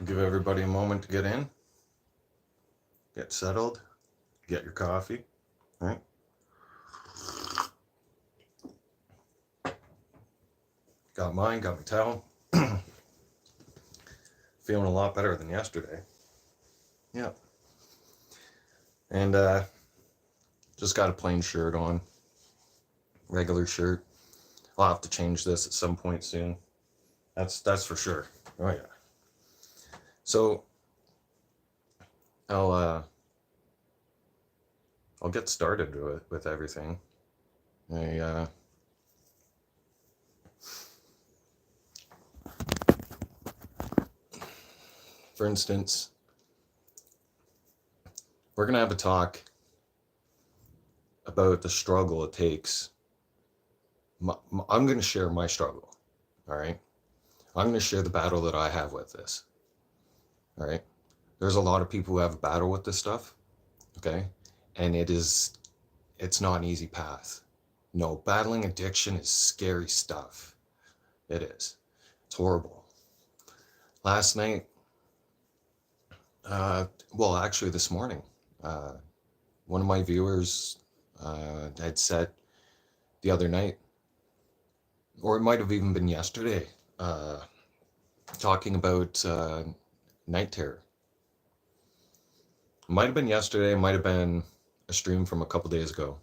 Give everybody a moment to get in, get settled, get your coffee, right? Got mine, got my towel. Feeling a lot better than yesterday. Yeah. And just got a plain shirt on, regular shirt. I'll have to change this at some point soon. That's for sure. Oh yeah. So I'll uh I'll get started with everything. I For instance, we're gonna have a talk about the struggle it takes. I'm gonna share my struggle. All right. I'm gonna share the battle that I have with this. All right. There's a lot of people who have a battle with this stuff. Okay. And it's not an easy path. No, battling addiction is scary stuff. It is. It's horrible. Last night, well, actually, this morning, uh, one of my viewers had said the other night, or it might have even been yesterday, uh, talking about night terror. It might have been yesterday, it might have been a stream from a couple days ago.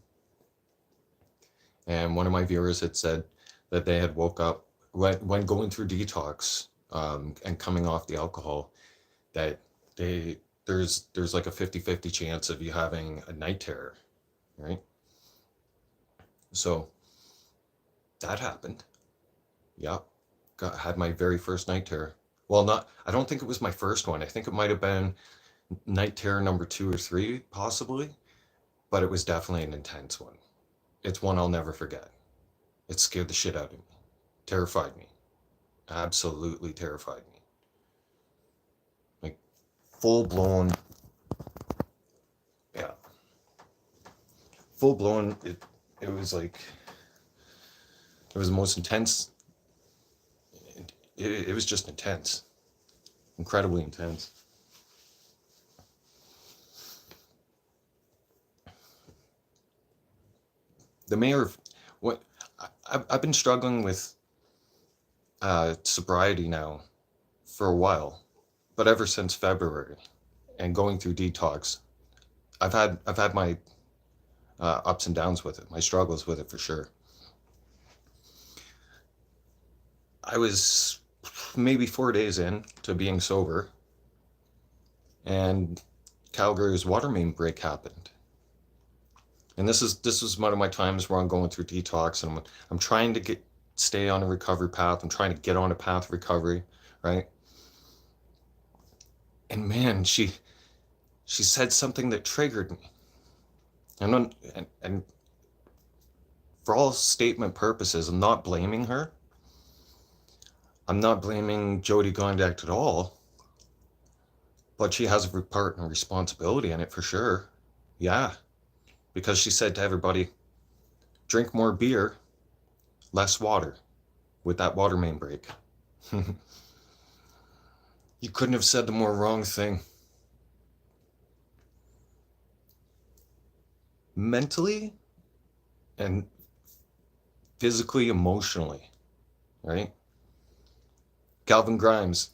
And one of my viewers had said that they had woke up when going through detox and coming off the alcohol, that there's like a 50-50 chance of you having a night terror, right? So that happened. Yeah, had my very first night terror. Well, not, I don't think it was my first one. I think it might have been night terror number 2 or 3, possibly, but it was definitely an intense one. It's one I'll never forget. It scared the shit out of me, terrified me, absolutely terrified me. Like full blown, yeah, full blown. It was like it was the most intense. It was just intense, incredibly intense. The mayor of what I've been struggling with sobriety now for a while, but ever since February and going through detox, I've had my ups and downs with it, my struggles with it for sure. I was maybe 4 days in to being sober, and Calgary's water main break happened. And this is one of my times where I'm going through detox, and I'm trying to stay on a recovery path. I'm trying to get on a path of recovery, right? And man, she said something that triggered me. And for all statement purposes, I'm not blaming her. I'm not blaming Jody Gondak at all, but she has a part and responsibility in it for sure. Yeah, because she said to everybody, drink more beer, less water, with that water main break. You couldn't have said the more wrong thing. Mentally and physically, emotionally, right? Calvin Grimes,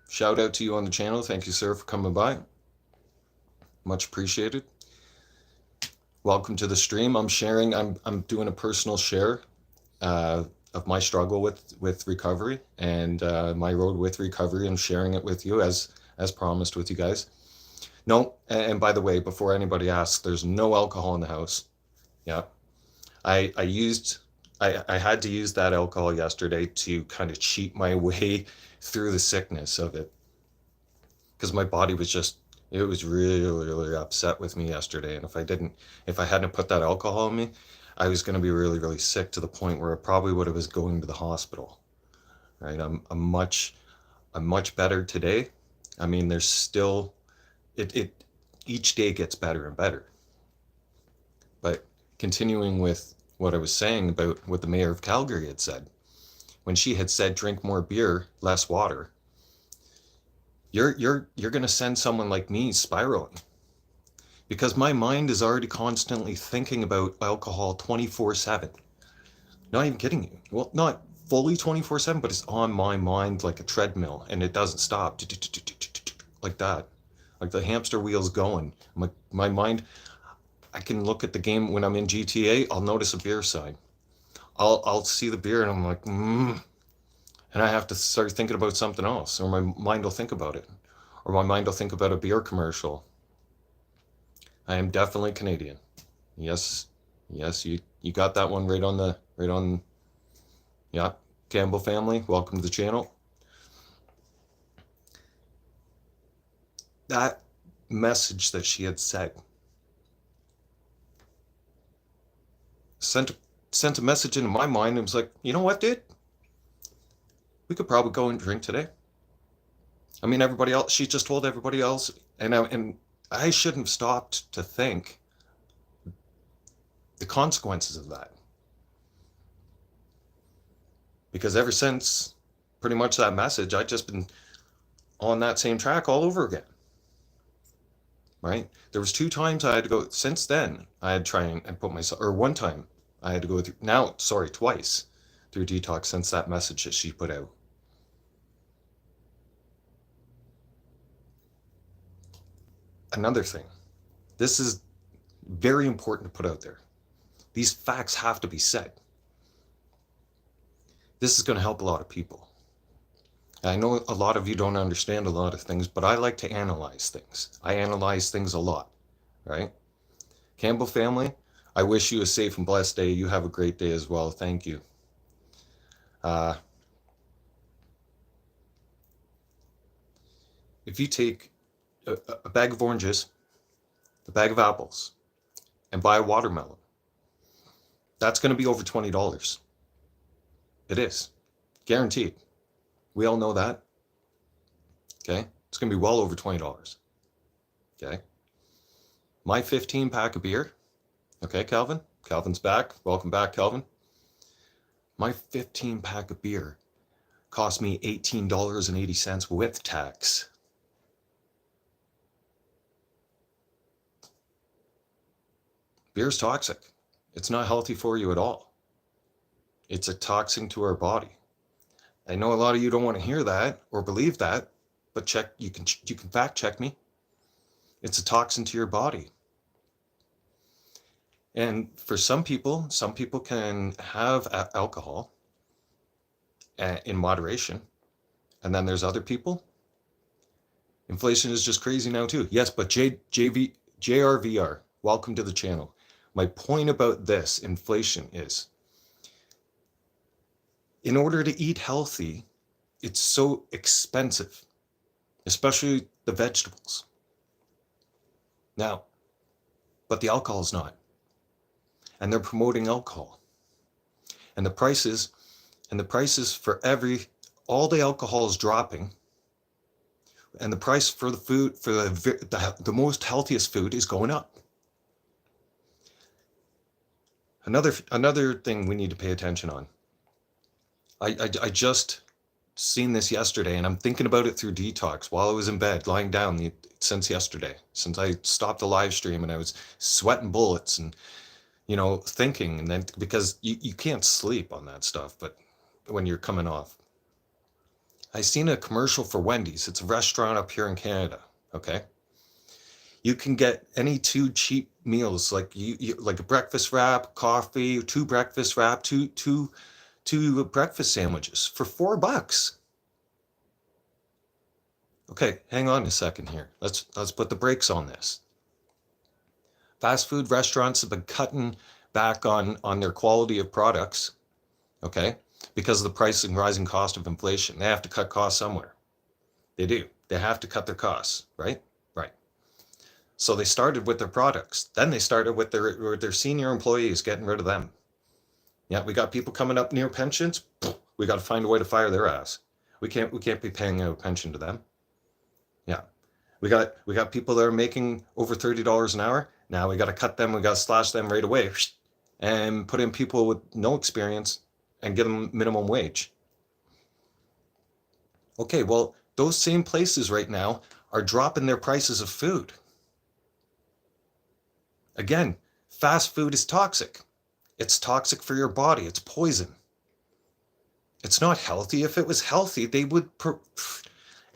shout out to you on the channel. Thank you, sir, for coming by. Much appreciated. Welcome to the stream. I'm doing a personal share of my struggle with recovery and my road with recovery. I'm sharing it with you as promised with you guys. No, and by the way, before anybody asks, there's no alcohol in the house. Yeah, I had to use that alcohol yesterday to kind of cheat my way through the sickness of it, because my body was just, it was really, really upset with me yesterday. And if I hadn't put that alcohol in me, I was going to be really, really sick to the point where I probably would have was going to the hospital. Right? I'm much better today. I mean, there's still, it each day gets better and better. But continuing with what I was saying about what the mayor of Calgary had said, when she had said drink more beer, less water, you're going to send someone like me spiraling, because my mind is already constantly thinking about alcohol 24/7. Not even kidding you. Well, not fully 24/7, but it's on my mind like a treadmill, and it doesn't stop. Like that. Like the hamster wheel's going. My mind, I can look at the game when I'm in GTA, I'll notice a beer sign. I'll see the beer and I'm like, and I have to start thinking about something else, or my mind will think about it, or my mind will think about a beer commercial. I am definitely Canadian. Yes, yes, you got that one right on. Yeah, Campbell family, welcome to the channel. That message that she had said sent a message into my mind and was like, you know what, dude? We could probably go and drink today. I mean, everybody else, she just told everybody else, and I shouldn't have stopped to think the consequences of that. Because ever since pretty much that message, I've just been on that same track all over again. Right? There was 2 times I had to go, since then, I had to try and put myself, or 1 time I had to go through, twice through detox since that message that she put out. Another thing, this is very important to put out there. These facts have to be said. This is going to help a lot of people. I know a lot of you don't understand a lot of things, but I like to analyze things. I analyze things a lot, right? Campbell family, I wish you a safe and blessed day. You have a great day as well. Thank you. If you take a bag of oranges, a bag of apples, and buy a watermelon, that's going to be over $20. It is. Guaranteed. We all know that. Okay? It's going to be well over $20. Okay? My 15 pack of beer. Okay, Calvin? Calvin's back. Welcome back, Calvin. My 15 pack of beer cost me $18.80 with tax. Beer's toxic. It's not healthy for you at all. It's a toxin to our body. I know a lot of you don't want to hear that or believe that, but you can fact check me. It's a toxin to your body. And for some people can have alcohol in moderation. And then there's other people. Inflation is just crazy now too. Yes, but JRVR, welcome to the channel. My point about this inflation is, in order to eat healthy, it's so expensive, especially the vegetables. Now, but the alcohol is not. And they're promoting alcohol. And the prices for all the alcohol is dropping. And the price for the food, for the most healthiest food is going up. Another thing we need to pay attention on. I just seen this yesterday, and I'm thinking about it through detox while I was in bed, lying down since yesterday, since I stopped the live stream, and I was sweating bullets and, thinking, and then because you can't sleep on that stuff, but when you're coming off. I seen a commercial for Wendy's. It's a restaurant up here in Canada. Okay. You can get any 2 cheap meals, like like a breakfast wrap, coffee, 2 breakfast wrap, two breakfast sandwiches for $4. Okay, hang on a second here. Let's put the brakes on this. Fast food restaurants have been cutting back on their quality of products, okay, because of the price and rising cost of inflation. They have to cut costs somewhere. They do. They have to cut their costs, right? Right. So they started with their products. Then they started with their senior employees, getting rid of them. Yeah, we got people coming up near pensions. We got to find a way to fire their ass. We can't be paying out a pension to them. Yeah, we got people that are making over $30 an hour. Now we got to cut them. We got to slash them right away, and put in people with no experience and give them minimum wage. Okay, well, those same places right now are dropping their prices of food. Again, fast food is toxic. It's toxic for your body. It's poison. It's not healthy. If it was healthy, they would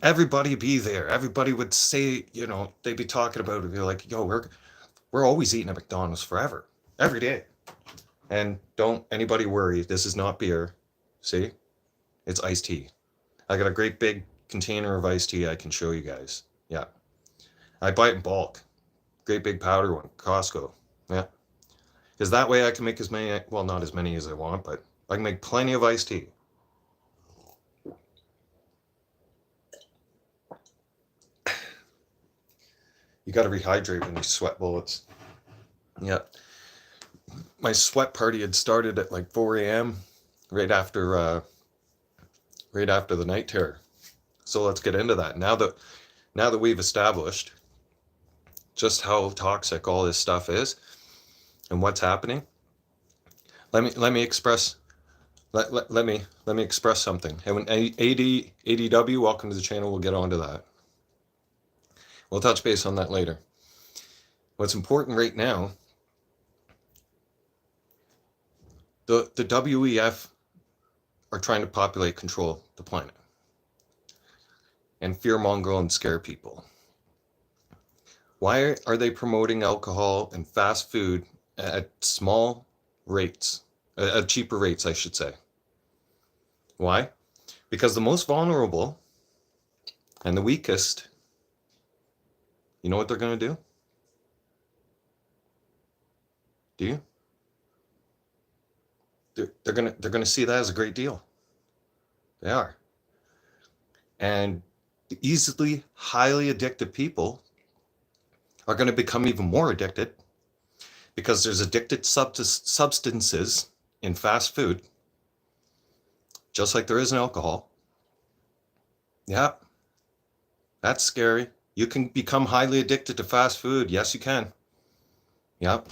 everybody be there. Everybody would say, they'd be talking about it. Be like, yo, we're always eating at McDonald's forever, every day. And don't anybody worry, this is not beer. See? It's iced tea. I got a great big container of iced tea I can show you guys. Yeah. I buy it in bulk. Great big powder one, Costco. Yeah. Because that way I can make as many, well, not as many as I want, but I can make plenty of iced tea. You got to rehydrate when you sweat bullets. Yeah. My sweat party had started at like 4 a.m. right after the night terror. So let's get into that. Now that we've established just how toxic all this stuff is and what's happening, let me express something. And when ADW, welcome to the channel. We'll get onto that. We'll touch base on that later. What's important right now, the WEF are trying to populate control the planet and fearmonger and scare people. Why are they promoting alcohol and fast food at small rates, at cheaper rates, I should say? Why? Because the most vulnerable and the weakest, you know what they're going to do? Do you? They're going to see that as a great deal. They are. And the easily highly addicted people are going to become even more addicted because there's addicted substances in fast food, just like there is in alcohol. Yeah, that's scary. You can become highly addicted to fast food. Yes, you can. Yep.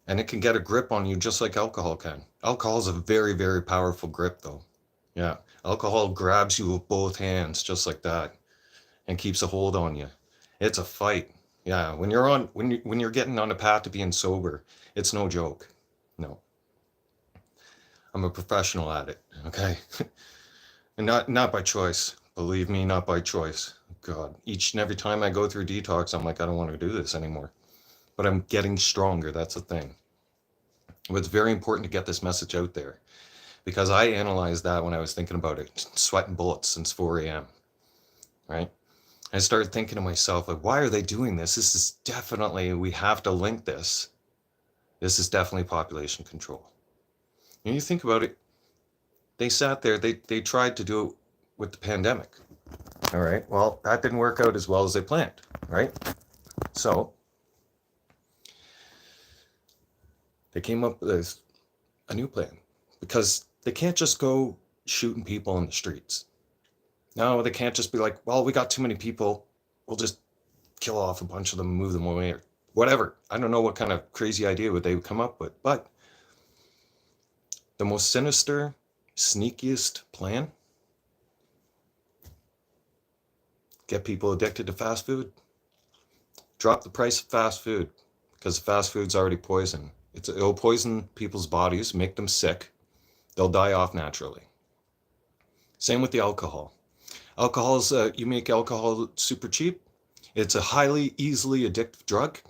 And it can get a grip on you just like alcohol can. Alcohol is a very, very powerful grip, though. Yeah. Alcohol grabs you with both hands just like that and keeps a hold on you. It's a fight. Yeah. When you're getting on a path to being sober, it's no joke. No. I'm a professional at it. Okay. And not by choice. Believe me, not by choice. God, each and every time I go through detox, I'm like, I don't want to do this anymore. But I'm getting stronger. That's the thing. But it's very important to get this message out there because I analyzed that when I was thinking about it, sweating bullets since 4 a.m. Right? I started thinking to myself, like, why are they doing this? This is definitely, we have to link this. This is definitely population control. And you think about it, they sat there, they tried to do it with the pandemic. All right. Well, that didn't work out as well as they planned, right? So they came up with a new plan because they can't just go shooting people in the streets. No, they can't just be like, well, we got too many people. We'll just kill off a bunch of them and move them away or whatever. I don't know what kind of crazy idea would they come up with, but the most sinister, sneakiest plan, get people addicted to fast food, drop the price of fast food because fast food's already poison. It'll poison people's bodies, make them sick. They'll die off naturally. Same with the alcohol. Alcohol is, you make alcohol super cheap. It's a highly, easily addictive drug.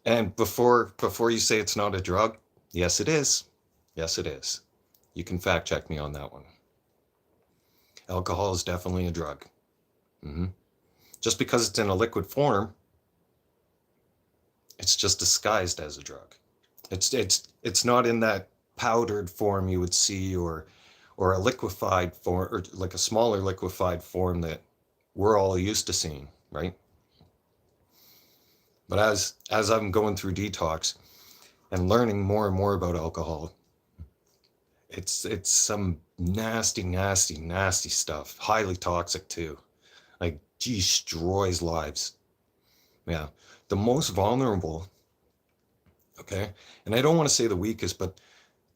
And before you say it's not a drug, yes, it is. Yes, it is. You can fact check me on that one. Alcohol is definitely a drug. Just because it's in a liquid form, it's just disguised as a drug. It's not in that powdered form you would see or a liquefied form or like a smaller liquefied form that we're all used to seeing, right? But as I'm going through detox and learning more and more about alcohol, it's some nasty stuff, highly toxic too. Like destroys lives. Yeah. The most vulnerable, okay? And I don't want to say the weakest, but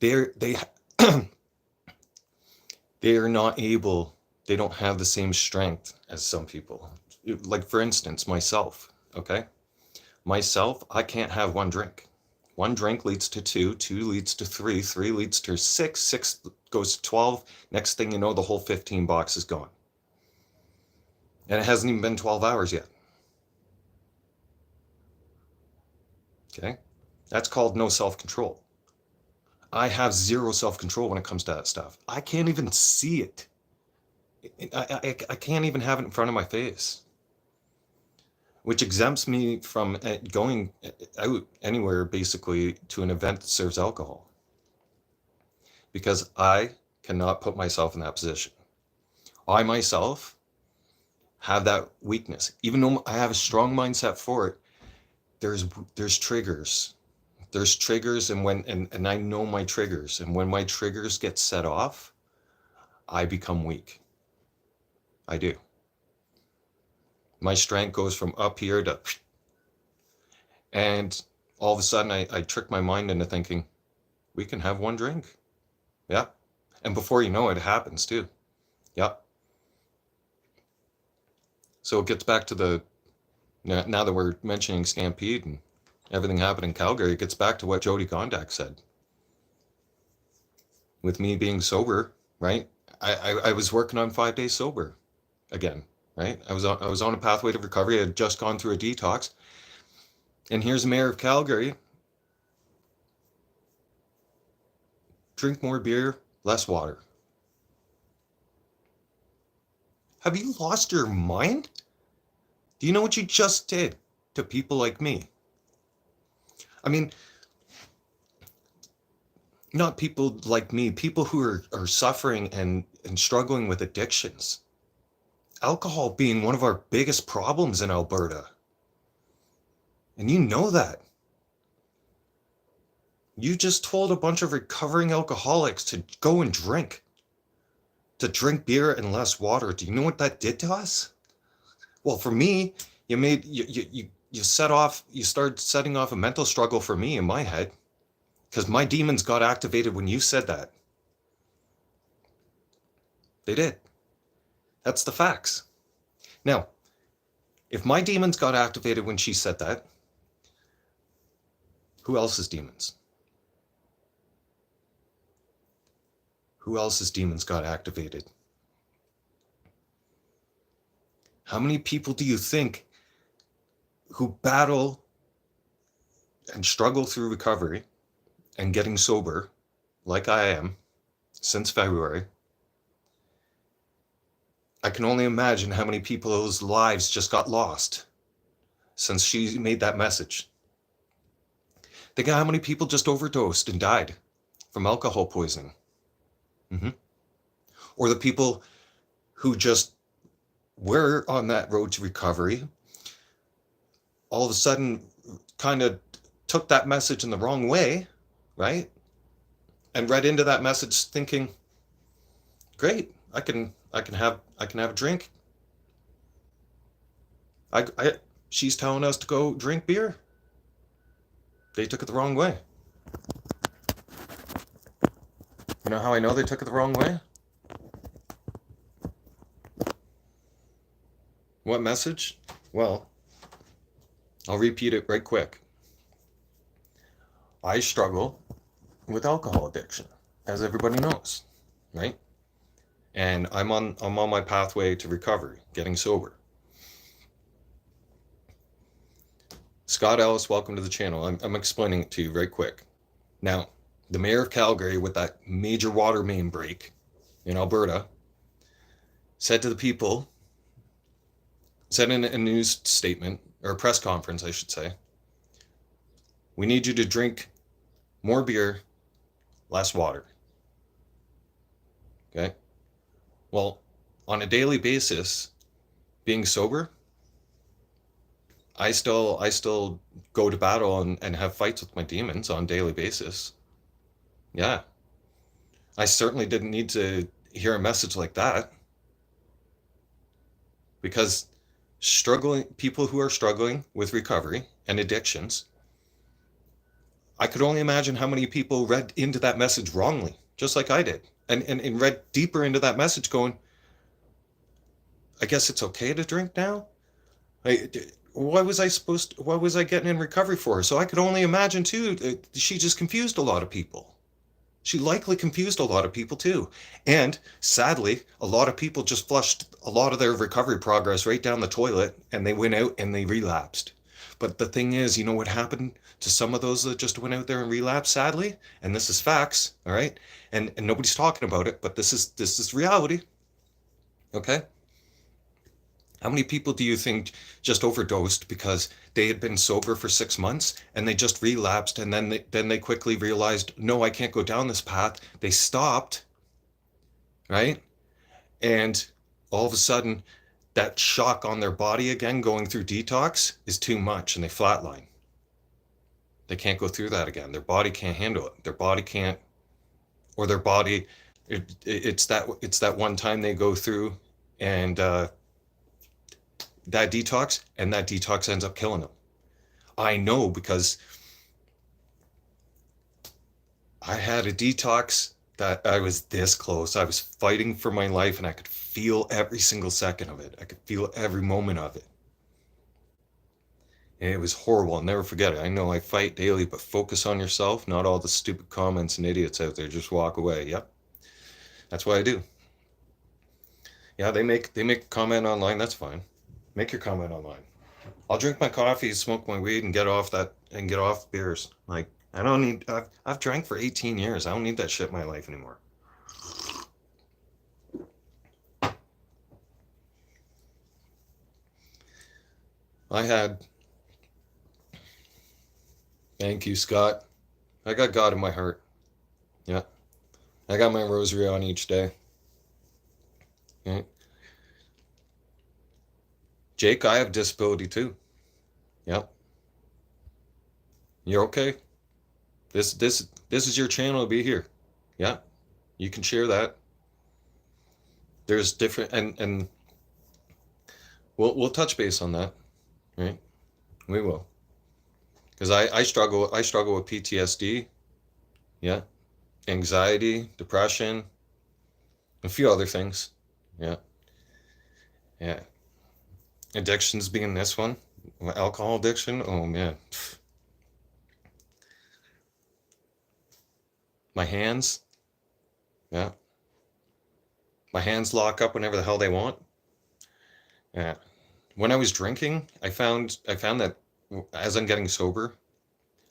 they they are not able they don't have the same strength as some people. Like, for instance, myself, okay? Myself, I can't have one drink. One drink leads to two, two leads to three, three leads to six, six goes to 12. Next thing you know, the whole 15 box is gone. And it hasn't even been 12 hours yet. Okay? That's called no self-control. I have zero self-control when it comes to that stuff. I can't even see it. I can't even have it in front of my face, which exempts me from going out anywhere basically to an event that serves alcohol, because I cannot put myself in that position. I myself have that weakness. Even though I have a strong mindset for it, there's triggers. There's triggers, and I know my triggers, and when my triggers get set off, I become weak. I do. My strength goes from up here to, and all of a sudden I trick my mind into thinking, we can have one drink. Yeah. And before you know it, it happens too. Yeah. So it gets back to now that we're mentioning Stampede and everything happened in Calgary, it gets back to what Jody Gondak said. With me being sober, right? I was working on 5 days sober again, right? I was on a pathway to recovery. I had just gone through a detox. And here's the mayor of Calgary. Drink more beer, less water. Have you lost your mind? Do you know what you just did to people like me? I mean, not people like me, people who are suffering and struggling with addictions. Alcohol being one of our biggest problems in Alberta. And you know that. You just told a bunch of recovering alcoholics to go and drink. To drink beer and less water. Do you know what that did to us? Well, for me, you started setting off a mental struggle for me in my head, because my demons got activated when you said that. They did. That's the facts. Now, if my demons got activated when she said that, who else's demons? Who else's demons got activated? How many people do you think who battle and struggle through recovery and getting sober, like I am, since February? I can only imagine how many people's lives just got lost since she made that message. Think of how many people just overdosed and died from alcohol poisoning. Or the people who just were on that road to recovery, all of a sudden kind of took that message in the wrong way, right? And read into that message thinking, great, I can have a drink. She's telling us to go drink beer. They took it the wrong way. You know how I know they took it the wrong way? What message? Well, I'll repeat it right quick. I struggle with alcohol addiction, as everybody knows, right? And I'm on my pathway to recovery, getting sober. Scott Ellis, welcome to the channel. I'm explaining it to you very quick. Now, the mayor of Calgary, with that major water main break in Alberta, said to the people, said in a news statement, or a press conference, I should say, we need you to drink more beer, less water. Okay? Well, on a daily basis, being sober, I still go to battle and have fights with my demons on a daily basis. Yeah. I certainly didn't need to hear a message like that, because people who are struggling with recovery and addictions, I could only imagine how many people read into that message wrongly, just like I did, and read deeper into that message going, I guess it's okay to drink now. What was what was I getting in recovery for? So I could only imagine too, she just confused a lot of people. She likely confused a lot of people too. And sadly, a lot of people just flushed a lot of their recovery progress right down the toilet and they went out and they relapsed. But the thing is, you know what happened to some of those that just went out there and relapsed, sadly? And this is facts, all right? And nobody's talking about it, but this is reality. Okay? How many people do you think just overdosed because they had been sober for 6 months and they just relapsed and then they quickly realized, no, I can't go down this path. They stopped, right? And all of a sudden, that shock on their body again going through detox is too much and they flatline. They can't go through that again. Their body can't handle it. Their body can't, or their body, it's that one time they go through and that detox, and that detox ends up killing them. I know because I had a detox that I was this close. I was fighting for my life and I could feel every single second of it. I could feel every moment of it. And it was horrible. I'll never forget it. I know I fight daily, but focus on yourself, not all the stupid comments and idiots out there. Just walk away. Yep. That's what I do. Yeah, they make a comment online. That's fine. Make your comment online. I'll drink my coffee, smoke my weed, and get off beers. Like, I don't need. I've drank for 18 years. I don't need that shit in my life anymore. I had. Thank you, Scott. I got God in my heart. Yeah. I got my rosary on each day. Okay. Jake, I have disability too. Yep. You're okay. This is your channel to be here. Yeah. You can share that. There's different and we'll touch base on that. Right? We will. Because I struggle with PTSD. Yeah. Anxiety, depression, a few other things. Yeah. Yeah. Addictions being this one. Alcohol addiction. Oh man. My hands. Yeah. My hands lock up whenever the hell they want. Yeah. When I was drinking, I found that as I'm getting sober,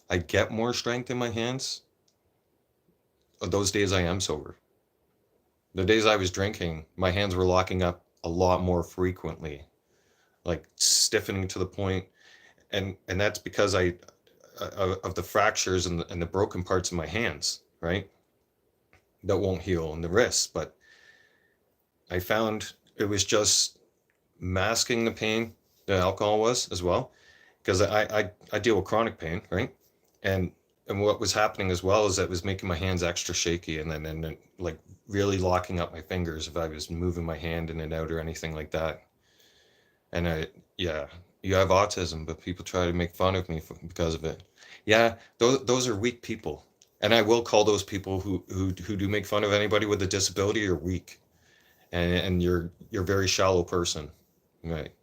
I get more strength in my hands. Those days I am sober. The days I was drinking, my hands were locking up a lot more frequently, like stiffening to the point, and that's because I of the fractures and the broken parts of my hands, right? That won't heal in the wrists, but I found it was just masking the pain the alcohol was as well, because I deal with chronic pain, right? And what was happening as well is that it was making my hands extra shaky and then like really locking up my fingers if I was moving my hand in and out or anything like that. And yeah, you have autism, but people try to make fun of me because of it. Yeah, those are weak people. And I will call those people who do make fun of anybody with a disability are weak. And you're a very shallow person. Right.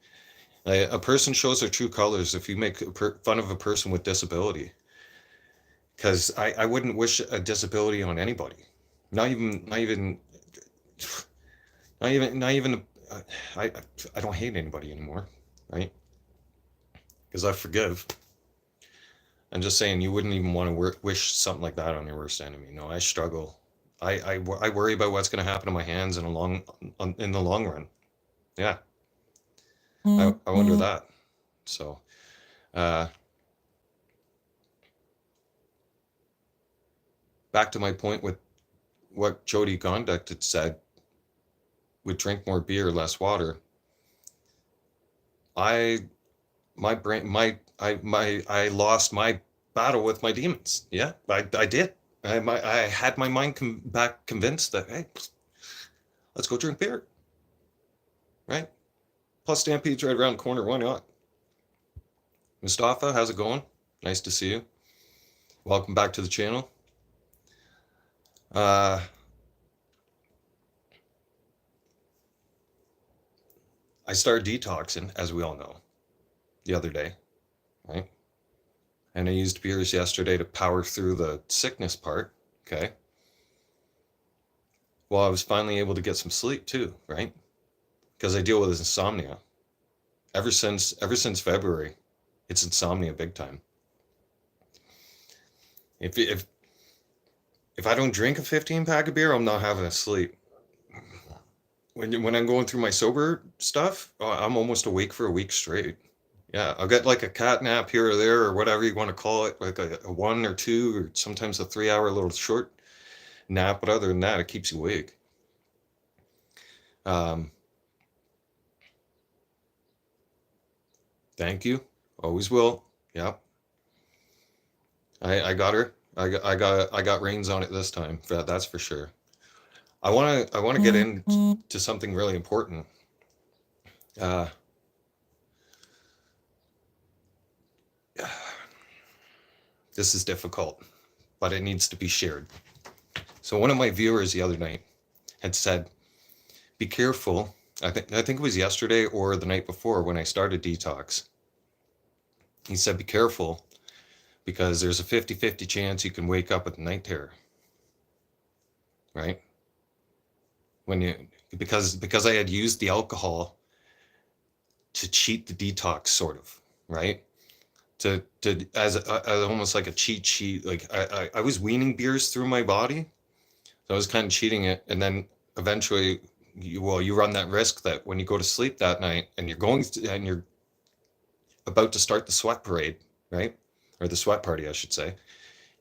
A person shows their true colors if you make fun of a person with disability. Because I wouldn't wish a disability on anybody. Not even I I don't hate anybody anymore, right? Because I forgive. I'm just saying you wouldn't even want to wish something like that on your worst enemy. No, I struggle. I worry about what's going to happen to my hands in the long run. Yeah, I wonder that. So, uh, back to my point with what Jody Gondek had said, would drink more beer, less water. I my brain I lost my battle with my demons. Yeah, I did. I had my mind back convinced that, hey, let's go drink beer, right? Plus Stampede's right around the corner. Why not? Mustafa, how's it going? Nice to see you. Welcome back to the channel. I started detoxing, as we all know, the other day, right? And I used beers yesterday to power through the sickness part, okay? Well, I was finally able to get some sleep too, right? Because I deal with insomnia. Ever since February, it's insomnia big time. If I don't drink a 15 pack of beer, I'm not having a sleep. When I'm going through my sober stuff, I'm almost awake for a week straight. Yeah, I'll get like a cat nap here or there, or whatever you want to call it, like a 1 or 2, or sometimes a 3 hour little short nap. But other than that, it keeps you awake. Um, Thank you. Always will. Yeah, I got her. I got reins on it this time. That's for sure. I wanna get into something really important. Uh, this is difficult, but it needs to be shared. So one of my viewers the other night had said, "Be careful." I think it was yesterday or the night before when I started detox. He said, "Be careful because there's a 50-50 chance you can wake up with night terror." Right? When you because I had used the alcohol to cheat the detox, sort of, right? As almost like a cheat sheet. Like I was weaning beers through my body, so I was kind of cheating it, and then eventually, you run that risk that when you go to sleep that night and you're about to start the sweat parade, right? Or the sweat party, I should say.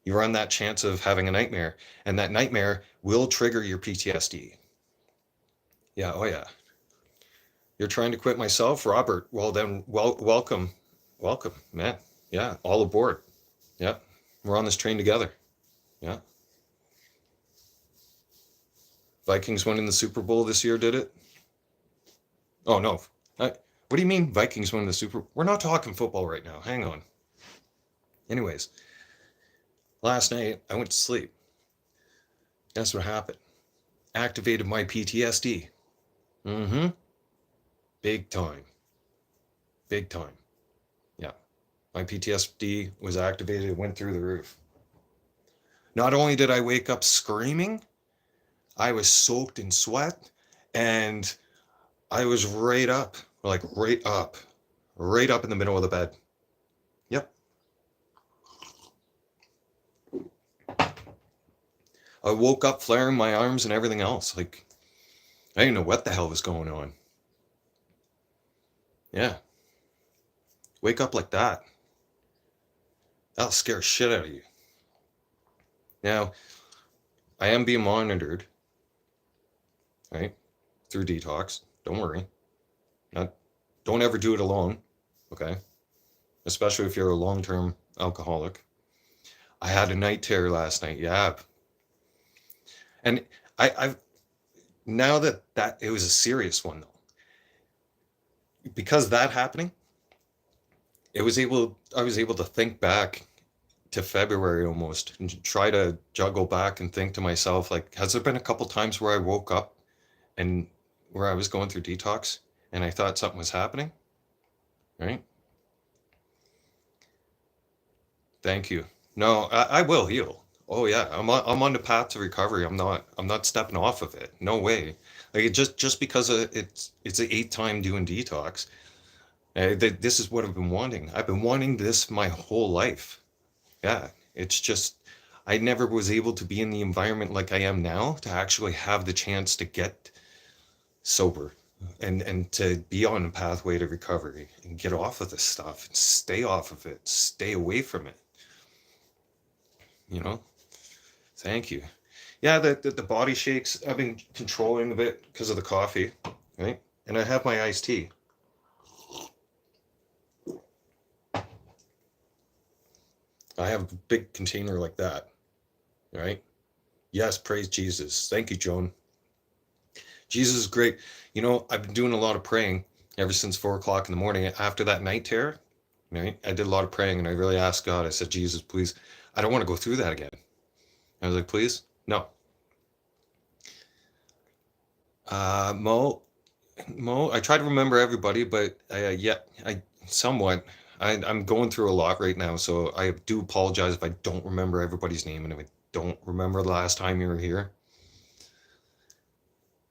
You run that chance of having a nightmare, and that nightmare will trigger your PTSD. Yeah, oh yeah. You're trying to quit myself, Robert? Well then, welcome, man. Yeah, all aboard. Yeah, we're on this train together. Yeah, Vikings winning the Super Bowl this year, did it? Oh no. What do you mean Vikings winning the Super? We're not talking football right now. Hang on. Anyways, last night I went to sleep. Guess what happened? Activated my PTSD. Mm-hmm. Big time. Big time. Yeah. My PTSD was activated. It went through the roof. Not only did I wake up screaming, I was soaked in sweat, and I was right up, like right up in the middle of the bed. Yep. I woke up flaring my arms and everything else. Like, I didn't know what the hell was going on. Yeah. Wake up like that. That'll scare shit out of you. Now, I am being monitored, right? Through detox. Don't worry. Not, don't ever do it alone, okay? Especially if you're a long-term alcoholic. I had a night terror last night. Yeah. And I've now that it was a serious one though, because that happening, I was able to think back to February almost and try to juggle back and think to myself, like, has there been a couple times where I woke up and where I was going through detox and I thought something was happening, right? Thank you. No, I will heal. Oh yeah, I'm on the path to recovery. I'm not stepping off of it. No way. Like, just because it's the eighth time doing detox. This is what I've been wanting. I've been wanting this my whole life. Yeah, it's just I never was able to be in the environment like I am now to actually have the chance to get sober and to be on a pathway to recovery and get off of this stuff and stay off of it, stay away from it, you know? Thank you. Yeah, the body shakes, I've been controlling a bit because of the coffee, right? And I have my iced tea. I have a big container like that, right? Yes, praise Jesus. Thank you, Joan. Jesus is great. I've been doing a lot of praying ever since 4 o'clock in the morning after that night terror, right? I did a lot of praying and I really asked God. I said, Jesus, please, I don't want to go through that again. I was like, please, no. Mo, Mo, I try to remember everybody, but yeah, I somewhat. I'm going through a lot right now, so I do apologize if I don't remember everybody's name and if I don't remember the last time you were here.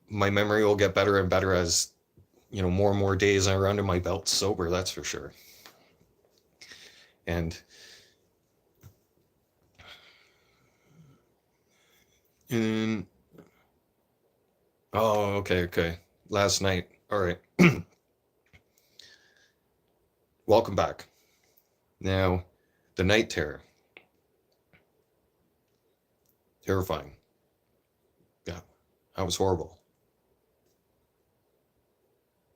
My memory will get better and better as more and more days I run under my belt sober. That's for sure. And mm, oh, okay, okay. Last night. All right. Welcome back. Now, the night terror. Terrifying. Yeah, that was horrible.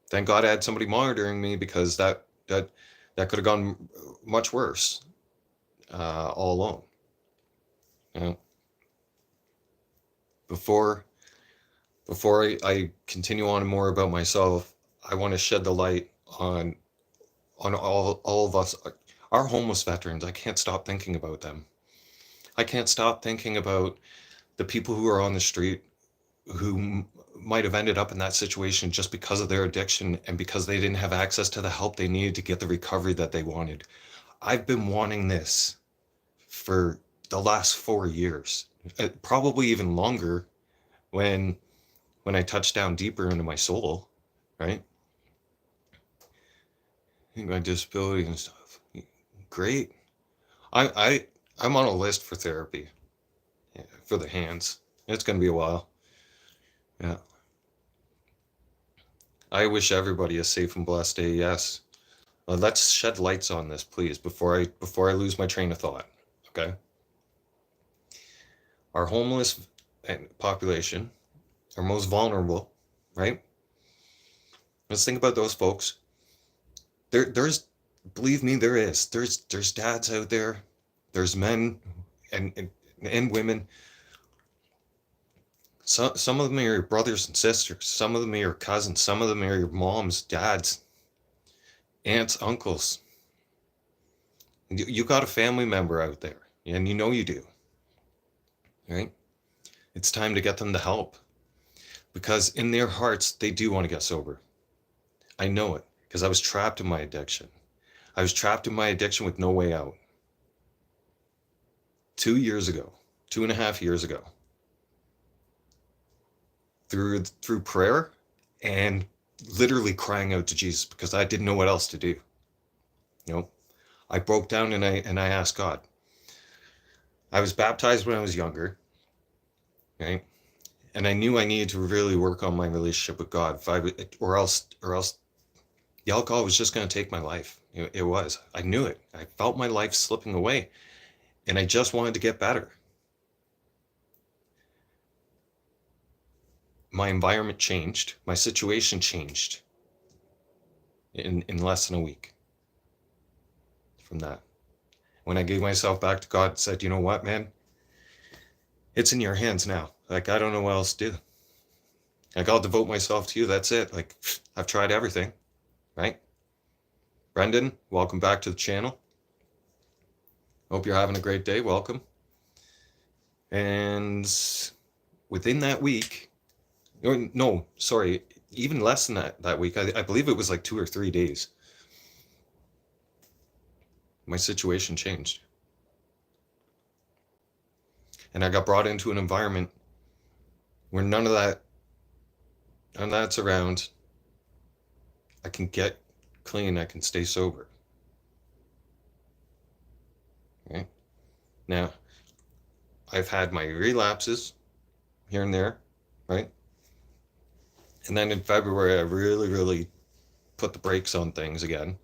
Thank God I had somebody monitoring me because that could have gone much worse all alone. You know, before I continue on more about myself, I want to shed the light on all of us, our homeless veterans. I can't stop thinking about them. I can't stop thinking about the people who are on the street who might have ended up in that situation just because of their addiction and because they didn't have access to the help they needed to get the recovery that they wanted. I've been wanting this for the last 4 years, probably even longer when I touch down deeper into my soul, right? My disability and stuff. Great. I I'm on a list for therapy, yeah, for the hands. It's gonna be a while. Yeah. I wish everybody a safe and blessed day. Yes. Let's shed lights on this, please, before I lose my train of thought. Okay. Our homeless population are most vulnerable, right? Let's think about those folks. There's, believe me, there's dads out there, there's men and women. Some of them are your brothers and sisters, some of them are your cousins, some of them are your moms, dads, aunts, uncles. You got a family member out there, and you know you do, right? It's time to get them the help because in their hearts they do want to get sober. I know it because I was trapped in my addiction. I was trapped in my addiction with no way out. 2 years ago, 2.5 years ago, through prayer and literally crying out to Jesus because I didn't know what else to do. You know, I broke down and I asked God. I was baptized when I was younger, right? And I knew I needed to really work on my relationship with God, or else the alcohol was just going to take my life. It was. I knew it. I felt my life slipping away, and I just wanted to get better. My environment changed. My situation changed in less than a week from that. When I gave myself back to God and said, you know what, man? It's in your hands now. Like, I don't know what else to do. Like, I'll devote myself to you. That's it. Like, I've tried everything, right? Brendan, welcome back to the channel. Hope you're having a great day. Welcome. And within that week, no, sorry, even less than that week, I believe it was like 2 or 3 days, my situation changed. And I got brought into an environment where none of that's around. I can get clean, I can stay sober. Okay? Now, I've had my relapses here and there, right? And then in February, I really, really put the brakes on things again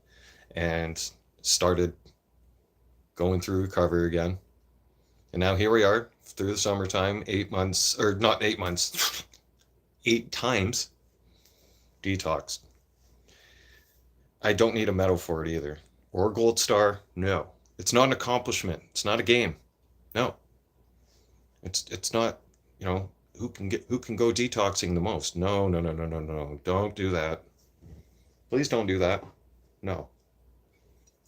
and started going through recovery again. And now here we are through the summertime, 8 months, or not 8 months, 8 times detoxed. I don't need a medal for it either. Or a gold star. No. It's not an accomplishment. It's not a game. No. It's not, who can go detoxing the most. No, no, no, no, no, no. Don't do that. Please don't do that. No.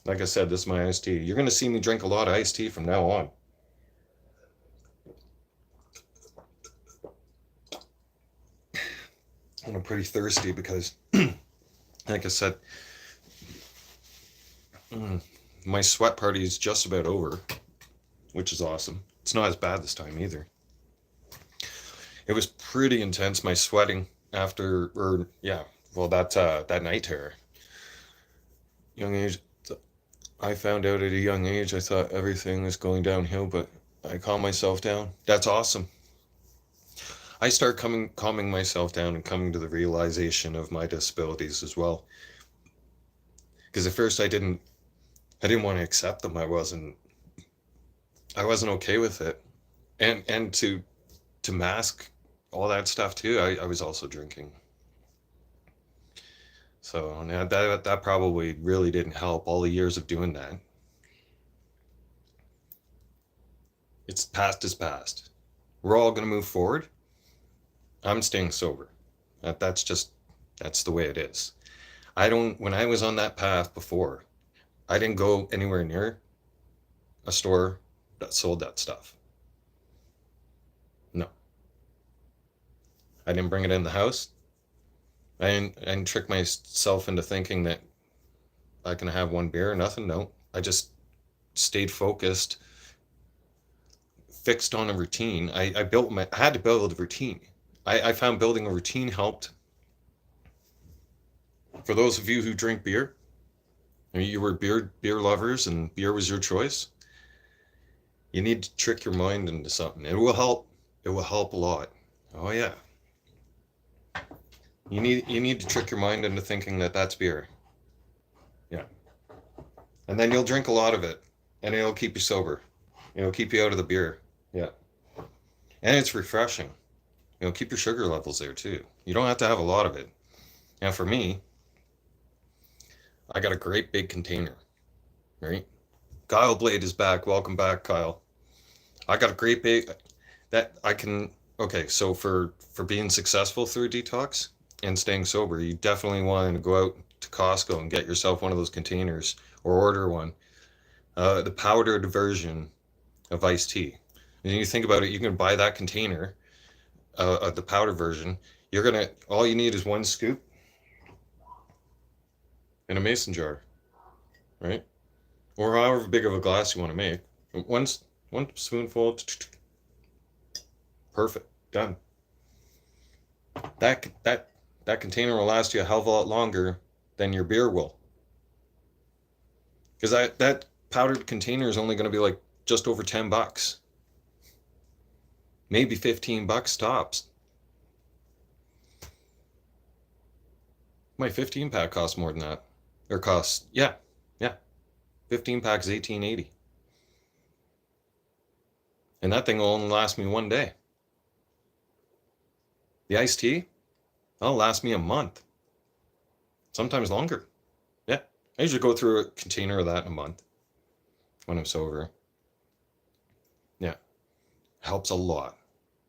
Like I said, this is my iced tea. You're gonna see me drink a lot of iced tea from now on. And I'm pretty thirsty because, like I said, my sweat party is just about over, which is awesome. It's not as bad this time either. It was pretty intense, my sweating after, or yeah, well, that night terror. Young age, I found out at a young age, I thought everything was going downhill, but I calmed myself down. That's awesome. I start calming myself down and coming to the realization of my disabilities as well. Because at first I didn't want to accept them. I wasn't okay with it. And to mask all that stuff too, I was also drinking. So yeah, that probably really didn't help all the years of doing that. It's past is past. We're all going to move forward. I'm staying sober. That's the way it is. When I was on that path before, I didn't go anywhere near a store that sold that stuff. No. I didn't bring it in the house. I didn't trick myself into thinking that I can have one beer or nothing. No. I just stayed focused, fixed on a routine. I had to build a routine. I found building a routine helped. For those of you who drink beer, you were beer lovers and beer was your choice, you need to trick your mind into something. It will help. It will help a lot. Oh yeah. You need to trick your mind into thinking that that's beer. Yeah. And then you'll drink a lot of it and it'll keep you sober. It'll keep you out of the beer. Yeah. And it's refreshing. Keep your sugar levels there too. You don't have to have a lot of it. Now for me, I got a great big container, right? Kyle Blade is back. Welcome back, Kyle. I got a great big that I can. Okay, so for being successful through detox and staying sober, you definitely want to go out to Costco and get yourself one of those containers or order one. The powdered version of iced tea. And you think about it, you can buy that container, the powder version. All you need is one scoop in a mason jar, right? Or however big of a glass you want to make. One spoonful, perfect, done. That container will last you a hell of a lot longer than your beer will. Because that powdered container is only going to be like just over $10. Maybe $15 tops. My 15 pack costs more than that. Or costs, yeah. 15 packs $18.80. And that thing will only last me one day. The iced tea, that'll last me a month. Sometimes longer. Yeah. I usually go through a container of that in a month when I'm sober. Yeah. Helps a lot.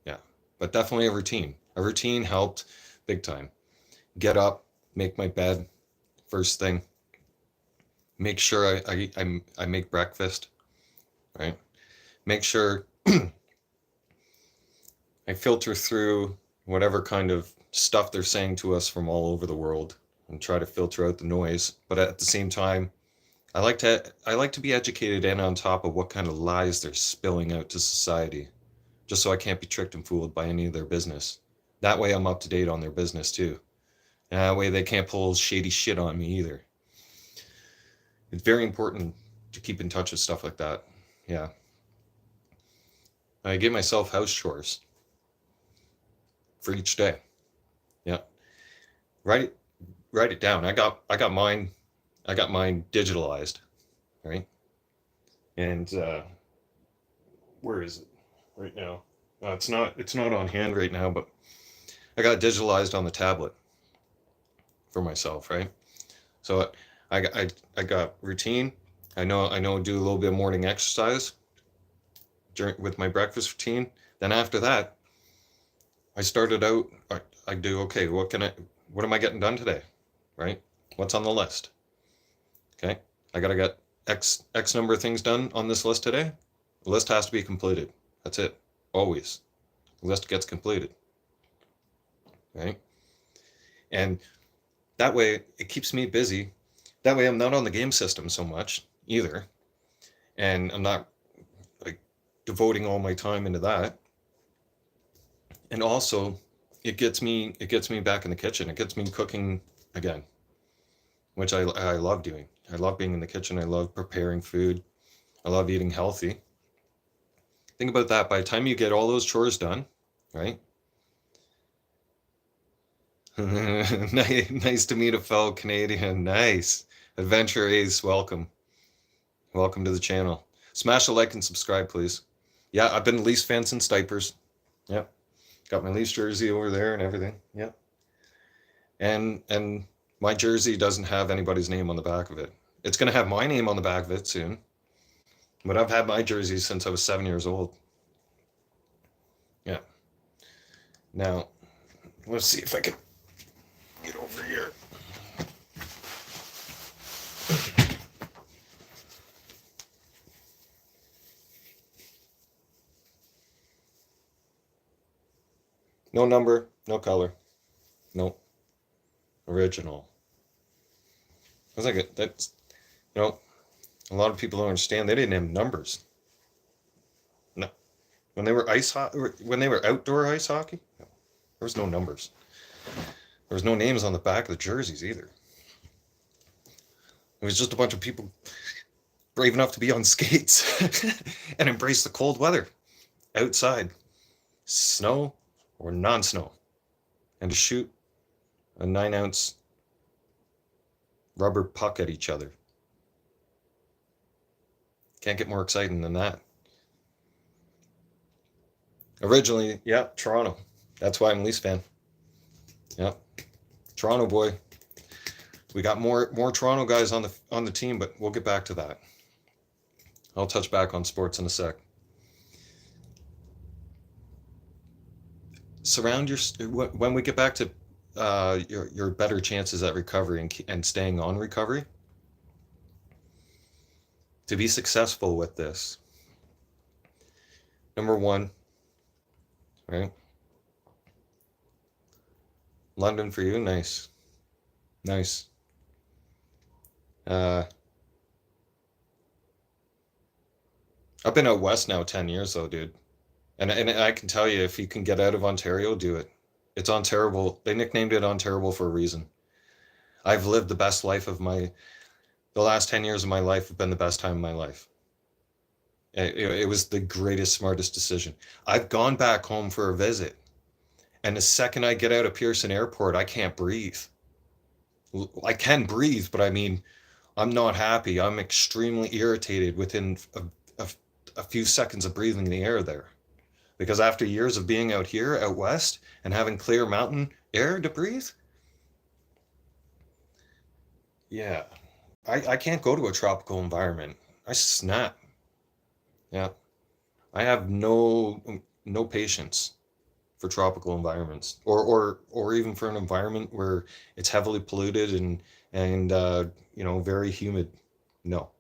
Yeah. But definitely a routine. A routine helped big time. Get up, make my bed first thing. Make sure I make breakfast, right? Make sure I filter through whatever kind of stuff they're saying to us from all over the world and try to filter out the noise. But at the same time, I like to be educated and on top of what kind of lies they're spilling out to society, just so I can't be tricked and fooled by any of their business. That way I'm up to date on their business too. And that way they can't pull shady shit on me either. It's very important to keep in touch with stuff like that. Yeah. I give myself house chores for each day. Yeah. Write it down. I got mine digitalized, right? And where is it right now? It's not on hand right now, but I got it digitalized on the tablet for myself, right? So I got routine. I know do a little bit of morning exercise with my breakfast routine. Then after that, I started out. I do okay. What am I getting done today, right? What's on the list? Okay, I gotta get X number of things done on this list today. The list has to be completed. That's it. Always, the list gets completed. Right. And that way it keeps me busy. That way I'm not on the game system so much either. And I'm not like devoting all my time into that. And also it gets me back in the kitchen. It gets me cooking again, which I love doing. I love being in the kitchen. I love preparing food. I love eating healthy. Think about that. By the time you get all those chores done, right? Nice to meet a fellow Canadian. Nice. Adventure Ace, welcome. Welcome to the channel. Smash a like and subscribe, please. Yeah, I've been a Leafs fan since diapers. Yep. Got my Leafs jersey over there and everything. Yep. And my jersey doesn't have anybody's name on the back of it. It's going to have my name on the back of it soon. But I've had my jersey since I was 7 years old. Yeah. Now, let's see if I can get over here. No number, no color. Nope. Original. I was like, that's, you know, a lot of people don't understand. They didn't have numbers. No. When they were when they were outdoor ice hockey, no, there was no numbers. There was no names on the back of the jerseys either. It was just a bunch of people brave enough to be on skates and embrace the cold weather outside, snow or non-snow, and to shoot a 9-ounce rubber puck at each other. Can't get more exciting than that. Originally, yeah, Toronto. That's why I'm a Leafs fan. Yeah, Toronto boy. We got more Toronto guys on the team, but we'll get back to that. I'll touch back on sports in a sec. Surround your when we get back to your better chances at recovery and staying on recovery. To be successful with this, number one, right? London for you, nice. Nice. I've been out west now 10 years though, dude. And I can tell you, if you can get out of Ontario, do it. It's Ontariable. They nicknamed it Ontariable for a reason. I've lived the best life of the last 10 years of my life have been the best time of my life. It was the greatest, smartest decision. I've gone back home for a visit, and the second I get out of Pearson Airport, I can't breathe. I can breathe, but I mean, I'm not happy. I'm extremely irritated within a few seconds of breathing the air there. Because after years of being out here, out west, and having clear mountain air to breathe, yeah, I can't go to a tropical environment. I snap. Yeah, I have no patience for tropical environments, or even for an environment where it's heavily polluted and very humid. No.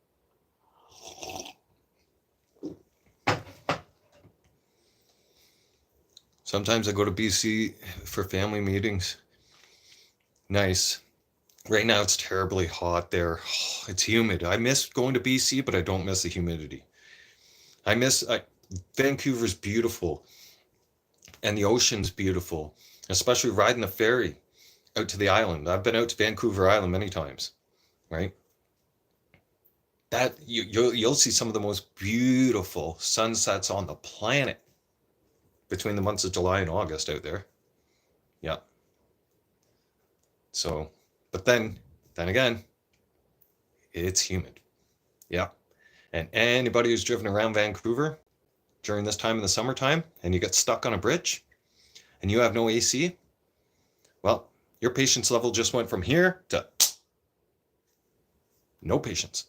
Sometimes I go to BC for family meetings. Nice. Right now it's terribly hot there. It's humid. I miss going to BC, but I don't miss the humidity. Vancouver's beautiful, and the ocean's beautiful, especially riding the ferry out to the island. I've been out to Vancouver Island many times, right? That you'll see some of the most beautiful sunsets on the planet between the months of July and August out there. Yeah. So, but then again, it's humid. Yeah. And anybody who's driven around Vancouver during this time in the summertime and you get stuck on a bridge and you have no AC, well, your patience level just went from here to no patience.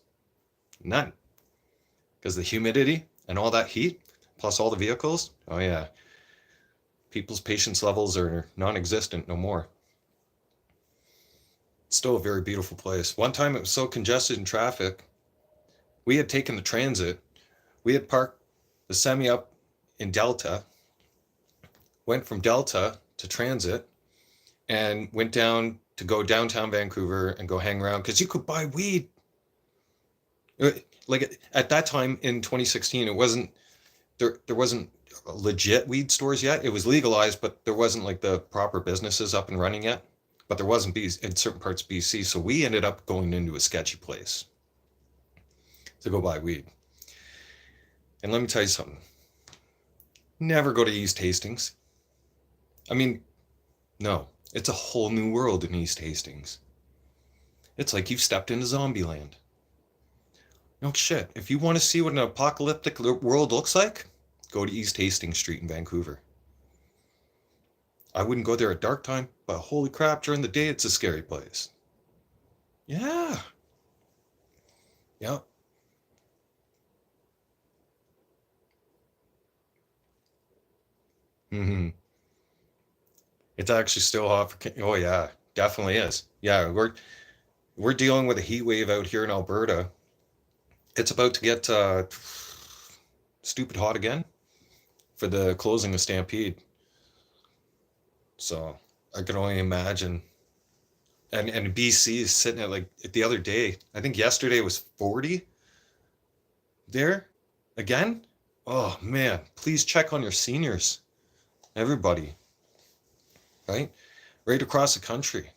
None. Because the humidity and all that heat, plus all the vehicles, oh yeah, people's patience levels are non-existent no more. It's still a very beautiful place. One time it was so congested in traffic, we had taken the transit. We had parked the semi up in Delta, went from Delta to transit, and went down to go downtown Vancouver and go hang around because you could buy weed. Like at that time in 2016, it wasn't there wasn't legit weed stores yet. It was legalized, but there wasn't like the proper businesses up and running yet. But there wasn't in certain parts of BC, so we ended up going into a sketchy place to go buy weed. And let me tell you something. Never go to East Hastings. I mean, no, it's a whole new world in East Hastings. It's like you've stepped into zombie land. No shit. If you want to see what an apocalyptic world looks like, go to East Hastings Street in Vancouver. I wouldn't go there at dark time, but holy crap, during the day, it's a scary place. Yeah. Yeah. Mm-hmm. It's actually still hot for. Oh yeah, definitely is. Yeah, we're dealing with a heat wave out here in Alberta. It's about to get stupid hot again for the closing of Stampede. So I can only imagine. And BC is sitting at like the other day. I think yesterday was 40 there again. Oh man, please check on your seniors, everybody, right? Right across the country.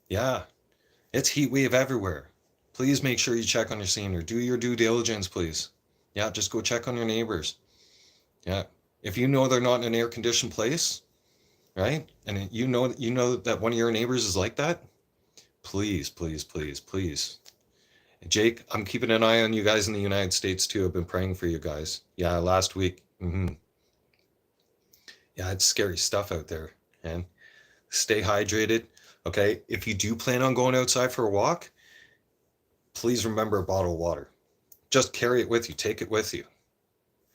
Yeah, it's heat wave everywhere. Please make sure you check on your senior. Do your due diligence, please. Yeah, just go check on your neighbors. Yeah. If you know they're not in an air conditioned place, right? And you know that one of your neighbors is like that, please, please, please, please. Jake, I'm keeping an eye on you guys in the United States too. I've been praying for you guys. Yeah, last week. Yeah, it's scary stuff out there. And stay hydrated. Okay. If you do plan on going outside for a walk, please remember a bottle of water. Just carry it with you. Take it with you.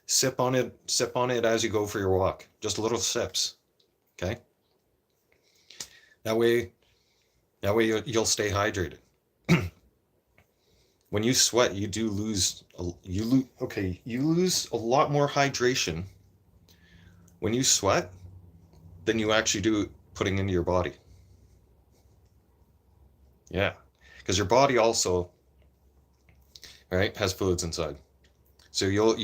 Sip on it as you go for your walk. Just little sips. Okay. That way you'll stay hydrated. When you sweat, you do lose. You lose a lot more hydration when you sweat than you actually do putting into your body. Yeah, because your body also, right, has fluids inside. So your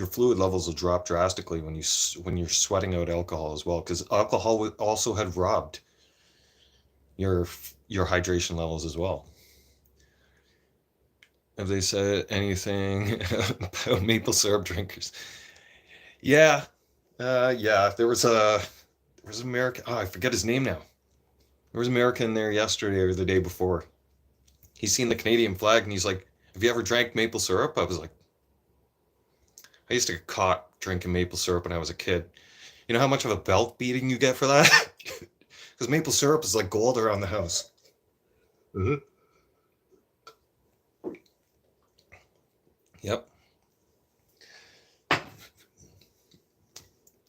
fluid levels will drop drastically when you're sweating out alcohol as well, because alcohol would also have robbed your your hydration levels as well. Have they said anything about maple syrup drinkers? Yeah, yeah. There was American. Oh, I forget his name now. There was American there yesterday or the day before. He's seen the Canadian flag and he's like, "Have you ever drank maple syrup?" I was like, I used to get caught drinking maple syrup when I was a kid. You know how much of a belt beating you get for that? Because maple syrup is like gold around the house. Mhm. Yep.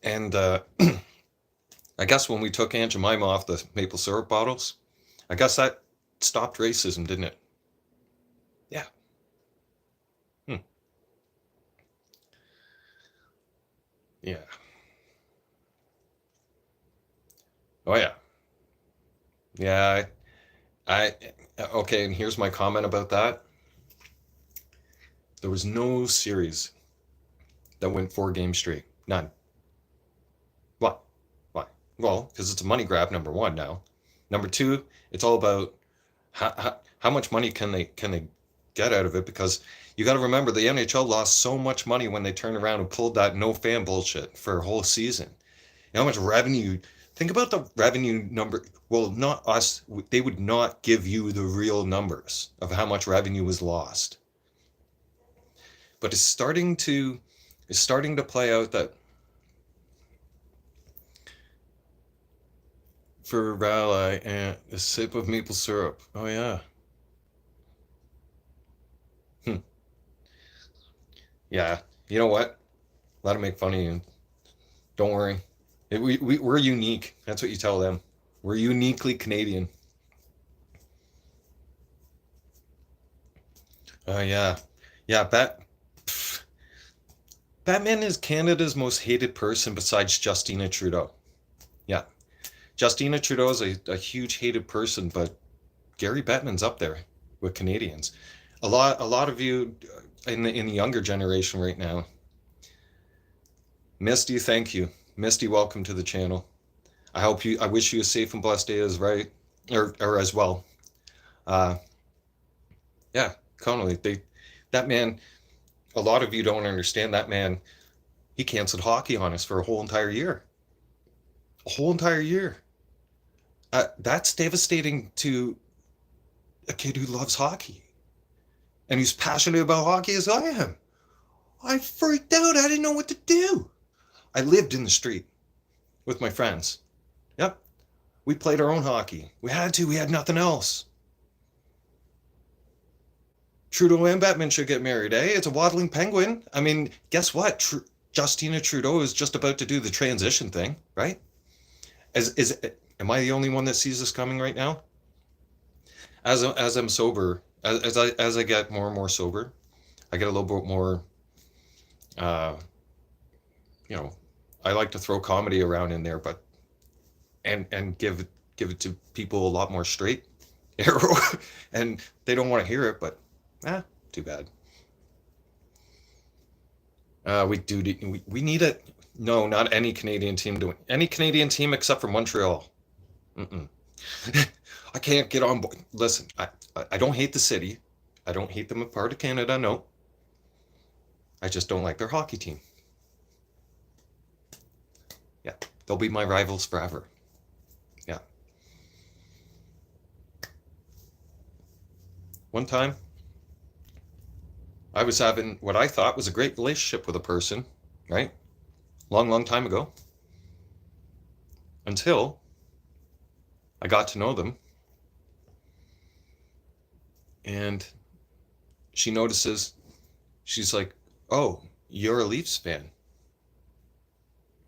And I guess when we took Aunt Jemima off the maple syrup bottles, I guess that stopped racism, didn't it? Yeah. Hmm. Yeah. Oh yeah. Yeah. Okay, and here's my comment about that. There was no series that went 4 games straight. None. Why? Why? Well, because it's a money grab, number one now. Number two, it's all about how much money can they get out of it, because you got to remember the NHL lost so much money when they turned around and pulled that no fan bullshit for a whole season. You know how much revenue? Think about the revenue number. Well, not us. They would not give you the real numbers of how much revenue was lost. But it's starting to play out that for Raleigh and a sip of maple syrup. Oh yeah. Hmm. Yeah. You know what? Let them make fun of you. Don't worry. We're unique. That's what you tell them. We're uniquely Canadian. Oh yeah. Yeah, Batman is Canada's most hated person besides Justina Trudeau. Yeah. Justina Trudeau is a huge hated person, but Gary Bettman's up there with Canadians. A lot of you in the younger generation right now. Misty, thank you. Misty, welcome to the channel. I wish you a safe and blessed day as right, or as well. Uh, yeah, Connolly, that man, a lot of you don't understand that man. He canceled hockey on us for a whole entire year. A whole entire year. That's devastating to a kid who loves hockey and who's passionate about hockey as I am. I freaked out. I didn't know what to do. I lived in the street with my friends. Yep. We played our own hockey. We had to. We had nothing else. Trudeau and Bettman should get married, eh? It's a waddling penguin. I mean, guess what? Justina Trudeau is just about to do the transition thing, right? Am I the only one that sees this coming right now? As I'm sober, as I get more and more sober, I get a little bit more. You know, I like to throw comedy around in there, but and give it to people a lot more straight arrow, and they don't want to hear it, but too bad. We need it. No, not any Canadian team doing any Canadian team except for Montreal. I can't get on board. Listen, I don't hate the city. I don't hate them a part of Canada. No, I just don't like their hockey team. Yeah, they'll be my rivals forever. Yeah. One time, I was having what I thought was a great relationship with a person, right? Long time ago. Until I got to know them. And she notices, she's like, "Oh, you're a Leafs fan."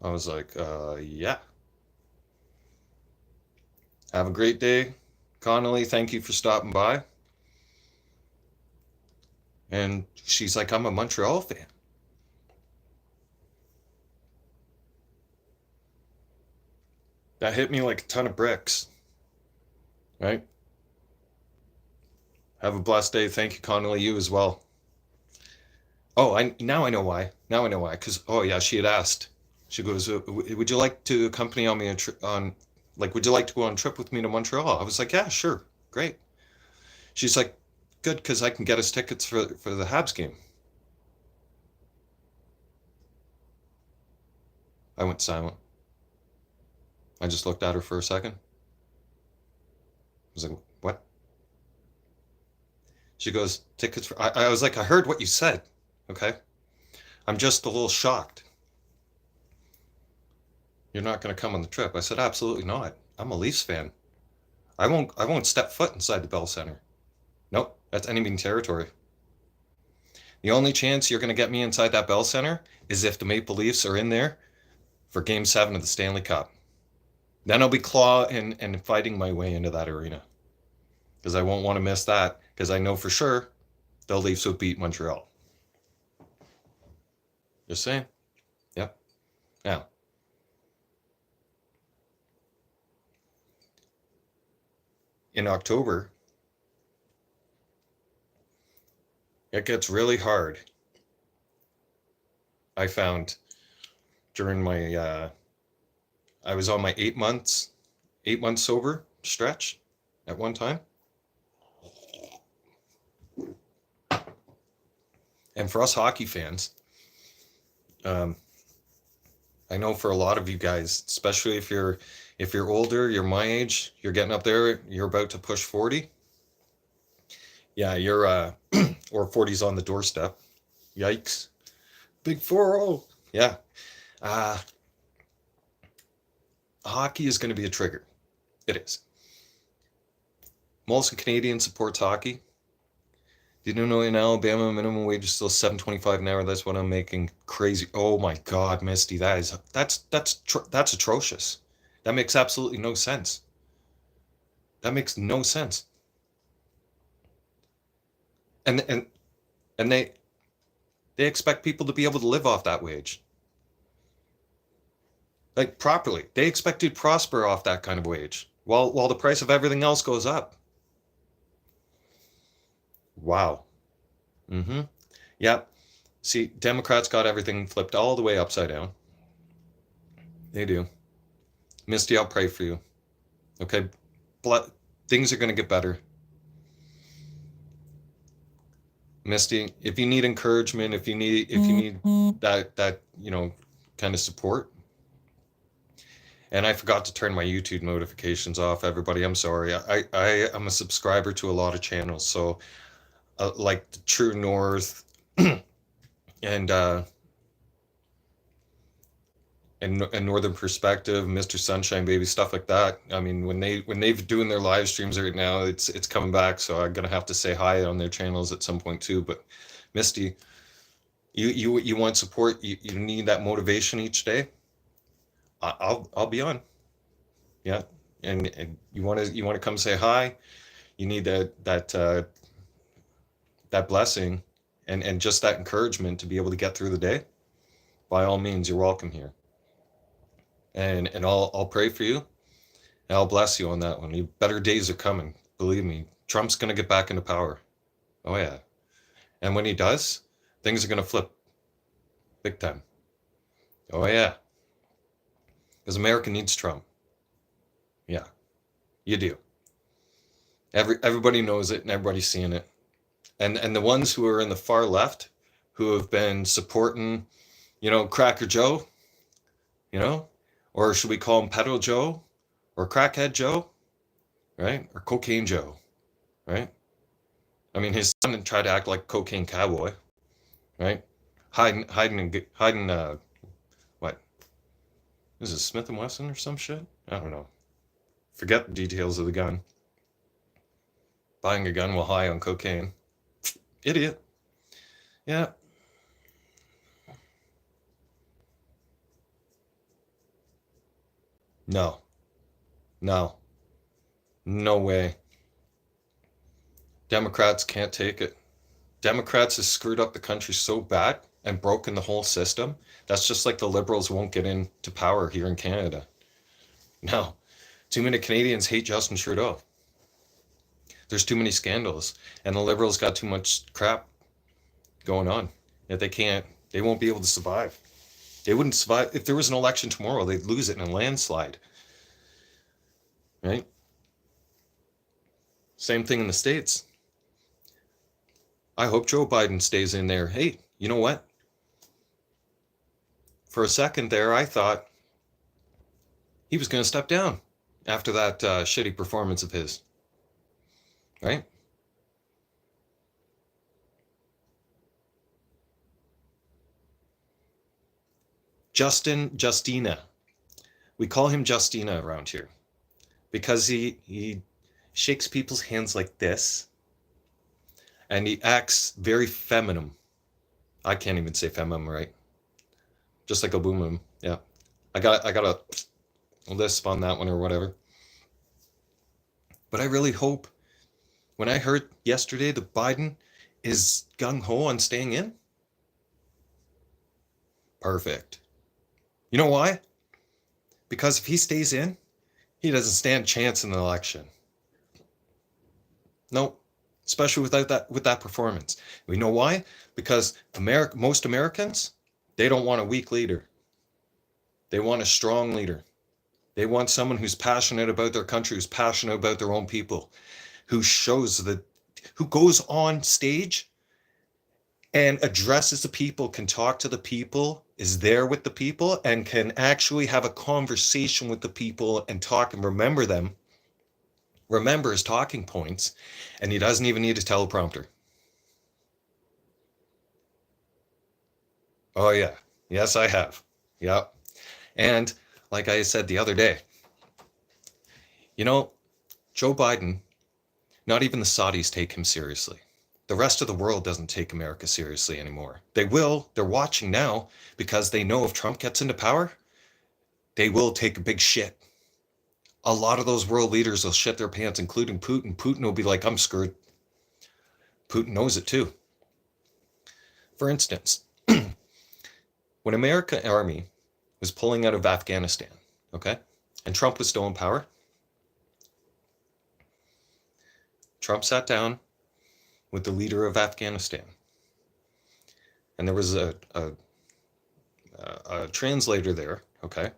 I was like, yeah. Have a great day. Connolly, thank you for stopping by. And she's like, "I'm a Montreal fan." That hit me like a ton of bricks, right? Have a blessed day. Thank you, Connolly. You as well. Oh, now I know why. Now I know why. Because, oh yeah, she had asked. She goes, "Would you like to accompany on me would you like to go on a trip with me to Montreal?" I was like, "Yeah, sure, great." She's like, "Good, because I can get us tickets for the Habs game." I went silent. I just looked at her for a second. I was like, "What?" She goes, "Tickets for..." I was like, "I heard what you said, okay? I'm just a little shocked. You're not going to come on the trip." I said, "Absolutely not. I'm a Leafs fan. I won't step foot inside the Bell Center. Nope, that's enemy territory. The only chance you're going to get me inside that Bell Center is if the Maple Leafs are in there for Game 7 of the Stanley Cup. Then I'll be clawing and fighting my way into that arena. Because I won't want to miss that, because I know for sure the Leafs will beat Montreal. Just saying. Yep. Now, in October, it gets really hard. I found during my, I was on my 8 months sober stretch at one time. And for us hockey fans, I know for a lot of you guys, especially if you're older, you're my age, you're getting up there, you're about to push 40. Yeah, you're or 40's on the doorstep. Yikes. Big 4-0. Yeah. Hockey is going to be a trigger. It is. Molson Canadian supports hockey. Did you know in Alabama minimum wage is still $7.25 an hour? That's what I'm making. Crazy. Oh my God, Misty, that's atrocious. That makes absolutely no sense. That makes no sense. And they expect people to be able to live off that wage. like properly. They expect to prosper off that kind of wage while the price of everything else goes up. Wow. Mm-hmm. Yep. See, Democrats got everything flipped all the way upside down. They do. Misty, I'll pray for you. Okay? Things are going to get better. Misty, if you need encouragement, if you need that kind of support. And I forgot to turn my YouTube notifications off, everybody. I'm sorry. I am a subscriber to a lot of channels, so like the True North and Northern Perspective, Mr. Sunshine Baby, stuff like that. I mean, when they've doing their live streams right now, it's coming back. So I'm gonna have to say hi on their channels at some point too. But Misty, you want support? You need that motivation each day. I'll be on. Yeah, and you want to come say hi. You need that blessing and just that encouragement to be able to get through the day. By all means, you're welcome here. And I'll pray for you, and I'll bless you on that one. Better days are coming. Believe me, Trump's gonna get back into power. Oh yeah, and when he does, things are gonna flip, big time. Oh yeah, because America needs Trump. Yeah, you do. Everybody knows it, and everybody's seeing it. And the ones who are in the far left, who have been supporting, Cracker Joe, or should we call him Pedo Joe, or Crackhead Joe, right? Or Cocaine Joe, right? I mean, his son tried to act like Cocaine Cowboy, right? Hiding, what? Is it Smith & Wesson or some shit? I don't know. Forget the details of the gun. Buying a gun while high on cocaine. Idiot. Yeah. No. No way. Democrats can't take it. Democrats have screwed up the country so bad and broken the whole system. That's just like the Liberals won't get into power here in Canada. No. Too many Canadians hate Justin Trudeau. There's too many scandals, and the Liberals got too much crap going on that they won't be able to survive. They wouldn't survive. If there was an election tomorrow, they'd lose it in a landslide. Right? Same thing in the States. I hope Joe Biden stays in there. Hey, you know what? For a second there, I thought he was going to step down after that shitty performance of his. Right? Justina. We call him Justina around here because he shakes people's hands like this, and he acts very feminine. I can't even say feminine right. Just like a boom. Yeah. I got a lisp on that one or whatever. But I really hope, when I heard yesterday that Biden is gung-ho on staying in, perfect. You know why? Because if he stays in, he doesn't stand a chance in the election. Nope. Especially with that performance. We know why? Because most Americans, they don't want a weak leader. They want a strong leader. They want someone who's passionate about their country, who's passionate about their own people, who goes on stage and addresses the people, can talk to the people, is there with the people, and can actually have a conversation with the people and talk and remember his talking points, and he doesn't even need a teleprompter. Oh yeah. Yes, I have. Yep. And like I said the other day, Joe Biden, not even the Saudis take him seriously. The rest of the world doesn't take America seriously anymore. They will. They're watching now because they know if Trump gets into power, they will take a big shit. A lot of those world leaders will shit their pants, including Putin. Putin will be like, I'm screwed. Putin knows it too. For instance, when American Army was pulling out of Afghanistan, okay? And Trump was still in power. Trump sat down with the leader of Afghanistan. And there was a translator there, okay?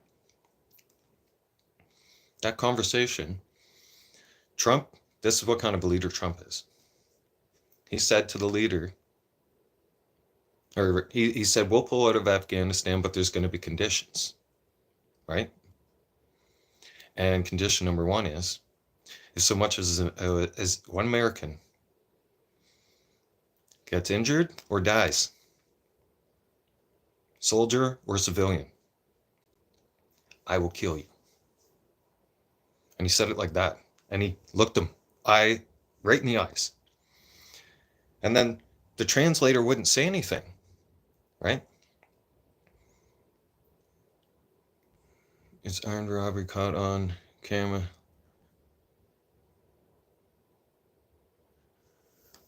That conversation, Trump, this is what kind of a leader Trump is. He said to the leader, or he said, we'll pull out of Afghanistan, but there's going to be conditions, right? And condition number one is if so much as one American gets injured or dies, soldier or civilian, I will kill you. And he said it like that. And he looked him right in the eyes. And then the translator wouldn't say anything, right? It's armed robbery caught on camera.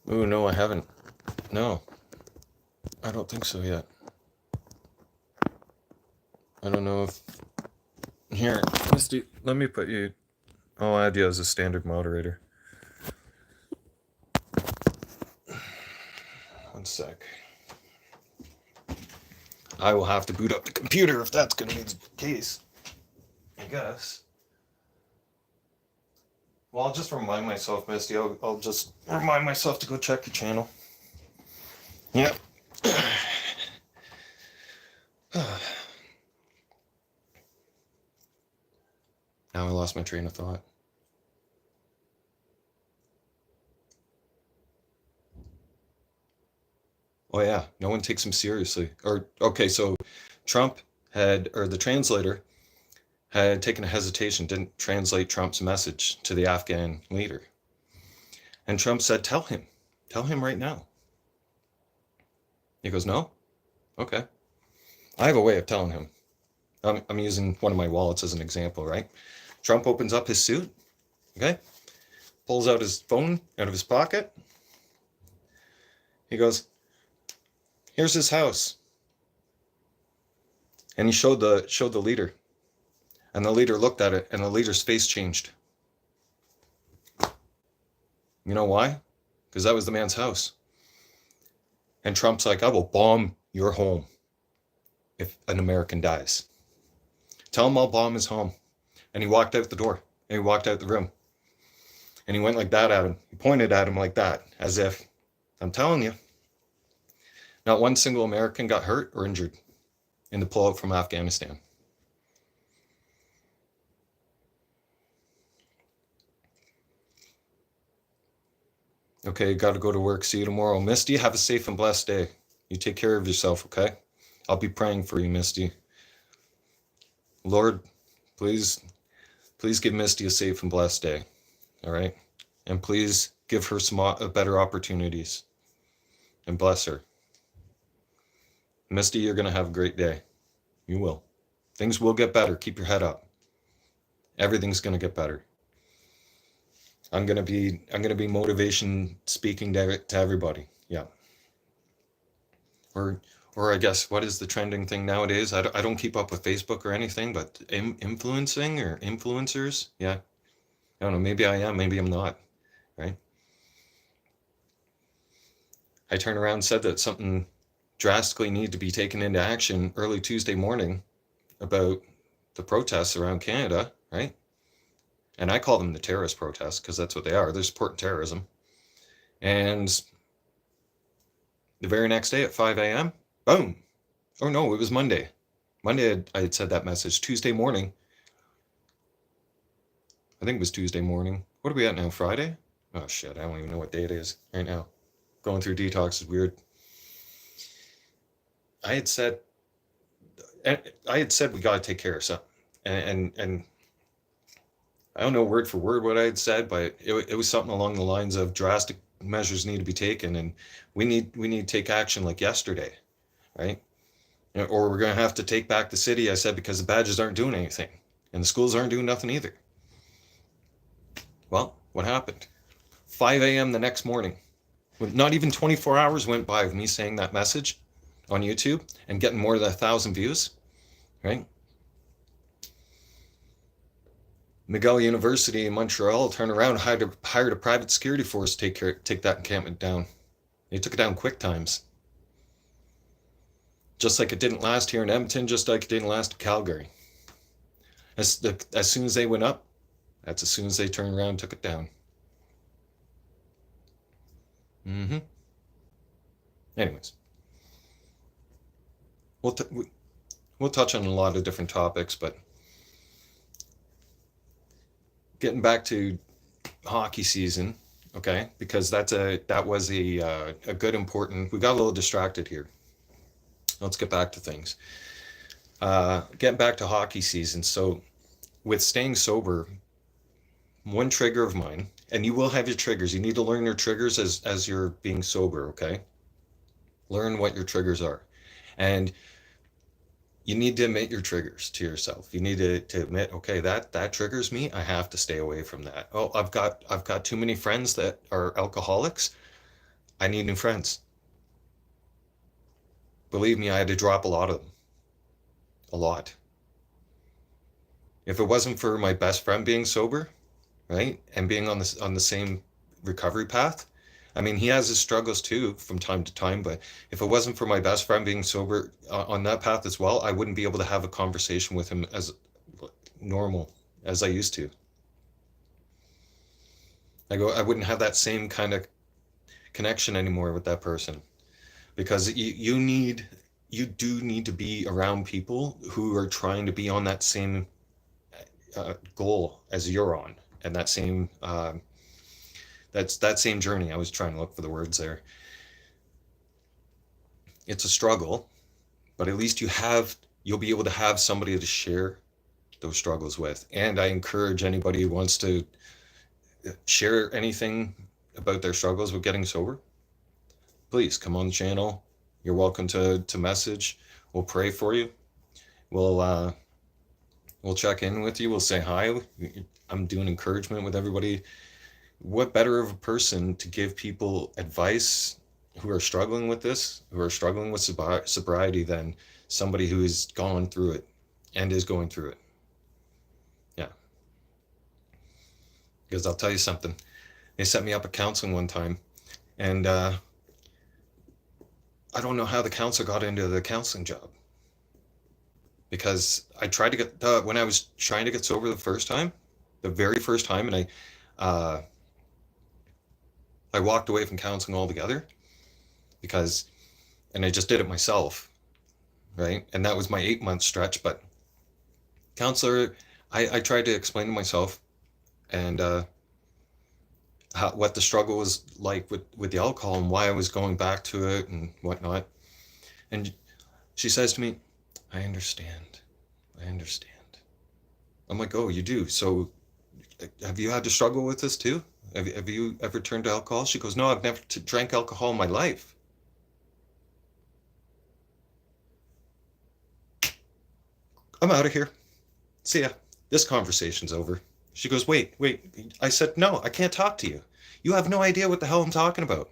Oh, no, I haven't. No, I don't think so yet. I don't know if... Here, Misty, let me put you... I'll add you as a standard moderator. One sec. I will have to boot up the computer if that's going to be the case. I guess. Well, I'll just remind myself, Misty. I'll just remind myself to go check your channel. Yep. Now I lost my train of thought. Oh yeah, no one takes him seriously. Okay, so Trump the translator had taken a hesitation, didn't translate Trump's message to the Afghan leader. And Trump said, tell him right now. He goes, no? Okay. I have a way of telling him. I'm using one of my wallets as an example, right? Trump opens up his suit, okay? Pulls out his phone out of his pocket. He goes, here's his house. And he showed the leader. And the leader looked at it, and the leader's face changed. You know why? Because that was the man's house. And Trump's like, I will bomb your home if an American dies. Tell him I'll bomb his home. And he walked out the door. And he walked out the room. And he went like that at him. He pointed at him like that, as if, I'm telling you, not one single American got hurt or injured in the pullout from Afghanistan. Okay, got to go to work. See you tomorrow. Misty, have a safe and blessed day. You take care of yourself, okay? I'll be praying for you, Misty. Lord, please give Misty a safe and blessed day, all right? And please give her some better opportunities and bless her. Misty, you're going to have a great day. You will. Things will get better. Keep your head up. Everything's going to get better. I'm gonna be motivation speaking to everybody. Yeah. Or I guess what is the trending thing nowadays? I don't keep up with Facebook or anything, but influencing or influencers. Yeah. I don't know. Maybe I am. Maybe I'm not. Right. I turned around and said that something drastically needed to be taken into action early Tuesday morning about the protests around Canada. Right. And I call them the terrorist protests because that's what they are. They're supporting terrorism. And the very next day at 5 a.m., boom. Oh, no, it was Monday. Monday, I had said that message. Tuesday morning. I think it was Tuesday morning. What are we at now? Friday? Oh, shit. I don't even know what day it is right now. Going through detox is weird. I had said we got to take care of something. And I don't know word for word what I had said, but it was something along the lines of drastic measures need to be taken, and we need to take action like yesterday, right? Or we're going to have to take back the city, I said, because the badges aren't doing anything, and the schools aren't doing nothing either. Well, what happened? 5 a.m. the next morning, not even 24 hours went by of me saying that message on YouTube and getting more than 1,000 views, right? McGill University in Montreal turned around, hired a private security force to take that encampment down. They took it down quick times. Just like it didn't last here in Edmonton, just like it didn't last in Calgary. As soon as they went up, that's as soon as they turned around and took it down. Anyways, we'll touch on a lot of different topics, but getting back to hockey season, okay? Because that was a good important. We got a little distracted here. Let's get back to things. Getting back to hockey season. So, with staying sober, one trigger of mine, and you will have your triggers. You need to learn your triggers as you're being sober, okay? Learn what your triggers are, and you need to admit your triggers to yourself. You need to admit, okay, that triggers me. I have to stay away from that. Oh, I've got too many friends that are alcoholics. I need new friends. Believe me, I had to drop a lot of them. A lot. If it wasn't for my best friend being sober, right, and being on the same recovery path, I mean, he has his struggles too from time to time, but if it wasn't for my best friend being sober on that path as well, I wouldn't be able to have a conversation with him as normal as I used to. I wouldn't have that same kind of connection anymore with that person, because you do need to be around people who are trying to be on that same goal as you're on, and that same that same journey. I was trying to look for the words there. It's a struggle, but at least you'll be able to have somebody to share those struggles with. And I encourage anybody who wants to share anything about their struggles with getting sober, please come on the channel. You're welcome to message. We'll pray for you. We'll check in with you. We'll say hi. I'm doing encouragement with everybody. What better of a person to give people advice who are struggling with this, who are struggling with sobriety, than somebody who has gone through it and is going through it? Yeah. Because I'll tell you something. They set me up at counseling one time, and I don't know how the counselor got into the counseling job. Because I tried to get, when I was trying to get sober the very first time, and I walked away from counseling altogether, and I just did it myself, right? And that was my 8-month stretch. But counselor, I tried to explain to myself and what the struggle was like with the alcohol and why I was going back to it and whatnot. And she says to me, I understand. I'm like, oh, you do? So have you had to struggle with this too? Have you ever turned to alcohol? She goes, no, I've never drank alcohol in my life. I'm out of here. See ya. This conversation's over. She goes, wait. I said, no, I can't talk to you. You have no idea what the hell I'm talking about.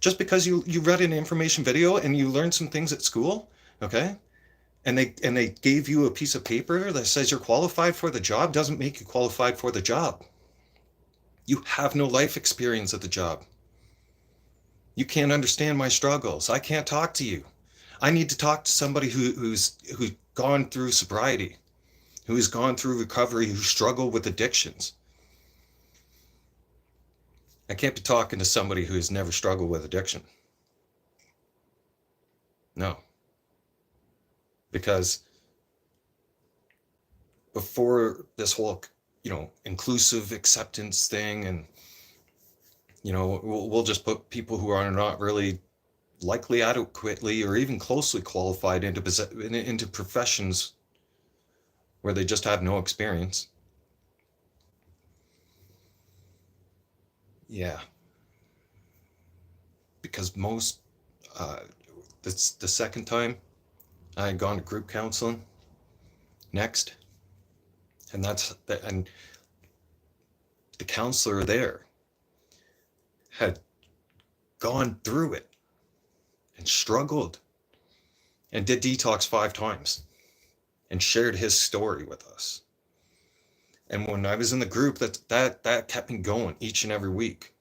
Just because you read an information video and you learned some things at school, okay? And they gave you a piece of paper that says you're qualified for the job, doesn't make you qualified for the job. You have no life experience at the job. You can't understand my struggles. I can't talk to you. I need to talk to somebody who's gone through sobriety, who has gone through recovery, who struggled with addictions. I can't be talking to somebody who has never struggled with addiction. No. Because before this whole, inclusive acceptance thing, and, we'll just put people who are not really likely adequately or even closely qualified into professions where they just have no experience. Yeah. Because that's the second time I had gone to group counseling next. And and the counselor there had gone through it and struggled and did detox 5 times and shared his story with us. And when I was in the group, that kept me going each and every week.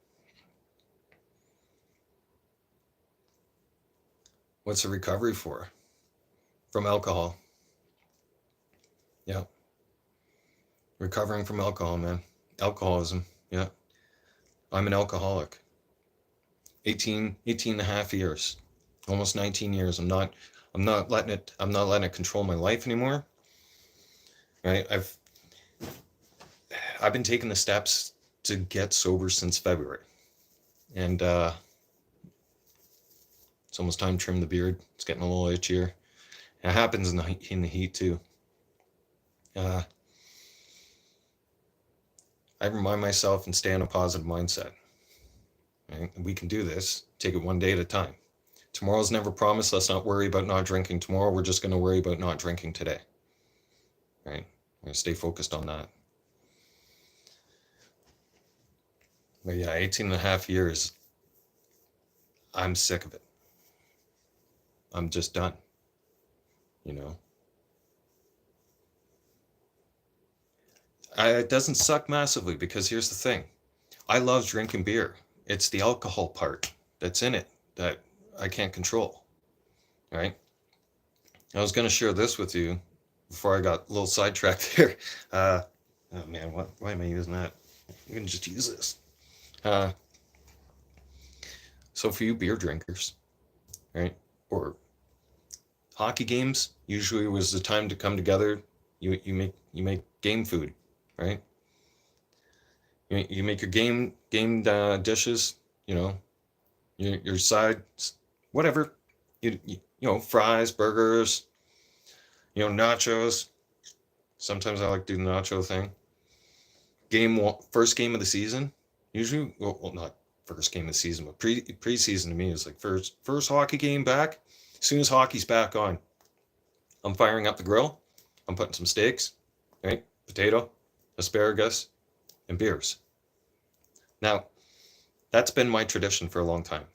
What's the recovery for? From alcohol. Yeah. Recovering from alcohol, man. Alcoholism. Yeah. I'm an alcoholic. 18 and a half years. Almost 19 years. I'm not letting it control my life anymore. Right? I've been taking the steps to get sober since February. And it's almost time to trim the beard. It's getting a little itchier. It happens in the heat too. I remind myself and stay in a positive mindset. Right? We can do this. Take it one day at a time. Tomorrow's never promised. Let's not worry about not drinking tomorrow. We're just going to worry about not drinking today. Right? I'm going to stay focused on that. But yeah, 18 and a half years. I'm sick of it. I'm just done. You know? It doesn't suck massively because here's the thing. I love drinking beer. It's the alcohol part that's in it that I can't control. Right? I was going to share this with you before I got a little sidetracked there. Oh man, why am I using that? I'm going to just use this. So for you beer drinkers, right? Or hockey games usually was the time to come together. You make game food, right? You make your game dishes, you know, your sides, whatever, you know, fries, burgers, you know, nachos. Sometimes I like to do the nacho thing. First game of the season, usually, well, not first game of the season, but preseason to me is like first hockey game back. As soon as hockey's back on, I'm firing up the grill. I'm putting some steaks, right? Potato, asparagus, and beers. Now, that's been my tradition for a long time.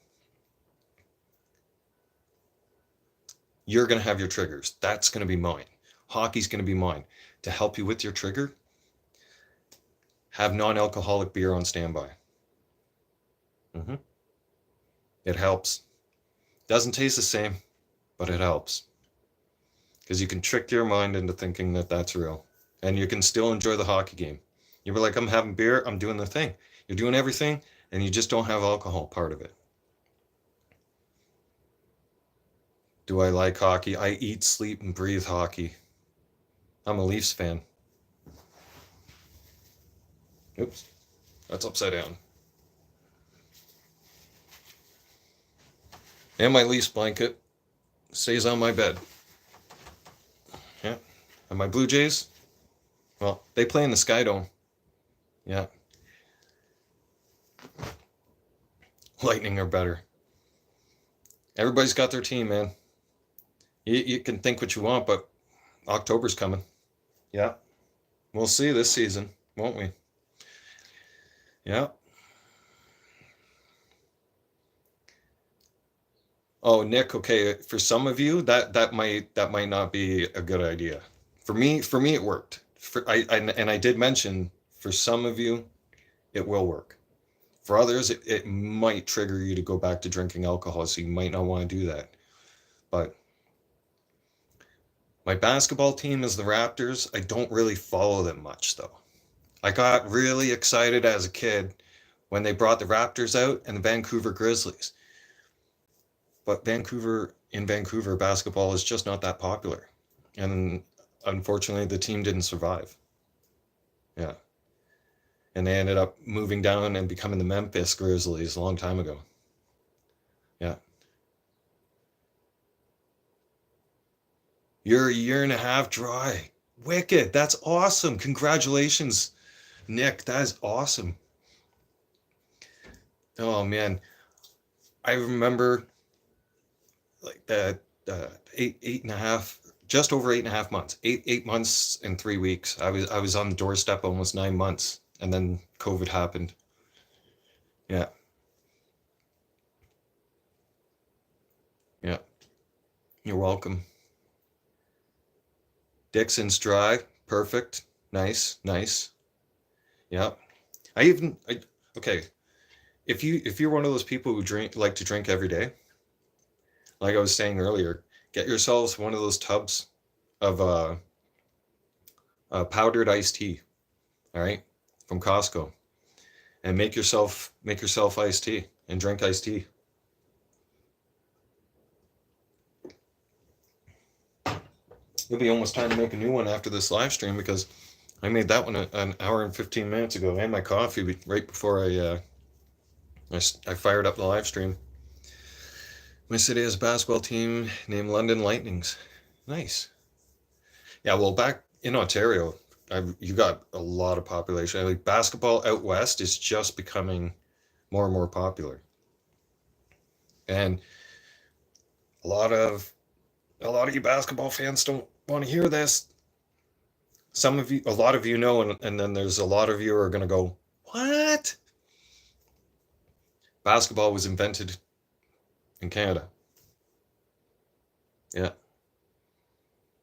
You're going to have your triggers. That's going to be mine. Hockey's going to be mine. To help you with your trigger, have non-alcoholic beer on standby. It helps. Doesn't taste the same, but it helps. Because you can trick your mind into thinking that that's real. And you can still enjoy the hockey game. You were like, I'm having beer, I'm doing the thing. You're doing everything, and you just don't have alcohol part of it. Do I like hockey? I eat, sleep, and breathe hockey. I'm a Leafs fan. Oops, that's upside down. And my Leafs blanket stays on my bed. Yeah. And my Blue Jays, well, they play in the Sky Dome. Yeah. Lightning are better. Everybody's got their team, man. You can think what you want, but October's coming. Yeah. We'll see this season, won't we? Yeah. Oh, Nick, okay, for some of you that might not be a good idea. For me it worked. I did mention for some of you it will work. For others it might trigger you to go back to drinking alcohol, so you might not want to do that. But my basketball team is the Raptors. I don't really follow them much though. I got really excited as a kid when they brought the Raptors out and the Vancouver Grizzlies. But in Vancouver, basketball is just not that popular. And unfortunately, the team didn't survive. Yeah. And they ended up moving down and becoming the Memphis Grizzlies a long time ago. Yeah. You're a year and a half dry. Wicked. That's awesome. Congratulations, Nick. That is awesome. Oh, man. I remember like that eight and a half, just over 8.5 months, 8 months and 3 weeks. I was on the doorstep almost 9 months, and then COVID happened. Yeah, yeah. You're welcome. Dixon's dry, perfect, nice, nice. Yeah. Okay. If you're one of those people who like to drink every day, like I was saying earlier, get yourselves one of those tubs of powdered iced tea, all right, from Costco, and make yourself iced tea and drink iced tea. It'll be almost time to make a new one after this live stream because I made that one an hour and 15 minutes ago, and my coffee right before I fired up the live stream. My city has a basketball team named London Lightnings. Nice. Yeah, well, back in Ontario, you got a lot of population. Like basketball out west is just becoming more and more popular, and a lot of you basketball fans don't want to hear this. A lot of you know, and then there's a lot of you who are going to go, "What?" Basketball was invented in Canada. Yeah,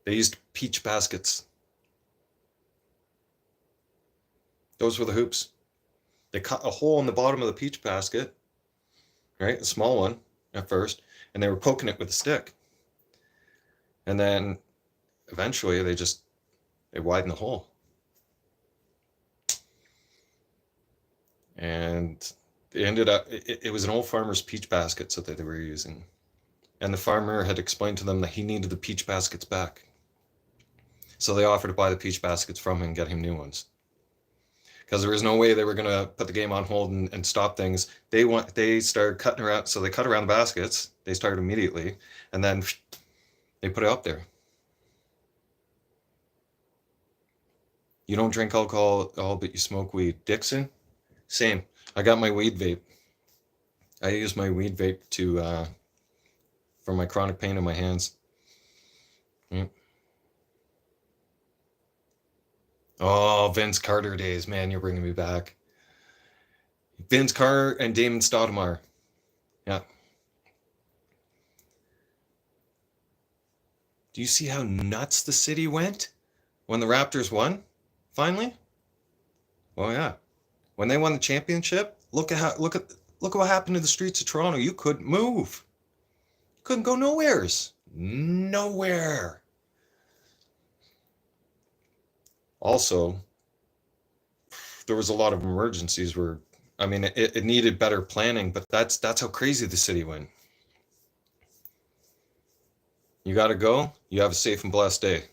they used peach baskets. Those were the hoops. They cut a hole in the bottom of the peach basket, right? A small one at first, and they were poking it with a stick. And then eventually they widened the hole. And it was an old farmer's peach baskets that they were using. And the farmer had explained to them that he needed the peach baskets back. So they offered to buy the peach baskets from him and get him new ones. Because there was no way they were going to put the game on hold and stop things. They started cutting around, so they cut around the baskets. They started immediately, and then they put it up there. You don't drink alcohol at all, but you smoke weed. Dixon? Same. I got my weed vape. I use my weed vape for my chronic pain in my hands. Mm. Oh, Vince Carter days, man, you're bringing me back. Vince Carter and Damon Stoudemire. Yeah. Do you see how nuts the city went when the Raptors won? Finally? Well, yeah. When they won the championship, look at what happened to the streets of Toronto. You couldn't move. You couldn't go nowheres. Nowhere. Also, there was a lot of emergencies where, I mean, it needed better planning, but that's how crazy the city went. You got to go. You have a safe and blessed day.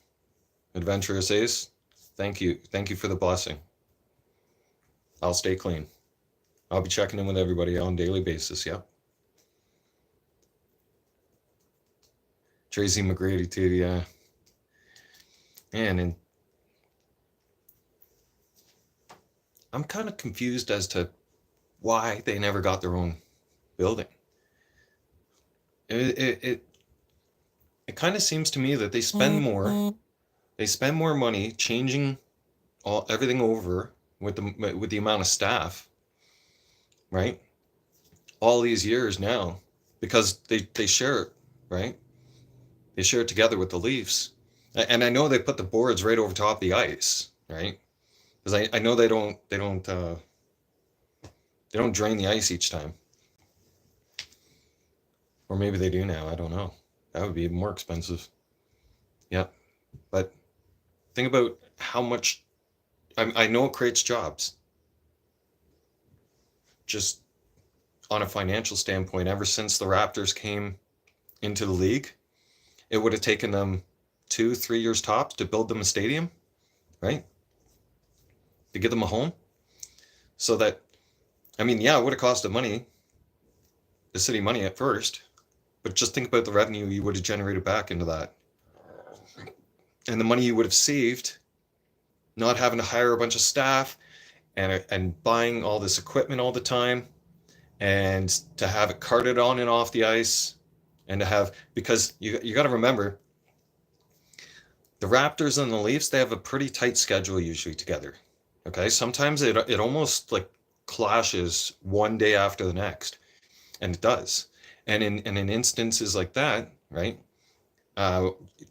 Adventurous Ace, thank you. Thank you for the blessing. I'll stay clean. I'll be checking in with everybody on a daily basis. Yep. Tracy McGrady too. Yeah. And I'm kind of confused as to why they never got their own building. It kind of seems to me that they spend more money changing everything over with the amount of staff, right? All these years now, because they share it, right? They share it together with the Leafs, and I know they put the boards right over top of the ice, right? Because I know they don't drain the ice each time, or maybe they do now. I don't know. That would be more expensive. Yeah, but think about how much. I know it creates jobs. Just on a financial standpoint, ever since the Raptors came into the league, it would have taken them 2-3 years tops to build them a stadium, right? To give them a home. So that, I mean, yeah, it would have costed the city money at first, but just think about the revenue you would have generated back into that. And the money you would have saved not having to hire a bunch of staff and buying all this equipment all the time, and to have it carted on and off the ice, and to have, because you got to remember, the Raptors and the Leafs, they have a pretty tight schedule usually together. Okay, sometimes it almost like clashes one day after the next, and it does. And in instances like that, right,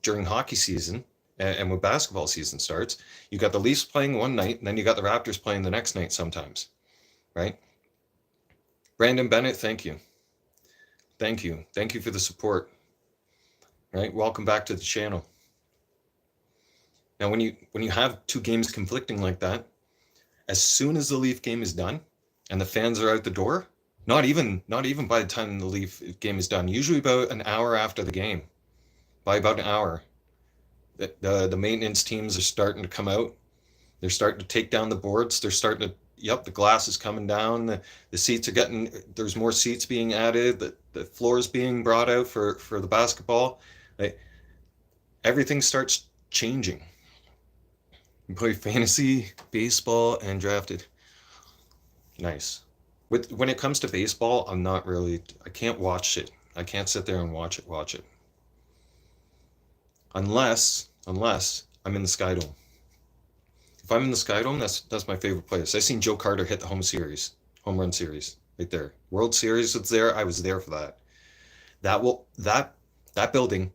during hockey season, And when basketball season starts, you got the Leafs playing one night, and then you got the Raptors playing the next night sometimes, right? Brandon Bennett, thank you. Thank you. Thank you for the support, right? Welcome back to the channel. Now, when you have two games conflicting like that, as soon as the Leaf game is done and the fans are out the door, not even by the time the Leaf game is done, usually about an hour after the game, by about an hour, the maintenance teams are starting to come out. They're starting to take down the boards. They're starting to, the glass is coming down. The seats are getting, there's more seats being added. The floors being brought out for the basketball. Everything starts changing. You play fantasy, baseball, and drafted. Nice. When it comes to baseball, I can't watch it. I can't sit there and watch it. Unless I'm in the Sky Dome. If I'm in the Sky Dome, that's my favorite place. I seen Joe Carter hit the home run series right there. World Series was there. I was there for that. That building,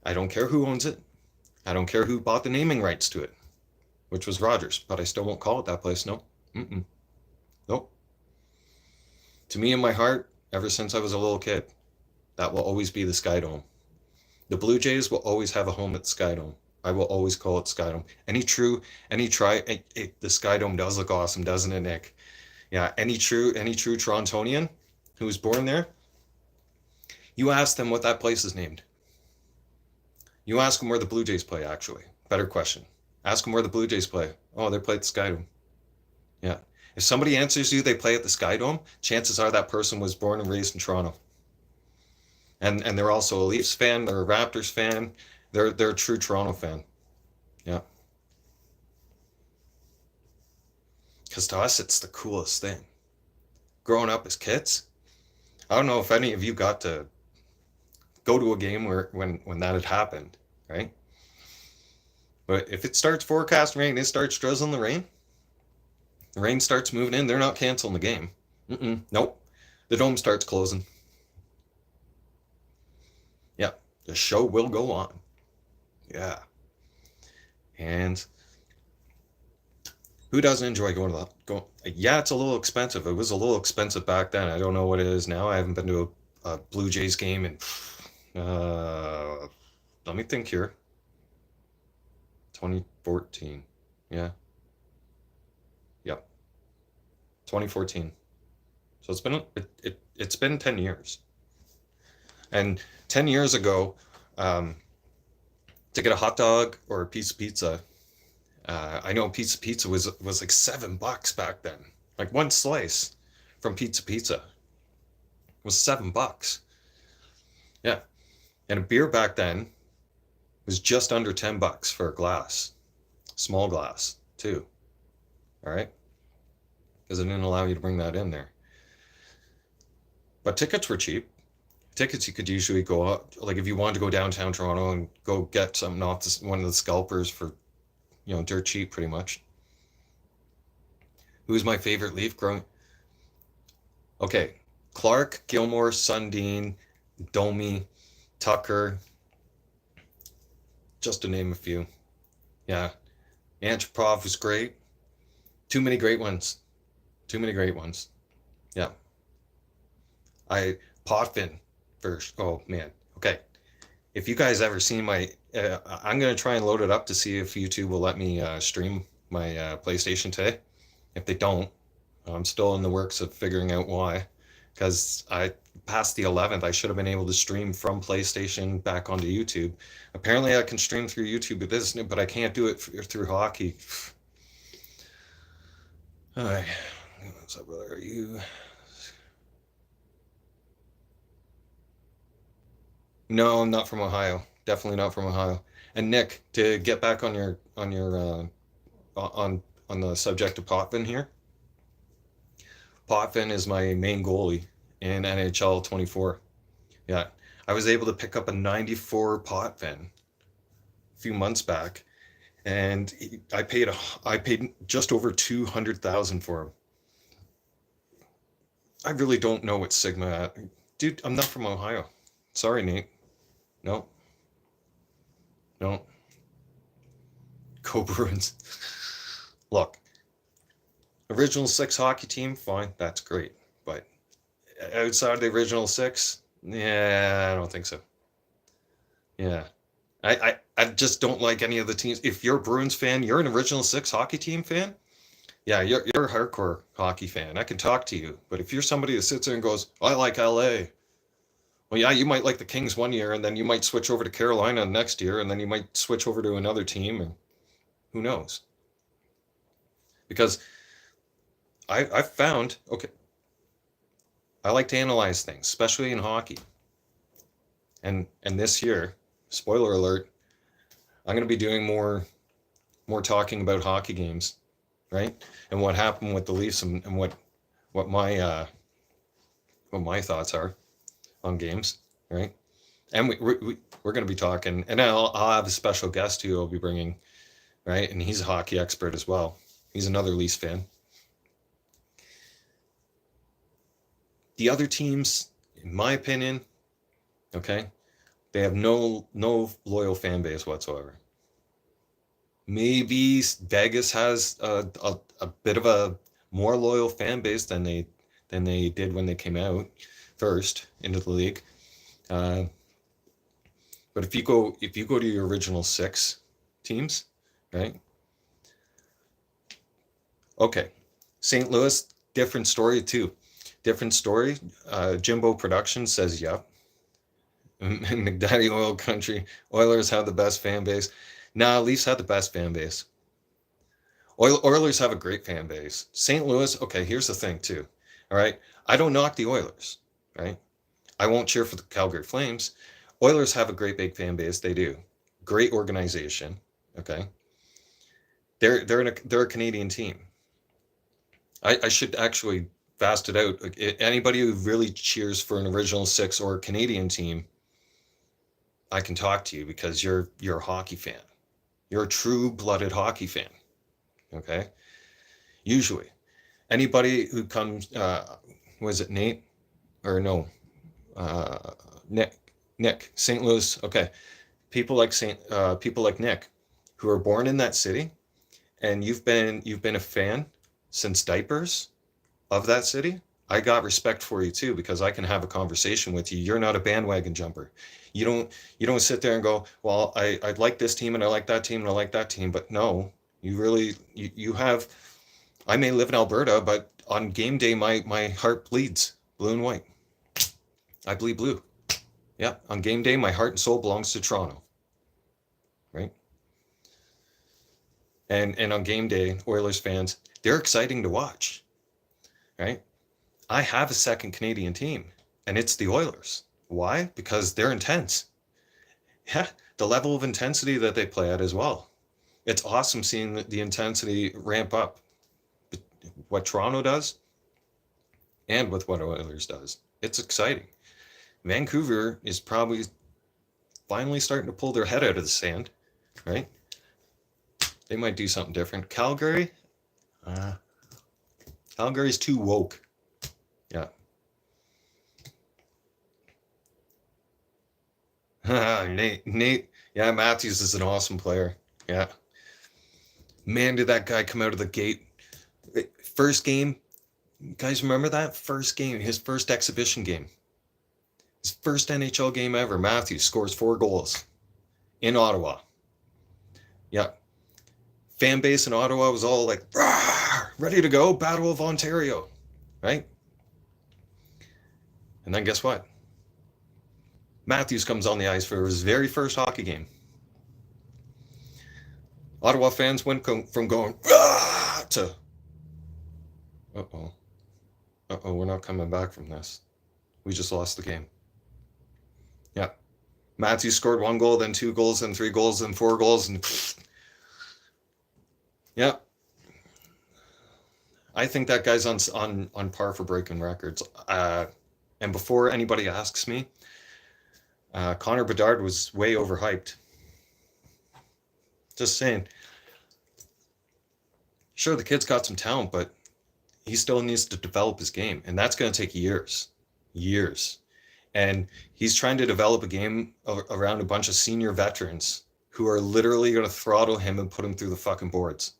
I don't care who owns it. I don't care who bought the naming rights to it, which was Rogers, but I still won't call it that place. No. Nope. To me, in my heart, ever since I was a little kid, that will always be the Sky Dome. The Blue Jays will always have a home at the Sky Dome. I will always call it Sky Dome. The Sky Dome does look awesome, doesn't it, Nick? Yeah, any true Torontonian who was born there, you ask them what that place is named. You ask them where the Blue Jays play, actually. Better question. Ask them where the Blue Jays play. Oh, they play at the Sky Dome. Yeah. If somebody answers you they play at the Sky Dome, chances are that person was born and raised in Toronto. And they're also a Leafs fan, they're a Raptors fan, they're a true Toronto fan. Yeah. Because to us, it's the coolest thing. Growing up as kids, I don't know if any of you got to go to a game when that had happened, right? But if it starts forecast rain, it starts drizzling the rain starts moving in, they're not canceling the game. Nope. The dome starts closing. Yeah, the show will go on. Yeah. And who doesn't enjoy going to yeah, it's a little expensive. It was a little expensive back then. I don't know what it is now. I haven't been to a Blue Jays game in let me think here. 2014. Yeah. Yep. 2014. So it's been 10 years. And 10 years ago, to get a hot dog or a piece of pizza, I know a piece of pizza was like $7 back then. Like one slice from Pizza was $7. Yeah. And a beer back then was just under $10 for a glass. Small glass, too. All right? Because it didn't allow you to bring that in there. But tickets were cheap. Tickets you could usually go out, like if you wanted to go downtown Toronto and go get something off one of the scalpers for, dirt cheap, pretty much. Who's my favorite Leaf growing? Okay, Clark, Gilmore, Sundin, Domi, Tucker, just to name a few. Yeah, Antropov was great. Too many great ones. Yeah. Potvin first. Oh man. Okay. If you guys ever seen my, I'm gonna try and load it up to see if YouTube will let me stream my PlayStation today. If they don't, I'm still in the works of figuring out why. Because I passed the 11th, I should have been able to stream from PlayStation back onto YouTube. Apparently, I can stream through YouTube, but I can't do it through hockey. All right. What's up, brother? Are you? No, I'm not from Ohio. Definitely not from Ohio. And Nick, to get back on your on the subject of Potvin here. Potvin is my main goalie in NHL 24. Yeah, I was able to pick up a 94 Potvin a few months back, and I paid just over 200,000 for him. I really don't know what Sigma, dude. I'm not from Ohio. Sorry, Nate. No. Go Bruins. Look, original six hockey team, fine, that's great. But outside of the original six, yeah, I don't think so. Yeah. I just don't like any of the teams. If you're a Bruins fan, you're an original six hockey team fan. Yeah, you're a hardcore hockey fan. I can talk to you. But if you're somebody that sits there and goes, I like LA. Well, yeah, you might like the Kings one year, and then you might switch over to Carolina next year, and then you might switch over to another team, and who knows? Because I've found, okay, I like to analyze things, especially in hockey. And this year, spoiler alert, I'm going to be doing more talking about hockey games, right? And what happened with the Leafs and what my thoughts are on games, right? And we're going to be talking, and I'll have a special guest who I'll be bringing, right? And he's a hockey expert as well. He's another Leafs fan. The other teams, in my opinion, okay, they have no loyal fan base whatsoever. Maybe Vegas has a bit of a more loyal fan base than they did when they came out first into the league. But if you go to your original six teams, right? Okay, St. Louis, different story too. Different story. Jimbo Productions says, yep. McDaddy Oil Country. Oilers have the best fan base. Nah, Leafs have the best fan base. Oilers have a great fan base. St. Louis, okay, here's the thing too. All right, I don't knock the Oilers, right? I won't cheer for the Calgary Flames. Oilers have a great big fan base. They do. Great organization. Okay. They're a Canadian team. I should actually fast it out. Anybody who really cheers for an original six or a Canadian team, I can talk to you because you're a hockey fan. You're a true-blooded hockey fan. Okay? Usually. Anybody who comes, was it Nate? Or no, Nick, St. Louis. Okay. People like Nick, who are born in that city, and you've been a fan since diapers of that city. I got respect for you too, because I can have a conversation with you. You're not a bandwagon jumper. You don't sit there and go, well, I like this team and I like that team and I like that team. But no, you have, I may live in Alberta, but on game day, my heart bleeds blue and white. I bleed blue. Yeah. On game day, my heart and soul belongs to Toronto. Right. And on game day, Oilers fans, they're exciting to watch. Right. I have a second Canadian team, and it's the Oilers. Why? Because they're intense. Yeah, the level of intensity that they play at as well. It's awesome seeing the intensity ramp up. What Toronto does and with what Oilers does. It's exciting. Vancouver is probably finally starting to pull their head out of the sand, right? They might do something different. Calgary's too woke. Yeah. Nate. Yeah, Matthews is an awesome player. Yeah. Man, did that guy come out of the gate. First game, you guys remember that? First game, his first exhibition game. His first NHL game ever. Matthews scores 4 goals in Ottawa. Yeah. Fan base in Ottawa was all like, ready to go, Battle of Ontario, right? And then guess what? Matthews comes on the ice for his very first hockey game. Ottawa fans went from going to, we're not coming back from this. We just lost the game. Yeah. Matthews scored 1 goal, then 2 goals, then 3 goals, then 4 goals, and yeah. I think that guy's on par for breaking records. And before anybody asks me, Connor Bedard was way overhyped. Just saying. Sure, the kid's got some talent, but he still needs to develop his game, and that's going to take years. And he's trying to develop a game around a bunch of senior veterans who are literally going to throttle him and put him through the fucking boards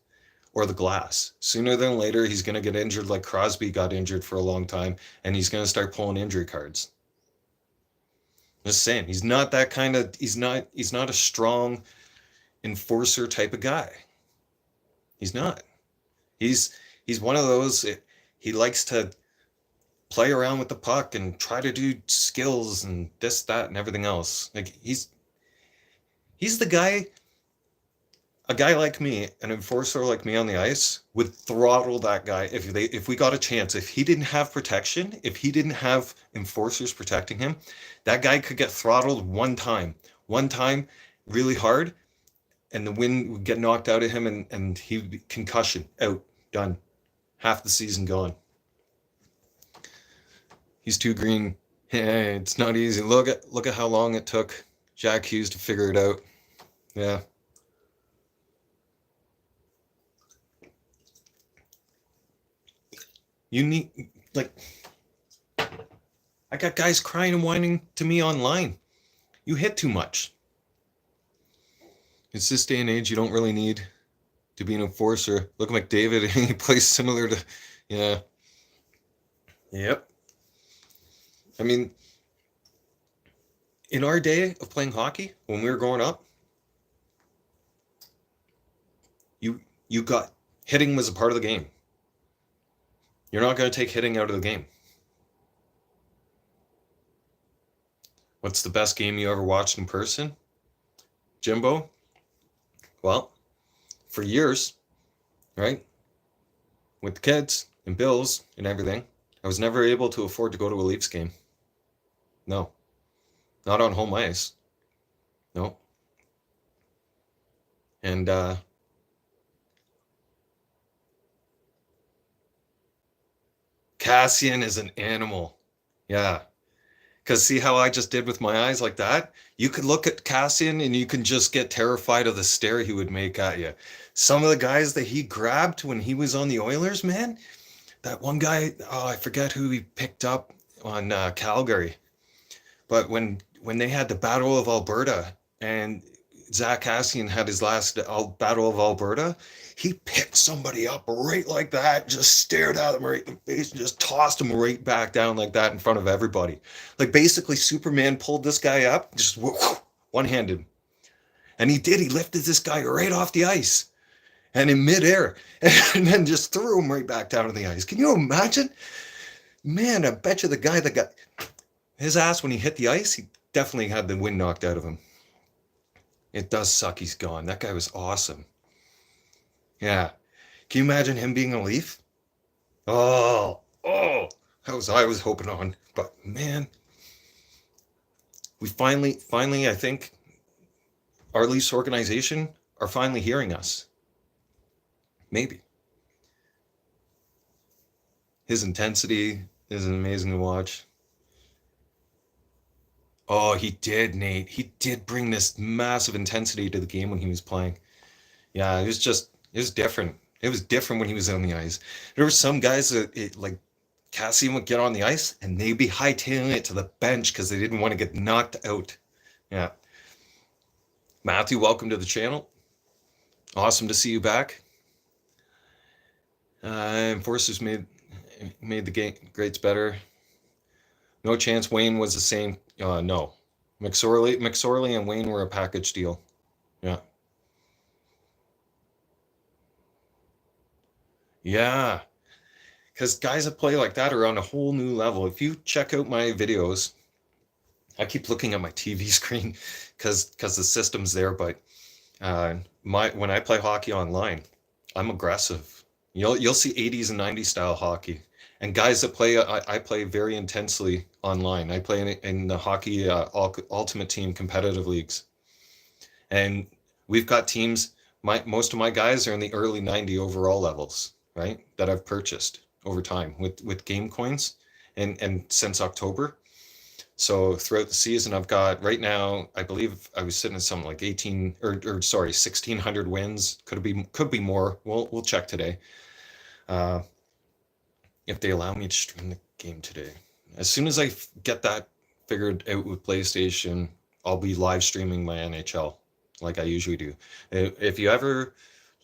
or the glass. Sooner than later, he's going to get injured like Crosby got injured for a long time, and he's going to start pulling injury cards. Just saying, he's not that kind of, he's not a strong enforcer type of guy. He's not. He's one of those, he likes to play around with the puck and try to do skills and this, that, and everything else. Like, he's the guy, a guy like me, an enforcer like me on the ice, would throttle that guy if we got a chance. If he didn't have protection, if he didn't have enforcers protecting him, that guy could get throttled one time really hard, and the wind would get knocked out of him, and he would be concussion, out, done, half the season gone. He's too green. Hey, it's not easy. Look at how long it took Jack Hughes to figure it out. Yeah. You need, like, I got guys crying and whining to me online. You hit too much. It's this day and age, you don't really need to be an enforcer. Look at McDavid, he plays similar to, yeah. Yep. I mean, in our day of playing hockey, when we were growing up, you got, hitting was a part of the game. You're not going to take hitting out of the game. What's the best game you ever watched in person, Jimbo? Well, for years, right, with the kids and bills and everything, I was never able to afford to go to a Leafs game. No. Not on home ice. No. And Cassian is an animal. Yeah. Because see how I just did with my eyes like that? You could look at Cassian and you can just get terrified of the stare he would make at you. Some of the guys that he grabbed when he was on the Oilers, man, that one guy, oh, I forget who he picked up on Calgary. But when they had the Battle of Alberta and Zach Cassian had his last Battle of Alberta, he picked somebody up right like that, just stared at him right in the face and just tossed him right back down like that in front of everybody. Like basically Superman pulled this guy up, just one-handed. And he did, he lifted this guy right off the ice and in midair and then just threw him right back down to the ice. Can you imagine? Man, I bet you the guy that got his ass when he hit the ice, he definitely had the wind knocked out of him. It does suck he's gone. That guy was awesome. Yeah. Can you imagine him being a Leaf? Oh, that was I was hoping on. But man, we finally, I think our Leafs organization are finally hearing us. Maybe. His intensity is amazing to watch. Oh, he did, Nate. He did bring this massive intensity to the game when he was playing. Yeah, it was different. It was different when he was on the ice. There were some guys that, like Cassian would get on the ice and they'd be hightailing it to the bench because they didn't want to get knocked out. Yeah. Matthew, welcome to the channel. Awesome to see you back. Enforcers made the game grades better. No chance Wayne was the same. No. McSorley and Wayne were a package deal. Yeah. Yeah. Because guys that play like that are on a whole new level. If you check out my videos, I keep looking at my TV screen because the system's there, but when I play hockey online, I'm aggressive. You'll see 80s and 90s style hockey. And guys that play, I play very intensely online. I play in the hockey ultimate team competitive leagues. And we've got teams, most of my guys are in the early 90 overall levels, right? That I've purchased over time with game coins and since October. So throughout the season, I've got right now, I believe I was sitting at something like 1,600 wins. Could be more. We'll check today. If they allow me to stream the game today. As soon as I get that figured out with PlayStation, I'll be live streaming my NHL. like I usually do. If you ever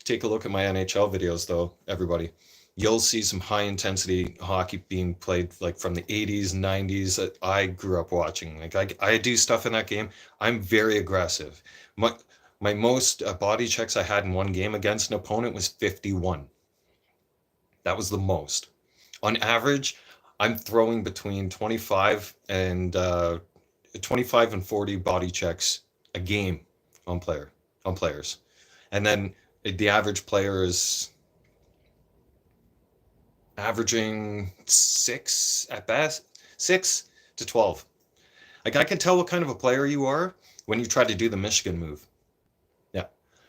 take a look at my NHL videos, though, everybody, you'll see some high intensity hockey being played like from the 80s, 90s that I grew up watching. Like I do stuff in that game. I'm very aggressive. My most body checks I had in one game against an opponent was 51. That was the most. On average, I'm throwing between 25 and 40 body checks a game on players. And then the average player is averaging 6 at best, 6 to 12. Like I can tell what kind of a player you are when you try to do the Michigan move. Yeah.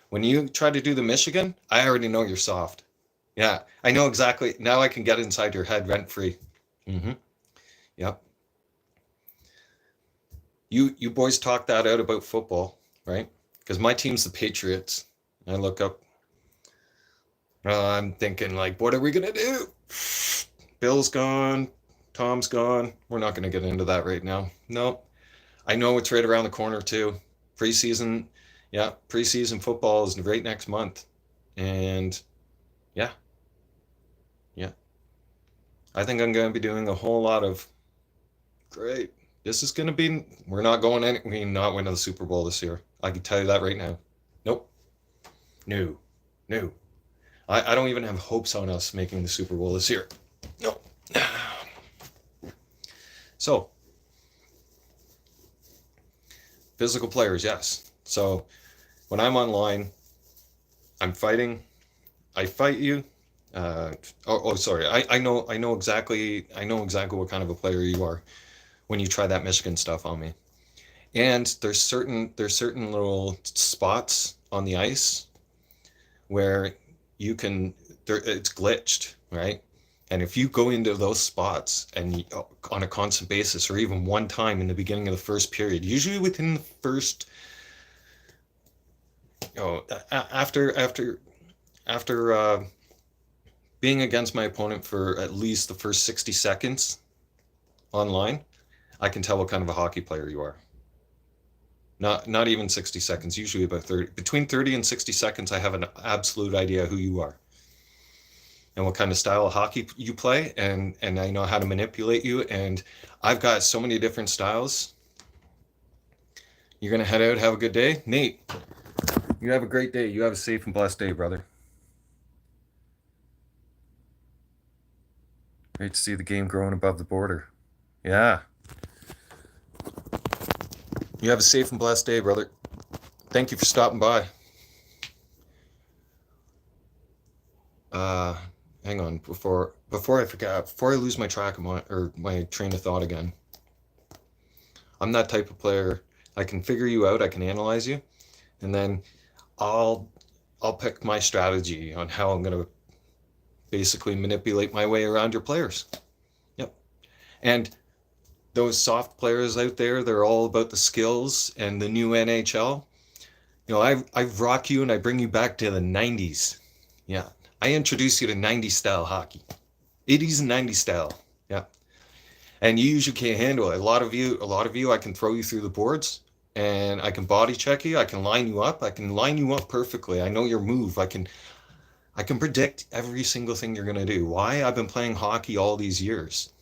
When you try to do the Michigan, I already know you're soft. Yeah, I know exactly. Now I can get inside your head rent free. Mm-hmm. Yep. You boys talk that out about football, right? Because my team's the Patriots. I look up. I'm thinking like, what are we gonna do? Bill's gone. Tom's gone. We're not gonna get into that right now. No, I know it's right around the corner too. Preseason, yeah, preseason football is right next month, and yeah, yeah. I think I'm gonna be doing a whole lot of great. This is gonna be. We're not going any. We're not winning the Super Bowl this year. I can tell you that right now. Nope. No. No. I don't even have hopes on us making the Super Bowl this year. No. So, physical players, yes. So, when I'm online, I'm fighting. I fight you. Sorry. I know exactly. I know exactly what kind of a player you are when you try that Michigan stuff on me. And there's certain little spots on the ice where you can it's glitched, right? And if you go into those spots and on a constant basis, or even one time in the beginning of the first period, usually within the first, after being against my opponent for at least the first 60 seconds online, I can tell what kind of a hockey player you are. Not even 60 seconds, usually about 30. Between 30 and 60 seconds, I have an absolute idea who you are and what kind of style of hockey you play, and I know how to manipulate you, and I've got so many different styles. You're going to head out, have a good day. Nate, you have a great day. You have a safe and blessed day, brother. Great to see the game growing above the border. Yeah. You have a safe and blessed day, brother. Thank you for stopping by. Hang on, before I forget, before I lose my track of my train of thought again. I'm that type of player. I can figure you out, I can analyze you, and then I'll pick my strategy on how I'm gonna basically manipulate my way around your players. Yep. And those soft players out there, they're all about the skills and the new NHL. You know, I rock you and I bring you back to the 90s. Yeah. I introduce you to 90s style hockey. 80s and 90s style. Yeah. And you usually can't handle it. A lot of you, I can throw you through the boards and I can body check you. I can line you up. I can line you up perfectly. I know your move. I can predict every single thing you're going to do. Why? I've been playing hockey all these years.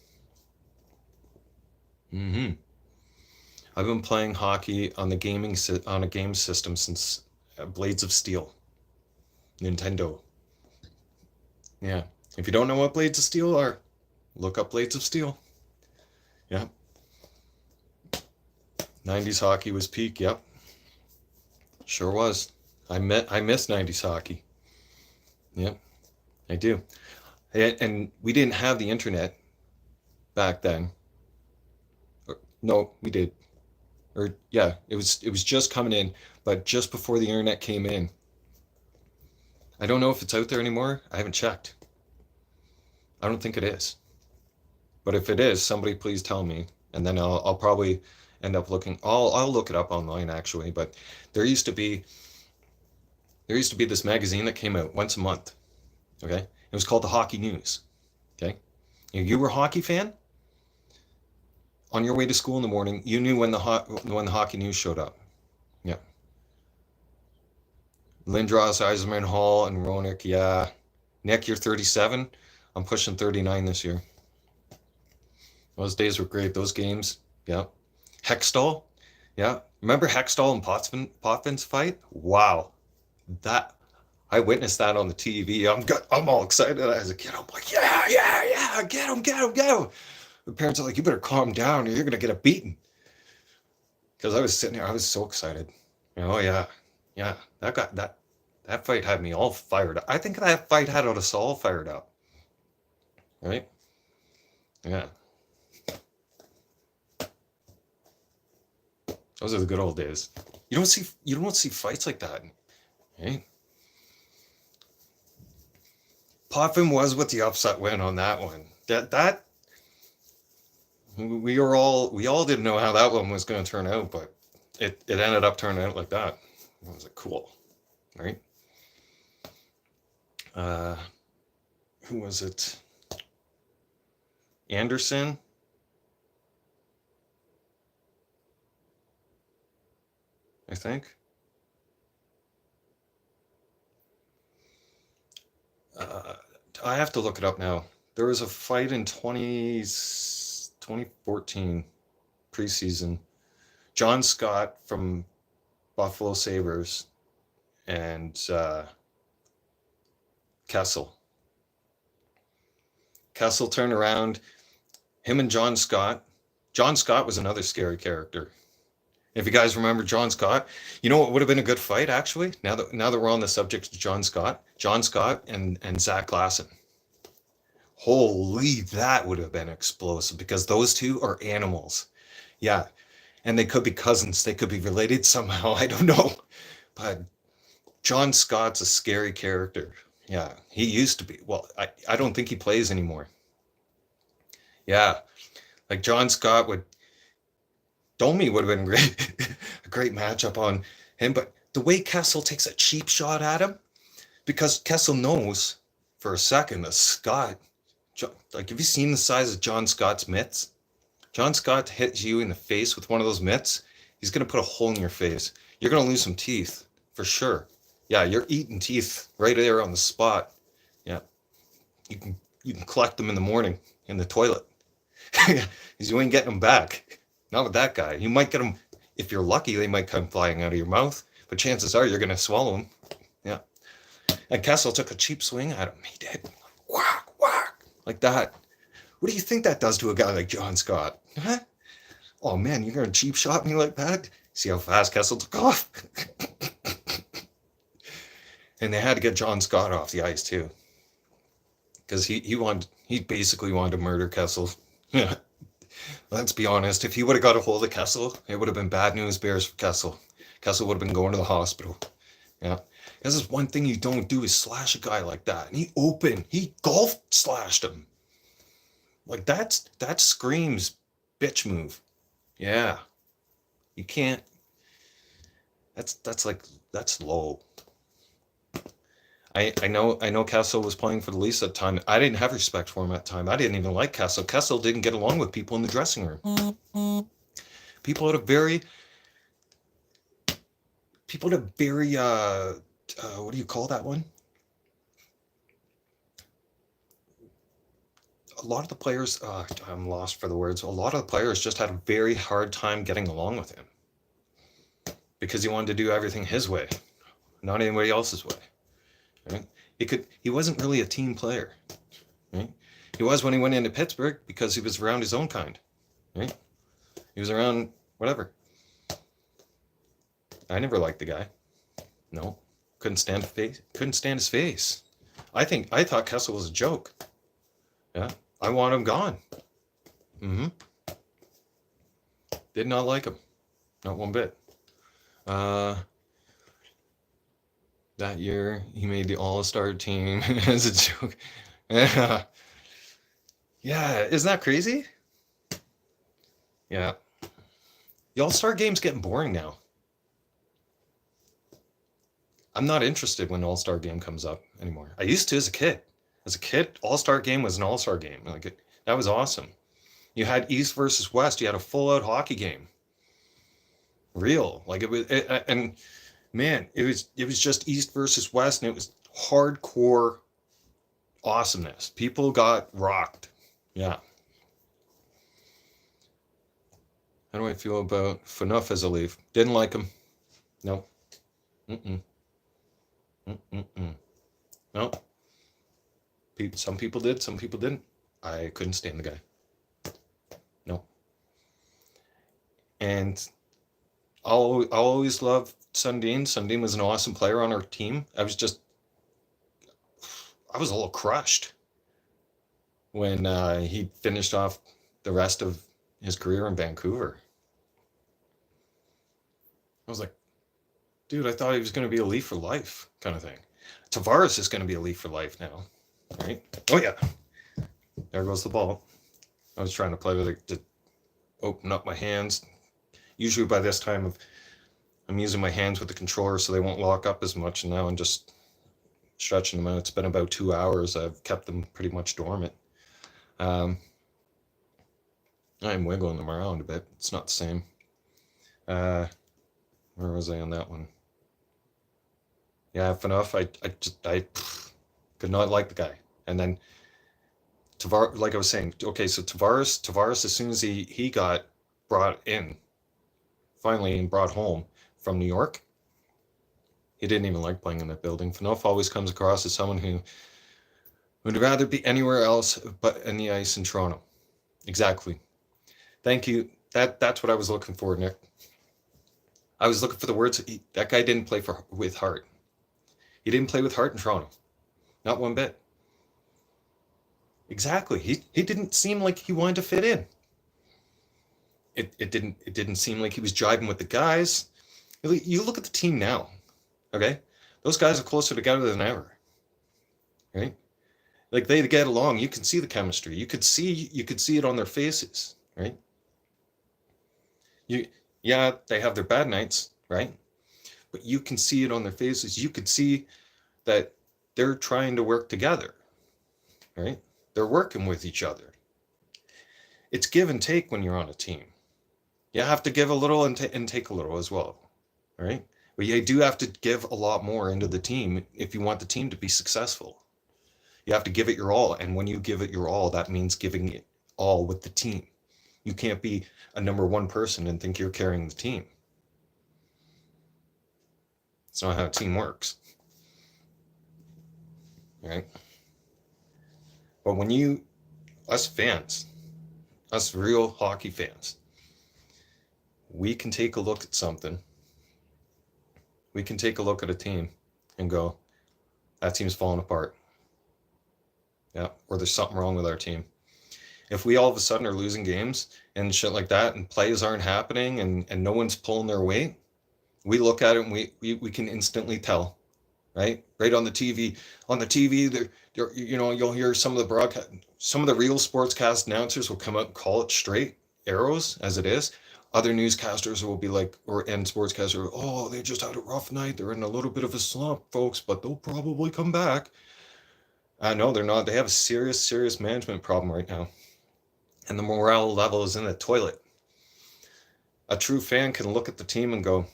Mm-hmm. I've been playing hockey on a game system since Blades of Steel, Nintendo. Yeah. If you don't know what Blades of Steel are, look up Blades of Steel. Yeah. 90s hockey was peak. Yep. Sure was. I miss 90s hockey. Yep. I do. And we didn't have the internet back then. No, we did. Or yeah, it was just coming in, but just before the internet came in. I don't know if it's out there anymore. I haven't checked. I don't think it is. But if it is, somebody please tell me, and then I'll probably end up looking. I'll look it up online actually. But there used to be this magazine that came out once a month. Okay, it was called the Hockey News. Okay, you were a hockey fan. On your way to school in the morning, you knew when the Hockey News showed up. Yeah. Lindros, Eiserman, Hall, and Roenick. Yeah. Nick, you're 37. I'm pushing 39 this year. Those days were great. Those games. Yeah. Hextall. Yeah. Remember Hextall and Potvin's fight? Wow. That I witnessed that on the TV. I'm all excited as a kid. I'm like, yeah, get him. The parents are like, you better calm down or you're gonna get a beating. Because I was sitting there, I was so excited. Oh yeah. That fight had me all fired up. I think that fight had us all fired up. Right? Yeah. Those are the good old days. You don't see fights like that. Right? Potvin was with the upset win on that one. That we all didn't know how that one was going to turn out, but it ended up turning out like that. It was cool, right? Who was it? Anderson. I think. I have to look it up now. There was a fight in 2014 preseason. John Scott from Buffalo Sabres and Kessel. Kessel turned around. Him and John Scott. John Scott was another scary character. If you guys remember John Scott, you know what would have been a good fight actually? Now that we're on the subject of John Scott and Zach Glasson. Holy, that would have been explosive because those two are animals. Yeah. And they could be cousins. They could be related somehow. I don't know. But John Scott's a scary character. Yeah. He used to be. Well, I don't think he plays anymore. Yeah. Like John Scott Domi would have been great, a great matchup on him. But the way Kessel takes a cheap shot at him, because Kessel knows for a second that Scott, like, have you seen the size of John Scott's mitts? John Scott hits you in the face with one of those mitts, he's going to put a hole in your face. You're going to lose some teeth, for sure. Yeah, you're eating teeth right there on the spot. Yeah. You can collect them in the morning in the toilet. Because you ain't getting them back. Not with that guy. You might get them, if you're lucky, they might come flying out of your mouth, but chances are you're going to swallow them. Yeah. And Kessel took a cheap swing at him. He did. Whack, whack, like that. What do you think that does to a guy like John Scott? Huh? Oh man, you're going to cheap shot me like that? See how fast Kessel took off? And they had to get John Scott off the ice too. Because he basically wanted to murder Kessel. Yeah. Let's be honest, if he would have got a hold of Kessel, it would have been bad news bears for Kessel. Kessel would have been going to the hospital. Yeah. This is one thing you don't do is slash a guy like that. And he golf slashed him. Like that screams bitch move. Yeah. You can't. That's low. I know Kessel was playing for the Leafs at the time. I didn't have respect for him at the time. I didn't even like Kessel. Kessel didn't get along with people in the dressing room. People had a very what do you call that one? A lot of the players, I'm lost for the words. A lot of the players just had a very hard time getting along with him because he wanted to do everything his way, not anybody else's way. Right? He wasn't really a team player. Right? He was when he went into Pittsburgh because he was around his own kind. Right? He was around whatever. I never liked the guy. No, couldn't stand his face. I thought Kessel was a joke. Yeah, I want him gone. Did not like him, not one bit. That year, he made the All-Star team as a joke. Yeah, isn't that crazy? Yeah. The All-Star game's getting boring now. I'm not interested when All-Star game comes up anymore. I used to as a kid. As a kid, All-Star game was an All-Star game. That was awesome. You had East versus West. You had a full-out hockey game. Real. And Man, it was just East versus West, and it was hardcore awesomeness. People got rocked. Yeah. How do I feel about Phaneuf as a Leaf? Didn't like him. No. Mm-mm. Mm-mm. No. Some people did, some people didn't. I couldn't stand the guy. No. And I'll always love Sundin. Sundin was an awesome player on our team. I was a little crushed when he finished off the rest of his career in Vancouver. I was like, dude, I thought he was going to be a Leaf for life kind of thing. Tavares is going to be a Leaf for life now, right? Oh, yeah. There goes the ball. I was trying to play with it to open up my hands. Usually by this time, I'm using my hands with the controller so they won't lock up as much, and now I'm just stretching them out. It's been about 2 hours. I've kept them pretty much dormant. I'm wiggling them around a bit. It's not the same. Where was I on that one? Yeah, Phaneuf. I could not like the guy. And then Tavares, like I was saying, okay, so Tavares, as soon as he got brought in, finally, and brought home from New York, he didn't even like playing in that building. Phaneuf always comes across as someone who would rather be anywhere else but in the ice in Toronto. Exactly. Thank you. That's what I was looking for, Nick. I was looking for the words. That guy didn't play with heart. He didn't play with heart in Toronto. Not one bit. Exactly. He didn't seem like he wanted to fit in. It didn't seem like he was jiving with the guys. You look at the team now, okay? Those guys are closer together than ever, right? Like they get along. You can see the chemistry. You could see it on their faces, right? Yeah, they have their bad nights, right? But you can see it on their faces. You could see that they're trying to work together, right? They're working with each other. It's give and take when you're on a team. You have to give a little and take a little as well, right? But you do have to give a lot more into the team if you want the team to be successful. You have to give it your all, and when you give it your all, that means giving it all with the team. You can't be a number one person and think you're carrying the team. It's not how a team works, right? But when us fans, us real hockey fans, we can take a look at something. We can take a look at a team and go, that team's falling apart. Yeah, or there's something wrong with our team. If we all of a sudden are losing games and shit like that, and plays aren't happening, and no one's pulling their weight, we look at it and we can instantly tell, right? Right on the TV. On the TV, there you'll hear some of the real sportscast announcers will come out and call it straight arrows as it is. Other newscasters will be like, and sportscasters, oh, they just had a rough night. They're in a little bit of a slump, folks, but they'll probably come back. No, they're not. They have a serious, serious management problem right now. And the morale level is in the toilet. A true fan can look at the team and go,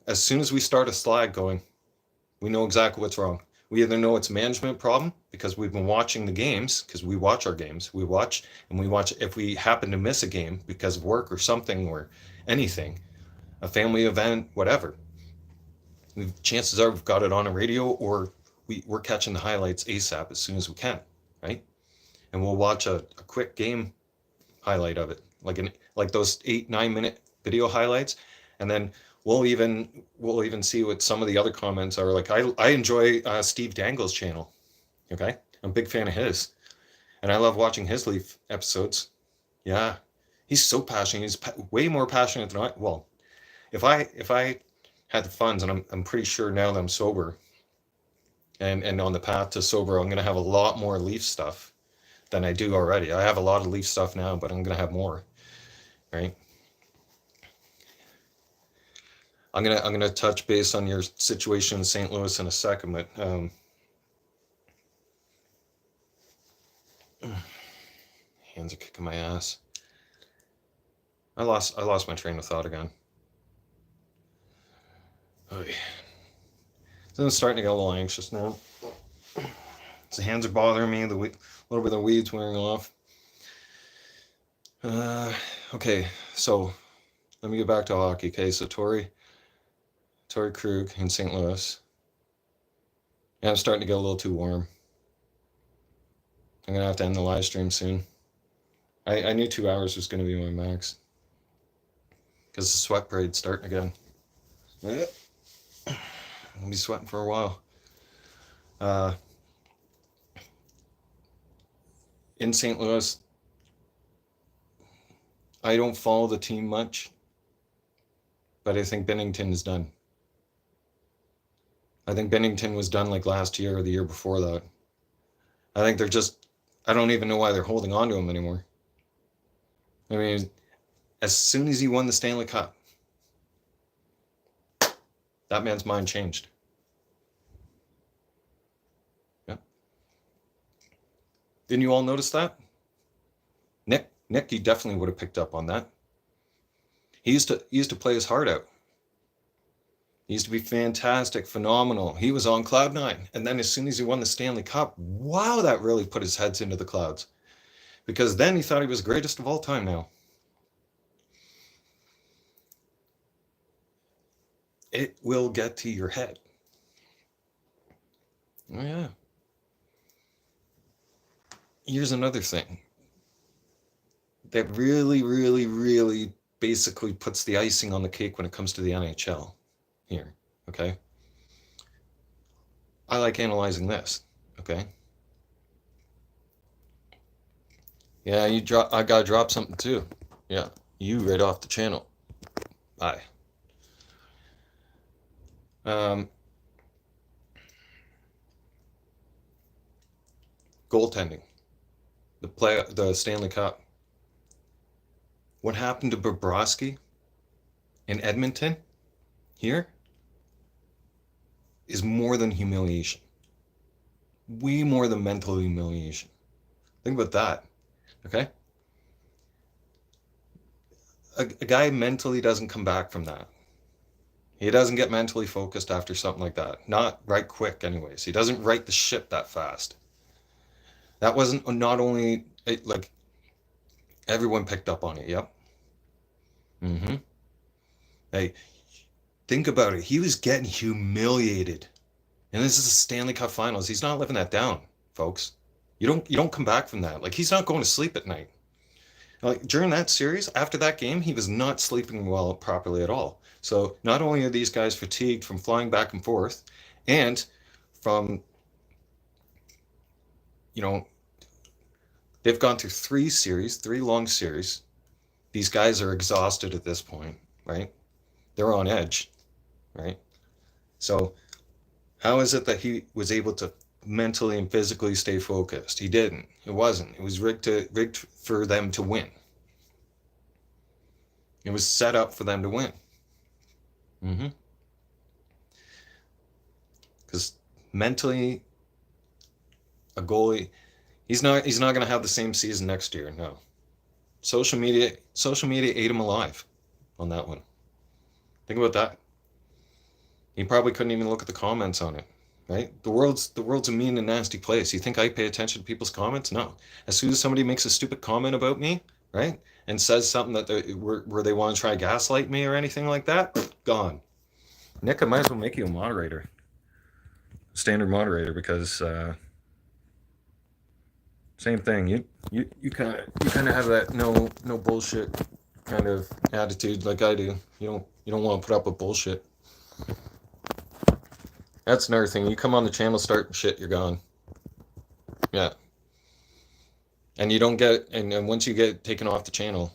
as soon as we start a slag going, we know exactly what's wrong. We either know it's a management problem because we've been watching the games, because we watch our games. We watch if we happen to miss a game because of work or something or anything, a family event, whatever. Chances are we've got it on a radio or we're catching the highlights ASAP as soon as we can, right? And we'll watch a quick game highlight of it, like those 8-9 minute video highlights, and then we'll even see what some of the other comments are. Like I enjoy Steve Dangle's channel. Okay, I'm a big fan of his, and I love watching his Leaf episodes. Yeah, he's so passionate. He's way more passionate than I. Well, if I had the funds, and I'm pretty sure now that I'm sober, and on the path to sober, I'm gonna have a lot more Leaf stuff than I do already. I have a lot of Leaf stuff now, but I'm gonna have more, right? I'm gonna touch base on your situation in St. Louis in a second, but hands are kicking my ass. I lost my train of thought again. Oy. So I'm starting to get a little anxious now. His hands are bothering me. The little bit of the weeds wearing off. Okay, so let me get back to hockey. Okay, so Torrey Krug in St. Louis. Yeah, I'm starting to get a little too warm. I'm gonna have to end the live stream soon. I knew 2 hours was gonna be my max. Because the sweat parade's starting again. I'll be sweating for a while. In St. Louis, I don't follow the team much, but I think Binnington is done. I think Binnington was done like last year or the year before that. I think they're just, I don't even know why they're holding on to him anymore. I mean, as soon as he won the Stanley Cup, that man's mind changed. Yeah. Didn't you all notice that? Nick, you definitely would have picked up on that. He used to play his heart out. He used to be fantastic, phenomenal. He was on cloud nine. And then as soon as he won the Stanley Cup, wow, that really put his heads into the clouds. Because then he thought he was greatest of all time now. It will get to your head. Oh, yeah. Here's another thing that really, really, really basically puts the icing on the cake when it comes to the NHL here, okay? I like analyzing this, okay? Yeah, I gotta drop something too. Yeah, you right off the channel. Bye. Goaltending. The Stanley Cup. What happened to Bobrovsky in Edmonton here is more than humiliation. Way more than mental humiliation. Think about that, okay? A guy mentally doesn't come back from that. He doesn't get mentally focused after something like that. Not right quick anyways. He doesn't right the ship that fast. That wasn't not only, like, everyone picked up on it, yep. Hey, think about it. He was getting humiliated. And this is the Stanley Cup Finals. He's not living that down, folks. You don't come back from that. Like, he's not going to sleep at night. Like, during that series, after that game, he was not sleeping well properly at all. So not only are these guys fatigued from flying back and forth and from, they've gone through 3 long series. These guys are exhausted at this point, right? They're on edge, right? So how is it that he was able to mentally and physically stay focused? He didn't. It wasn't. It was rigged for them to win. It was set up for them to win. Because mentally, a goalie, he's not going to have the same season next year. No. Social media ate him alive on that one. Think about that. He probably couldn't even look at the comments on it, right? The world's a mean and nasty place. You think I pay attention to people's comments? No. As soon as somebody makes a stupid comment about me, right, and says something that where they want to try gaslight me or anything like that, gone. Nick, I might as well make you a moderator, standard moderator, because same thing. You kind of have that no bullshit kind of attitude like I do. You don't want to put up with bullshit. That's another thing. You come on the channel, start shit, you're gone. Yeah. And you don't get, and once you get taken off the channel,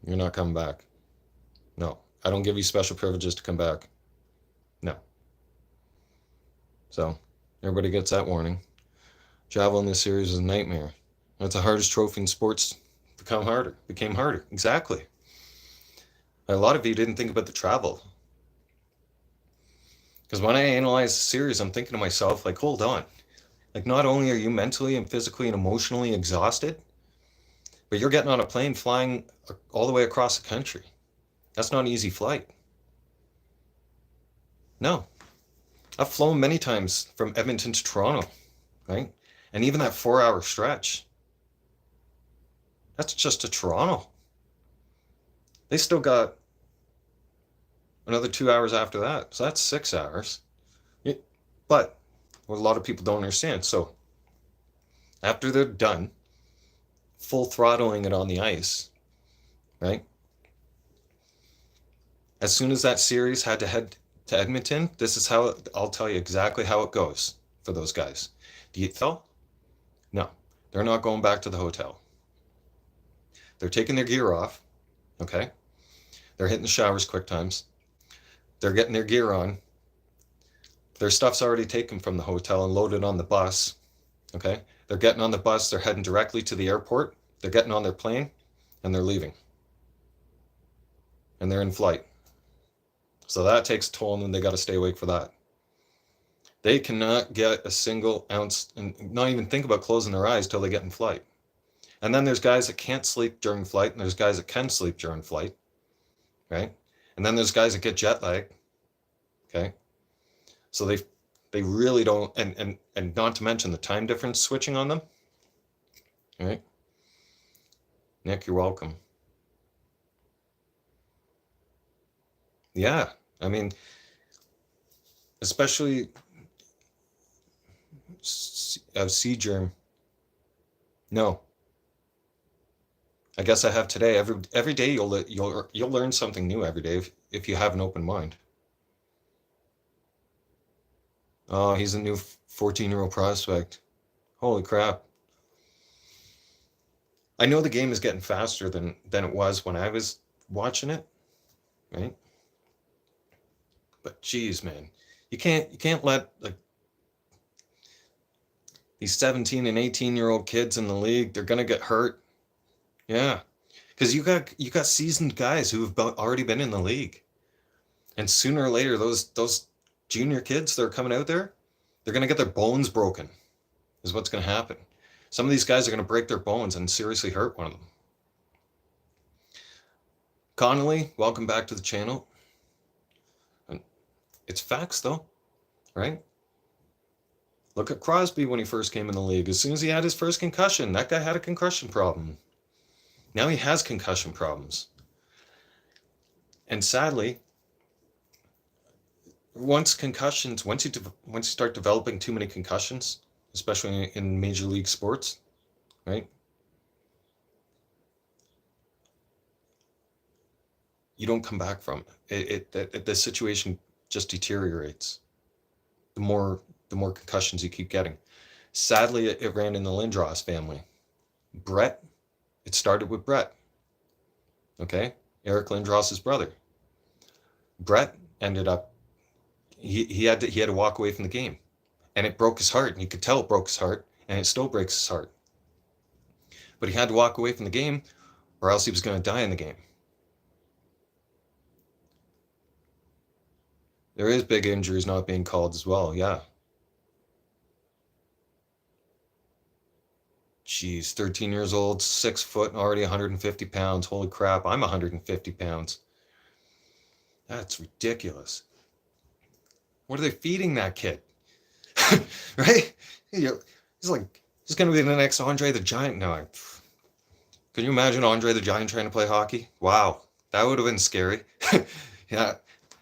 you're not coming back. No. I don't give you special privileges to come back. No. So, everybody gets that warning. Javelin this series is a nightmare. That's the hardest trophy in sports. Became harder. Exactly. A lot of you didn't think about the travel. Because when I analyze the series, I'm thinking to myself, like, hold on. Like, not only are you mentally and physically and emotionally exhausted, but you're getting on a plane flying all the way across the country. That's not an easy flight. No. I've flown many times from Edmonton to Toronto, right? And even that 4 hour stretch, that's just to Toronto. They still got another 2 hours after that. So that's 6 hours. But what a lot of people don't understand. So after they're done, full throttling it on the ice, right? As soon as that series had to head to Edmonton, this is how I'll tell you exactly how it goes for those guys. Do you tell? No, they're not going back to the hotel. They're taking their gear off, okay? They're hitting the showers quick times. They're getting their gear on. Their stuff's already taken from the hotel and loaded on the bus, okay? They're getting on the bus. They're heading directly to the airport. They're getting on their plane and they're leaving. And they're in flight. So that takes a toll, and then they got to stay awake for that. They cannot get a single ounce and not even think about closing their eyes till they get in flight. And then there's guys that can't sleep during flight, and there's guys that can sleep during flight, right? And then there's guys that get jet lag, okay? So they really don't, and not to mention the time difference switching on them, right? Nick, you're welcome. Yeah, I mean, especially Seagerm. No, I guess I have today. Every day you'll learn something new every day if you have an open mind. Oh, he's a new 14-year-old prospect. Holy crap. I know the game is getting faster than it was when I was watching it, right? But geez, man, you can't let like these 17 and 18-year-old kids in the league, they're gonna get hurt. Yeah, because you got seasoned guys who have already been in the league, and sooner or later those junior kids that are coming out there, they're gonna get their bones broken. Is what's gonna happen. Some of these guys are gonna break their bones and seriously hurt one of them. Connolly, welcome back to the channel. And it's facts though, right? Look at Crosby when he first came in the league. As soon as he had his first concussion, that guy had a concussion problem. Now he has concussion problems. And sadly, once you start developing too many concussions, especially in major league sports, right? You don't come back from it. The situation just deteriorates. The more concussions you keep getting. Sadly, it ran in the Lindros family. Brett, it started with Brett. Okay, Eric Lindros's brother. Brett ended up he had to walk away from the game, and it broke his heart. And you could tell it broke his heart, and it still breaks his heart. But he had to walk away from the game, or else he was going to die in the game. There is big injuries not being called as well. Yeah. Jeez, 13 years old, 6 foot, and already 150 pounds. Holy crap, I'm 150 pounds. That's ridiculous. What are they feeding that kid? Right? He's going to be the next Andre the Giant. No, can you imagine Andre the Giant trying to play hockey? Wow, that would have been scary. Yeah,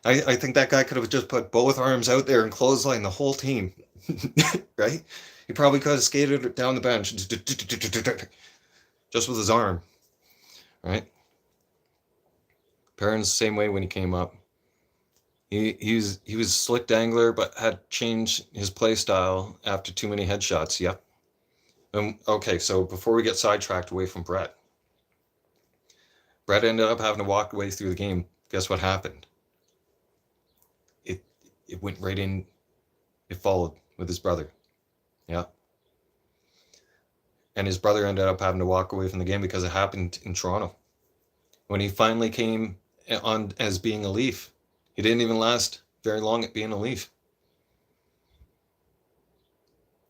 I think that guy could have just put both arms out there and clothesline the whole team. Right? He probably could have skated down the bench just with his arm. Right? Perrin's the same way when he came up. He was slick dangler, but had changed his play style after too many headshots. Yep. Okay, so before we get sidetracked away from Brett ended up having to walk away through the game. Guess what happened? It went right in. It followed with his brother. Yeah. And his brother ended up having to walk away from the game because it happened in Toronto. When he finally came on as being a Leaf, he didn't even last very long at being a Leaf.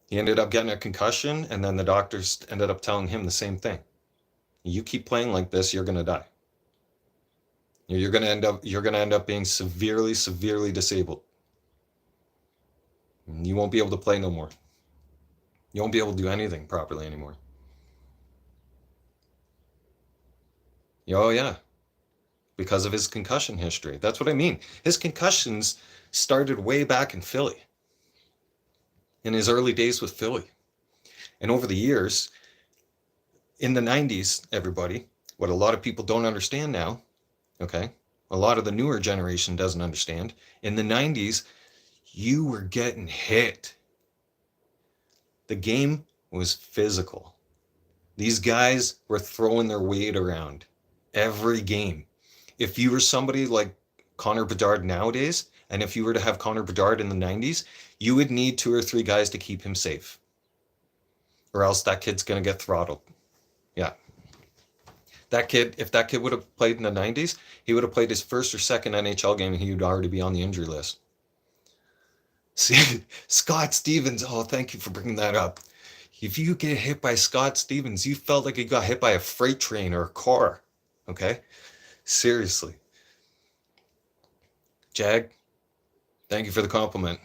He ended up getting a concussion, and then the doctors ended up telling him the same thing. You keep playing like this, you're going to die. You're going to end up being severely disabled. You won't be able to play no more. You won't be able to do anything properly anymore. Oh, yeah. Because of his concussion history. That's what I mean. His concussions started way back in Philly, in his early days with Philly. And over the years, in the 90s, everybody, what a lot of people don't understand now, okay, a lot of the newer generation doesn't understand, in the 90s, you were getting hit. The game was physical. These guys were throwing their weight around every game. If you were somebody like Connor Bedard nowadays, and if you were to have Connor Bedard in the 90s, you would need 2 or 3 guys to keep him safe. Or else that kid's going to get throttled. Yeah. That kid, if that kid would have played in the 90s, he would have played his first or second NHL game and he would already be on the injury list. See, Scott Stevens, oh, thank you for bringing that up. If you get hit by Scott Stevens, you felt like you got hit by a freight train or a car. Okay? Seriously. Jag, thank you for the compliment.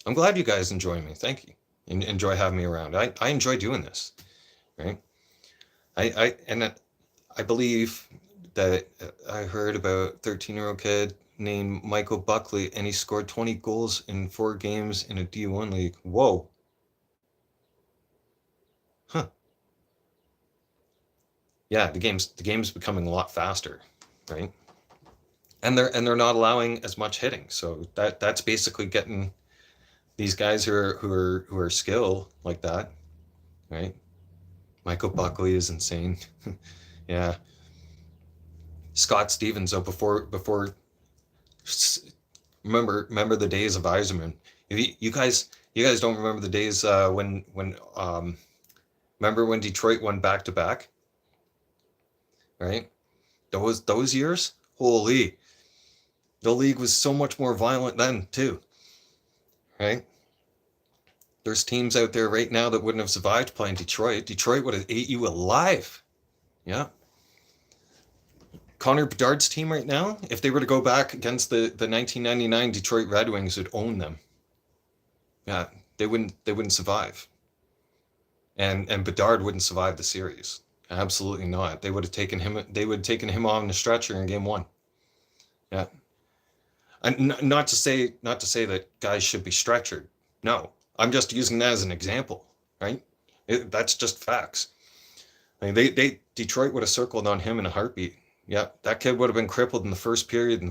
I'm glad you guys enjoy me. Thank you. Enjoy having me around. I enjoy doing this, right? I believe that I heard about a 13-year-old kid named Michael Buckley, and he scored 20 goals in 4 games in a D1 league. Whoa. Huh. Yeah, the game's becoming a lot faster, right? And they're not allowing as much hitting. So that's basically getting these guys who are skilled like that, right? Michael Buckley is insane. Yeah. Scott Stevens, though, before remember the days of Yzerman. You guys don't remember the days when remember when Detroit won back-to-back, right? Those years, holy, the league was so much more violent then too, right? There's teams out there right now that wouldn't have survived playing Detroit. Detroit would have ate you alive. Yeah. Connor Bedard's team right now, if they were to go back against the 1999 Detroit Red Wings, would own them. Yeah, they wouldn't survive. And Bedard wouldn't survive the series. Absolutely not. They would have taken him on the stretcher in game 1. Yeah. And not to say that guys should be stretchered. No. I'm just using that as an example, right? That's just facts. I mean, Detroit would have circled on him in a heartbeat. Yeah, that kid would have been crippled in the first period,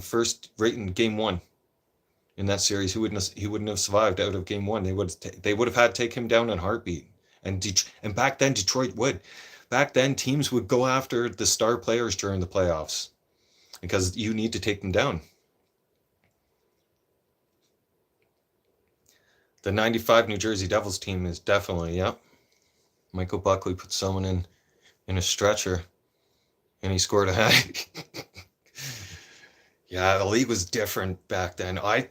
right in game 1. In that series, he wouldn't have survived out of game 1. They would have had to take him down in a heartbeat. And back then, Detroit would. Back then, teams would go after the star players during the playoffs because you need to take them down. The 95 New Jersey Devils team is definitely, yeah. Michael Buckley put someone in a stretcher, and he scored a hat. Yeah, the league was different back then. I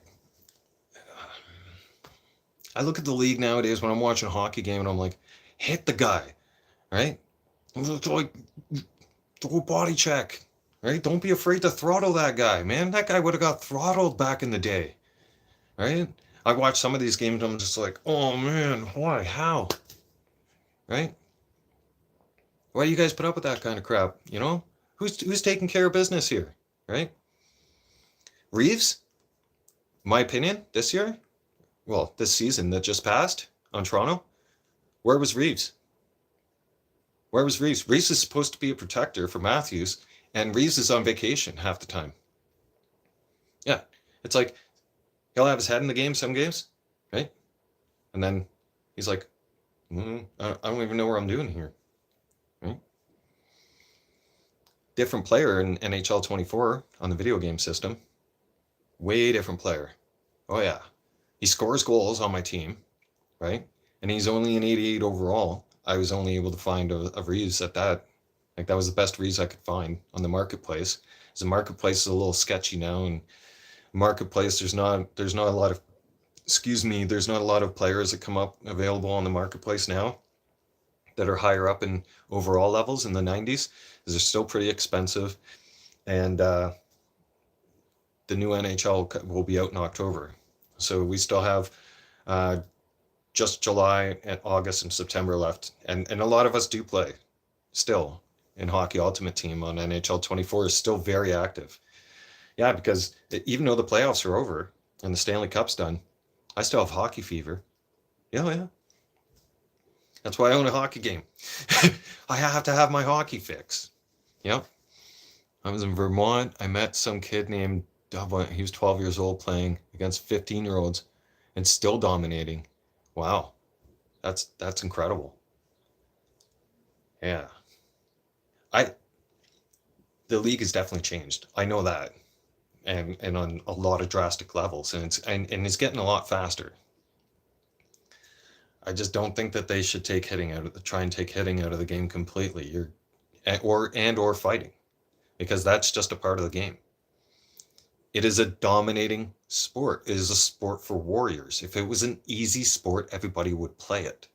look at the league nowadays when I'm watching a hockey game, and I'm like, hit the guy, right? Like, throw a body check, right? Don't be afraid to throttle that guy, man. That guy would have got throttled back in the day, right? I watch some of these games and I'm just like, oh man, why? How? Right? Why do you guys put up with that kind of crap? You know? Who's taking care of business here? Right? Reeves, my opinion, this season that just passed on Toronto, where was Reeves? Where was Reeves? Reeves is supposed to be a protector for Matthews, and Reeves is on vacation half the time. Yeah. It's like, he'll have his head in the game some games, right? And then he's like, I don't even know what I'm doing here, right? Different player in NHL 24 on the video game system. Way different player. Oh, yeah. He scores goals on my team, right? And he's only an 88 overall. I was only able to find a Reeves at that. Like, that was the best Reeves I could find on the marketplace. The marketplace is a little sketchy now, and marketplace there's not a lot of players that come up available on the marketplace now that are higher up in overall levels in the 90s. They're still pretty expensive, and the new NHL will be out in October, so we still have Just July and August and September left. And a lot of us do play still in Hockey Ultimate Team on NHL 24 is still very active. Yeah, because even though the playoffs are over and the Stanley Cup's done, I still have hockey fever. Yeah. That's why I own a hockey game. I have to have my hockey fix. Yep. I was in Vermont. I met some kid named, he was 12 years old playing against 15-year-olds and still dominating. Wow. That's incredible. Yeah. I the league has definitely changed. I know that. And on a lot of drastic levels. And it's getting a lot faster. I just don't think that they should try and take hitting out of the game completely. Or fighting. Because that's just a part of the game. It is a dominating sport. It is a sport for warriors. If it was an easy sport, everybody would play it.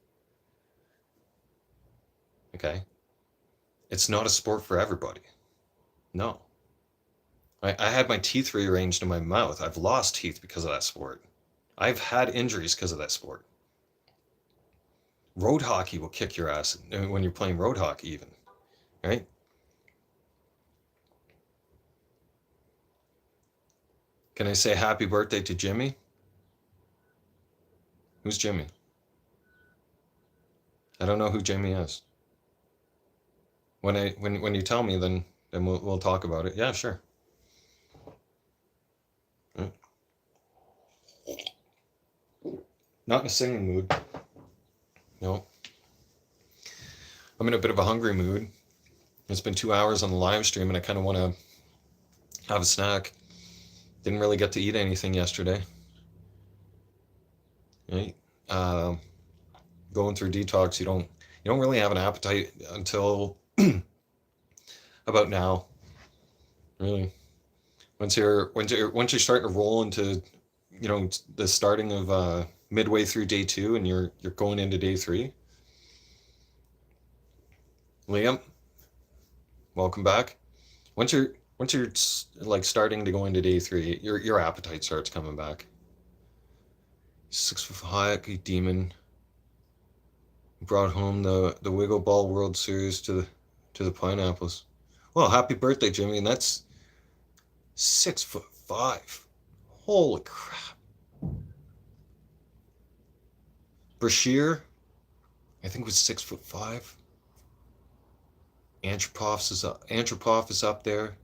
Okay? It's not a sport for everybody. No. I had my teeth rearranged in my mouth. I've lost teeth because of that sport. I've had injuries because of that sport. Road hockey will kick your ass when you're playing road hockey even. Right? Can I say happy birthday to Jimmy? Who's Jimmy? I don't know who Jimmy is. When you tell me, then we'll talk about it. Yeah, sure. Not in a singing mood. No. I'm in a bit of a hungry mood. It's been 2 hours on the live stream and I kind of want to have a snack. Didn't really get to eat anything yesterday. Right? Going through detox, you don't really have an appetite until about now. Really. Once you're starting to roll into, the starting of midway through day 2 and you're going into day 3. Liam, welcome back. Once you're like starting to go into day 3, your appetite starts coming back. 6 foot hockey demon brought home the Wiggle Ball World Series to the Pineapples. Well, happy birthday, Jimmy, and that's 6'5". Holy crap. Brashear, I think was 6'5". Antropov is up there.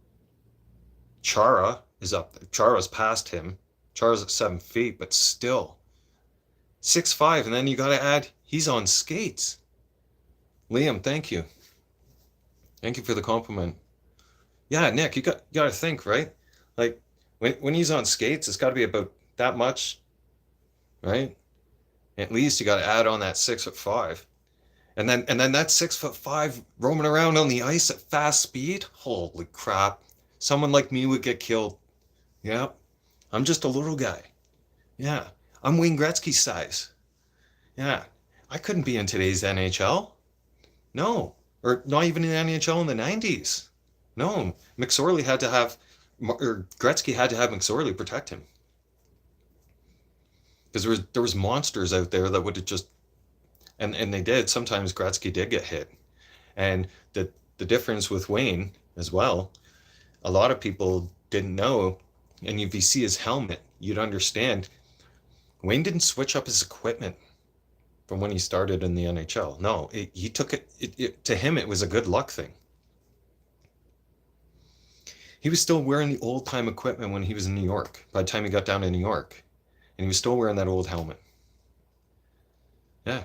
Chara is up there. Chara's past him. Chara's at 7 feet, but still 6'5", and then you got to add he's on skates. Liam, thank you. Thank you for the compliment. Yeah, Nick, you got to think, right? Like when he's on skates, it's got to be about that much, right? At least you got to add on that 6'5". And then that 6'5" roaming around on the ice at fast speed. Holy crap. Someone like me would get killed. Yeah. I'm just a little guy. Yeah. I'm Wayne Gretzky size. Yeah. I couldn't be in today's NHL. No. Or not even in the NHL in the 90s. No. Gretzky had to have McSorley protect him. Because there was monsters out there that would have just, and they did. Sometimes Gretzky did get hit. And the difference with Wayne as well, a lot of people didn't know, and if you see his helmet, you'd understand. Wayne didn't switch up his equipment from when he started in the NHL. No, he took it, to him, it was a good luck thing. He was still wearing the old time equipment when he was in New York, by the time he got down to New York. And he was still wearing that old helmet. Yeah.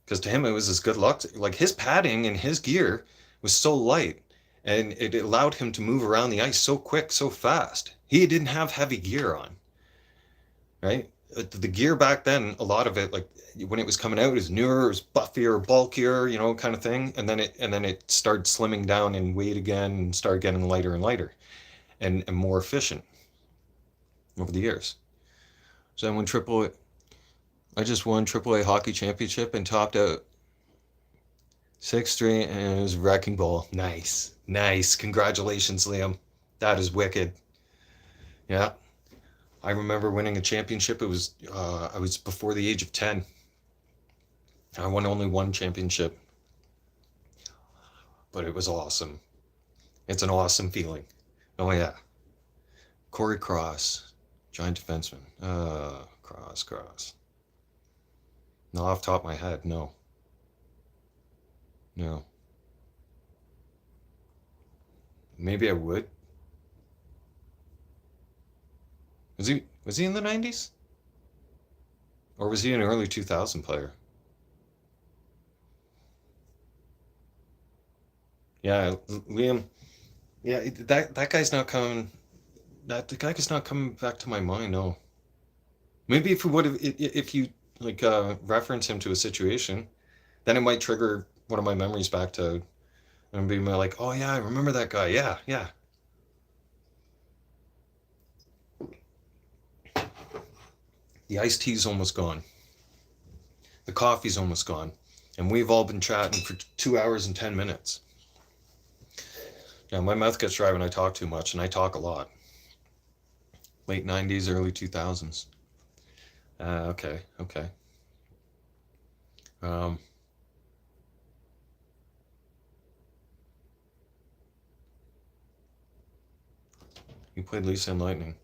Because to him, it was his good luck. Like his padding and his gear was so light, and it allowed him to move around the ice so quick, so fast. He didn't have heavy gear on, right? The gear back then, a lot of it, like when it was coming out, it was newer, it was buffier, bulkier, kind of thing. And then it started slimming down in weight again and started getting lighter and lighter and more efficient over the years. So I just won AAA hockey championship and topped out 6-3, and it was Wrecking Ball. Nice. Congratulations, Liam. That is wicked. Yeah. I remember winning a championship. It was I was before the age of 10. I won only one championship, but it was awesome. It's an awesome feeling. Oh yeah, Corey Cross, giant defenseman. Cross. Not off the top of my head, no, no. Maybe I would. Was he in the 90s? Or was he an early 2000 player? Yeah, Liam. Yeah, that guy's not coming. That the guy is not coming back to my mind. No. Maybe if we would have, if you like reference him to a situation, then it might trigger one of my memories back to and be like, oh yeah, I remember that guy. Yeah, yeah. The iced tea's almost gone. The coffee's almost gone, and we've all been chatting for 2 hours and 10 minutes. Yeah, my mouth gets dry when I talk too much, and I talk a lot. Late 90s, early 2000s. Okay. Um, he played Lisa and Lightning.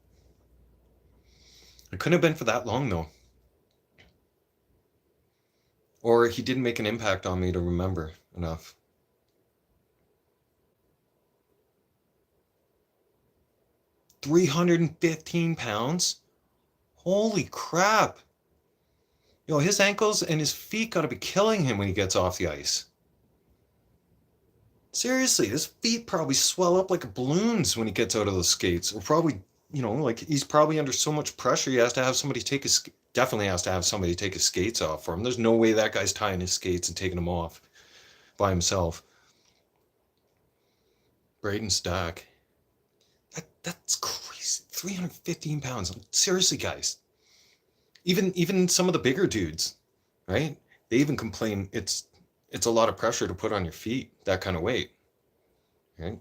It couldn't have been for that long though, or he didn't make an impact on me to remember enough. 315 pounds. Holy crap! Yo, his ankles and his feet gotta be killing him when he gets off the ice. Seriously, his feet probably swell up like balloons when he gets out of the skates. Or probably, like he's probably under so much pressure. He has to have somebody take his definitely has to have somebody take his skates off for him. There's no way that guy's tying his skates and taking them off by himself. Braden Stack. That's crazy. 315 pounds. Seriously, guys. Even some of the bigger dudes, right? They even complain it's a lot of pressure to put on your feet, that kind of weight. Right?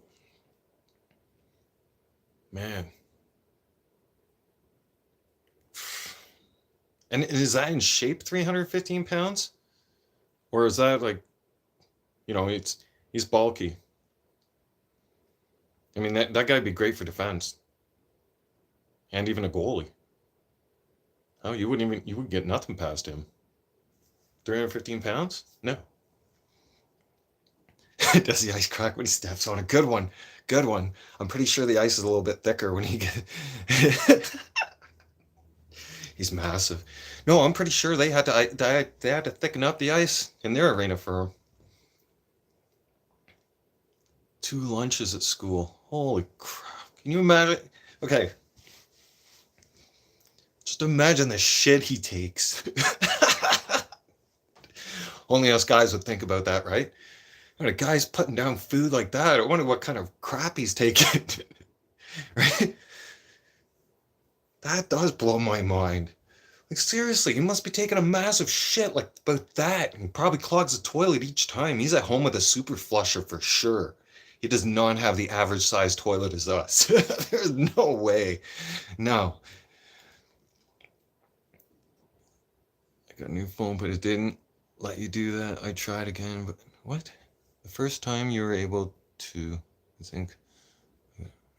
Man. And is that in shape 315 pounds? Or is that like, he's bulky. I mean that guy'd be great for defense. And even a goalie. Oh, you would get nothing past him. 315 pounds? No. Does the ice crack when he steps on a good one? Good one. I'm pretty sure the ice is a little bit thicker when he get. He's massive. No, I'm pretty sure they had to thicken up the ice in their arena for him. 2 lunches at school. Holy crap! Can you imagine? Okay, just imagine the shit he takes. Only us guys would think about that, right? When a guy's putting down food like that, I wonder what kind of crap he's taking. Right? That does blow my mind. Like seriously, he must be taking a massive shit like about that and probably clogs the toilet each time. He's at home with a super flusher for sure. He does not have the average size toilet as us. There's no way. No. I got a new phone, but it didn't let you do that. I tried again, but what? The first time you were able to, I think,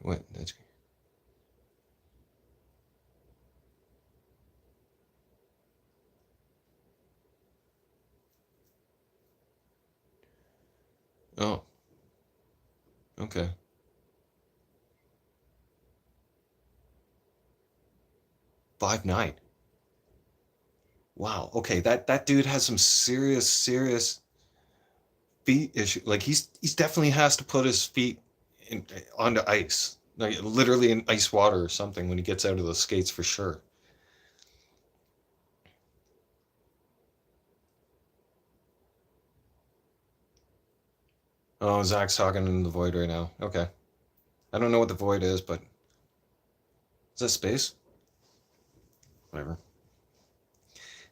what? That's oh, okay. 5'9". Wow. Okay, that dude has some serious feet issue. Like he's definitely has to put his feet onto ice, like literally in ice water or something when he gets out of the skates for sure. Oh, Zach's talking in the void right now. Okay. I don't know what the void is, but is that space? Whatever.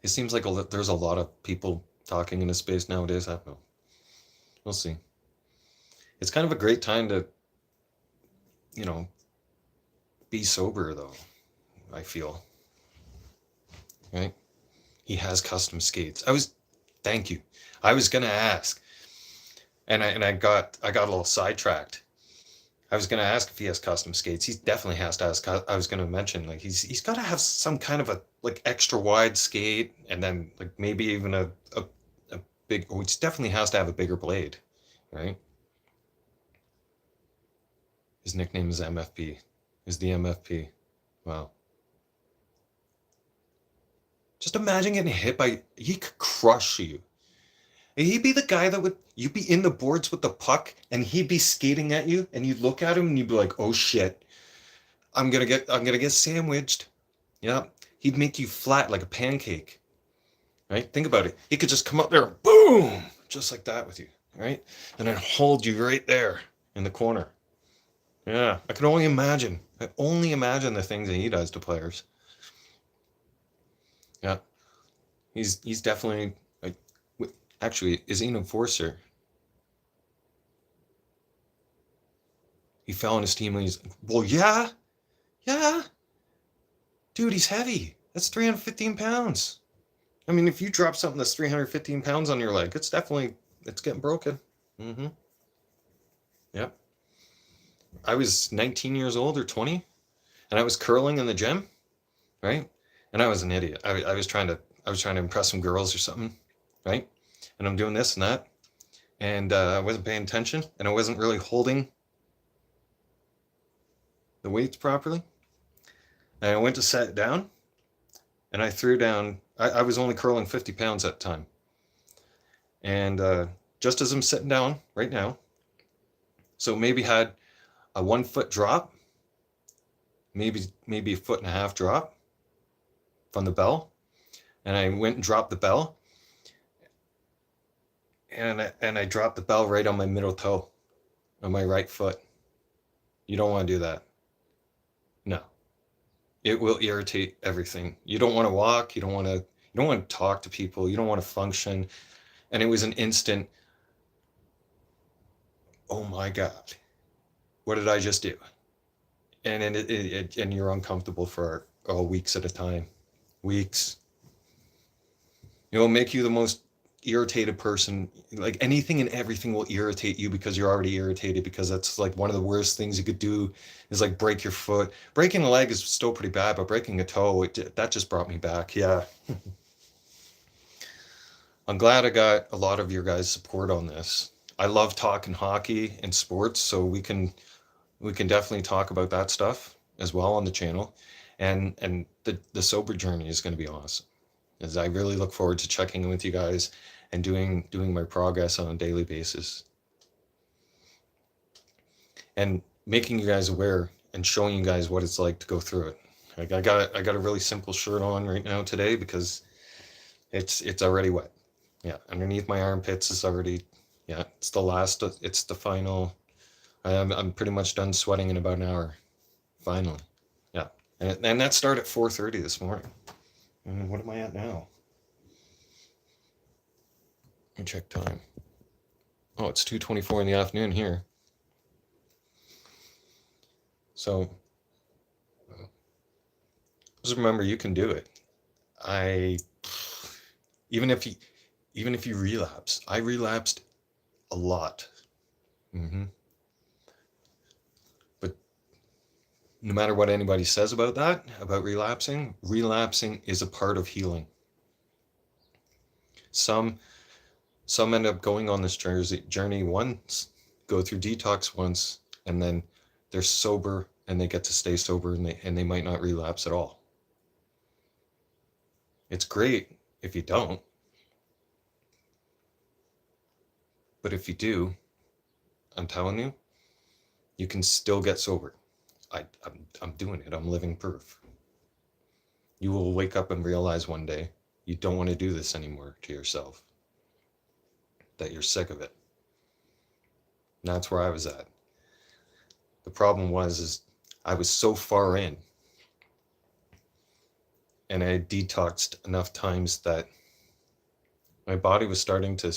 It seems like there's a lot of people talking in a space nowadays. I don't know. We'll see. It's kind of a great time to, you know, be sober though. I feel. Right? He has custom skates. Thank you. I was gonna ask, and I got a little sidetracked. I was gonna ask if he has custom skates. He definitely has to ask. I was gonna mention like he's got to have some kind of a like extra wide skate, and then like maybe even a big. Oh, he definitely has to have a bigger blade, right? His nickname is MFP. Is the MFP? Wow. Just imagine getting hit by. He could crush you. He'd be the guy that would you'd be in the boards with the puck and he'd be skating at you and you'd look at him and you'd be like, oh shit, I'm gonna get sandwiched. Yeah. He'd make you flat like a pancake. Right? Think about it. He could just come up there, boom, just like that with you, right? And then hold you right there in the corner. Yeah. I can only imagine. I only imagine the things that he does to players. Yeah. He's definitely like actually, is he an enforcer? He fell on his team and he's well, yeah, yeah, dude, he's heavy. That's 315 pounds. I mean, if you drop something that's 315 pounds on your leg, it's getting broken. Mm-hmm. Yep. I was 19 years old or 20, and I was curling in the gym, right? And I was an idiot. I was trying to impress some girls or something, right? And I'm doing this and that, and I wasn't paying attention, and I wasn't really holding the weights properly. And I went to set it down, and I threw down. I was only curling 50 pounds at the time, and just as I'm sitting down right now, so maybe had a 1 foot drop, maybe a foot and a half drop from the bell, and I went and dropped the bell, and I dropped the bell right on my middle toe, on my right foot. You don't want to do that. No, it will irritate everything. You don't want to walk. You don't want to talk to people. You don't want to function. And it was an instant. Oh my God, what did I just do? And and you're uncomfortable for weeks at a time. Weeks. It'll make you the most irritated person. Like anything and everything will irritate you because you're already irritated, because that's like one of the worst things you could do is like break your foot. Breaking a leg is still pretty bad, but breaking a toe, that just brought me back. Yeah. I'm glad I got a lot of your guys' support on this. I love talking hockey and sports, so we can definitely talk about that stuff as well on the channel. And the sober journey is going to be awesome, as I really look forward to checking in with you guys and doing my progress on a daily basis and making you guys aware and showing you guys what it's like to go through it. Like I got a really simple shirt on right now today because it's already wet. Yeah, underneath my armpits is already, yeah, it's the final. I'm pretty much done sweating in about an hour. Finally. Yeah. And that started at 4:30 this morning. And what am I at now? Let me check time. Oh, it's 2:24 in the afternoon here. So just remember, you can do it. Even if you relapse, I relapsed a lot. Mm-hmm. But no matter what anybody says about that, about relapsing is a part of healing. Some end up going on this journey once, go through detox once, and then they're sober and they get to stay sober, and they might not relapse at all. It's great if you don't. But if you do, I'm telling you, you can still get sober. I'm doing it. I'm living proof. You will wake up and realize one day you don't want to do this anymore to yourself. That you're sick of it. And that's where I was at. The problem is I was so far in, and I had detoxed enough times that my body was starting to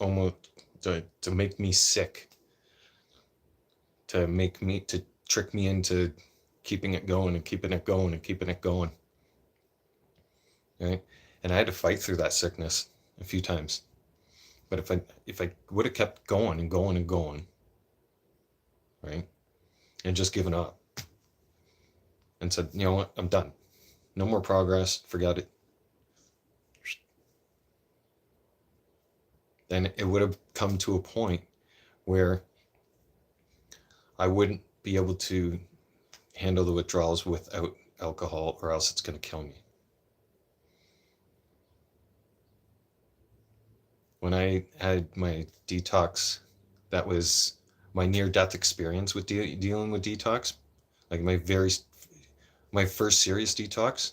almost to make me sick, to trick me into keeping it going and keeping it going and keeping it going. Right? And I had to fight through that sickness a few times. But if I would have kept going and going and going, right? And just given up and said, you know what, I'm done. No more progress, forget it. Then it would have come to a point where I wouldn't be able to handle the withdrawals without alcohol, or else it's going to kill me. When I had my detox, that was my near-death experience with dealing with detox, like my first serious detox,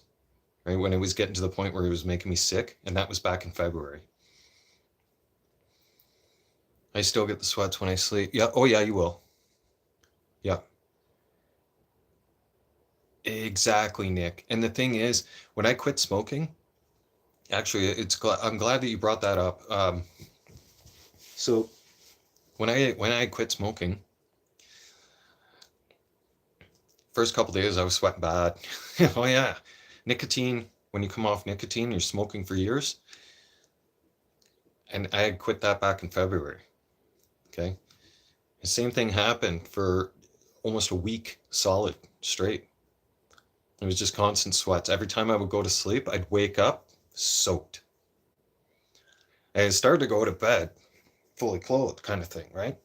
right? When it was getting to the point where it was making me sick, and that was back in February. I still get the sweats when I sleep. Yeah. Oh yeah, you will. Yeah. Exactly, Nick. And the thing is, when I quit smoking, actually, I'm glad that you brought that up. So when I quit smoking, first couple days I was sweating bad. Oh yeah, nicotine. When you come off nicotine, you're smoking for years, and I had quit that back in February. Okay, the same thing happened for almost a week solid straight. It was just constant sweats. Every time I would go to sleep, I'd wake up soaked. And I started to go to bed fully clothed, kind of thing, right?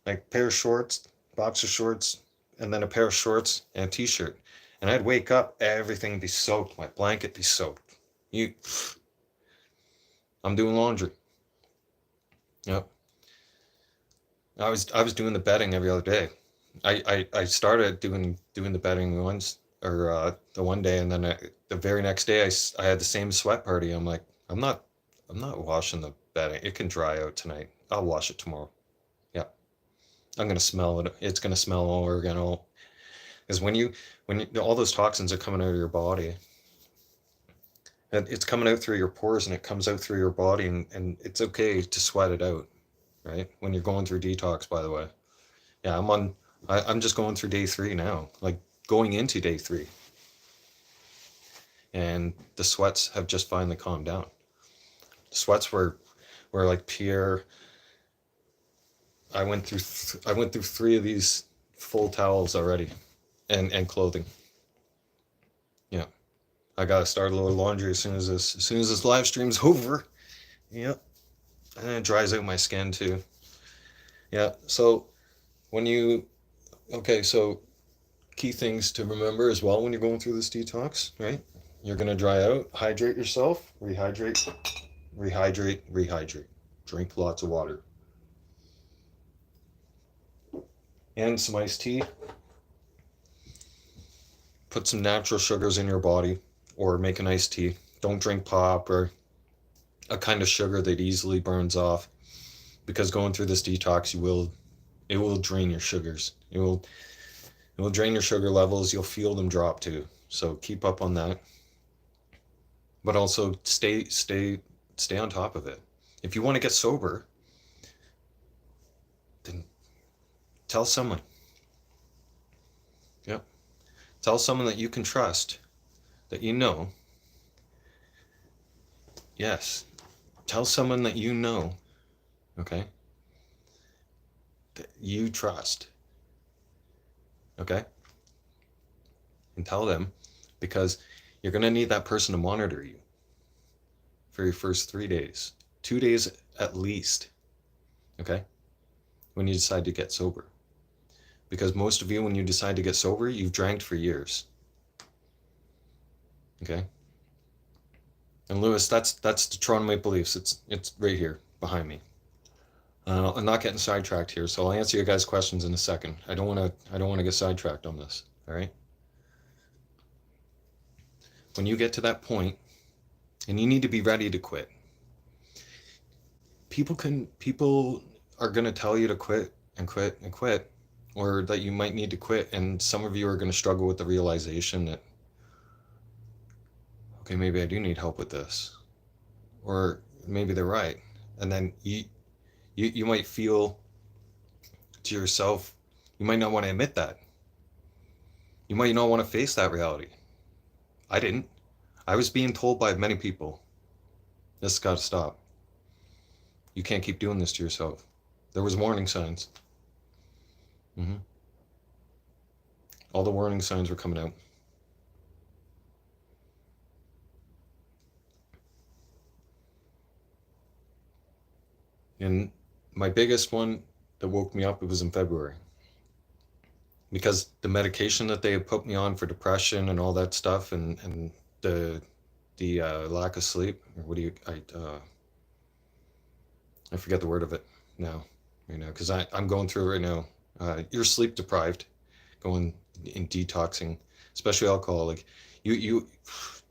Like pair of shorts, boxer shorts, and then a pair of shorts and a t-shirt. And I'd wake up, everything be soaked, my blanket be soaked. I'm doing laundry. Yep. I was doing the bedding every other day. I started doing the bedding once, or the one day, and then the very next day I had the same sweat party. I'm like, I'm not washing the bedding. It can dry out tonight. I'll wash it tomorrow. Yeah. I'm gonna smell it. It's gonna smell all over again. Because when you all those toxins are coming out of your body, and it's coming out through your pores, and it comes out through your body, and it's okay to sweat it out, right? When you're going through detox, by the way. Yeah, I'm just going through day 3 now, like going into day 3, and the sweats have just finally calmed down. The sweats were like Pierre. I went through 3 of these full towels already, and clothing. Yeah, I gotta start a little laundry as soon as this live stream's over. Yep, and it dries out my skin too. Yeah, so so key things to remember as well when you're going through this detox, right? You're gonna dry out, hydrate yourself, rehydrate. Drink lots of water. And some iced tea. Put some natural sugars in your body, or make an iced tea. Don't drink pop or a kind of sugar that easily burns off, because going through this detox, it will drain your sugars. It will drain your sugar levels. You'll feel them drop too. So keep up on that. But also stay on top of it. If you want to get sober, then tell someone. Yep. Tell someone that you can trust, that you know. Yes. Tell someone that you know, okay? That you trust. Okay? And tell them, because you're going to need that person to monitor you for your first 3 days, 2 days at least. Okay? When you decide to get sober. Because most of you, when you decide to get sober, you've drank for years. Okay? And Lewis, that's the Toronto Maple Leafs. It's right here behind me. I'm not getting sidetracked here, so I'll answer your guys' questions in a second. I don't want to get sidetracked on this. All right? When you get to that point, and you need to be ready to quit. People are going to tell you to quit and quit and quit, or that you might need to quit, and some of you are going to struggle with the realization that, okay, maybe I do need help with this, or maybe they're right. And then you might feel to yourself, you might not want to admit that, You might not want to face that reality. I didn't. I was being told by many people, this has got to stop. You can't keep doing this to yourself. There was warning signs. All the warning signs were coming out. And my biggest one that woke me up, it was in February. Because the medication that they had put me on for depression and all that stuff, and the lack of sleep, or what do you, I forget the word of it now, right now, because I'm going through it right now. You're sleep deprived, going in detoxing, especially alcohol. Like you'll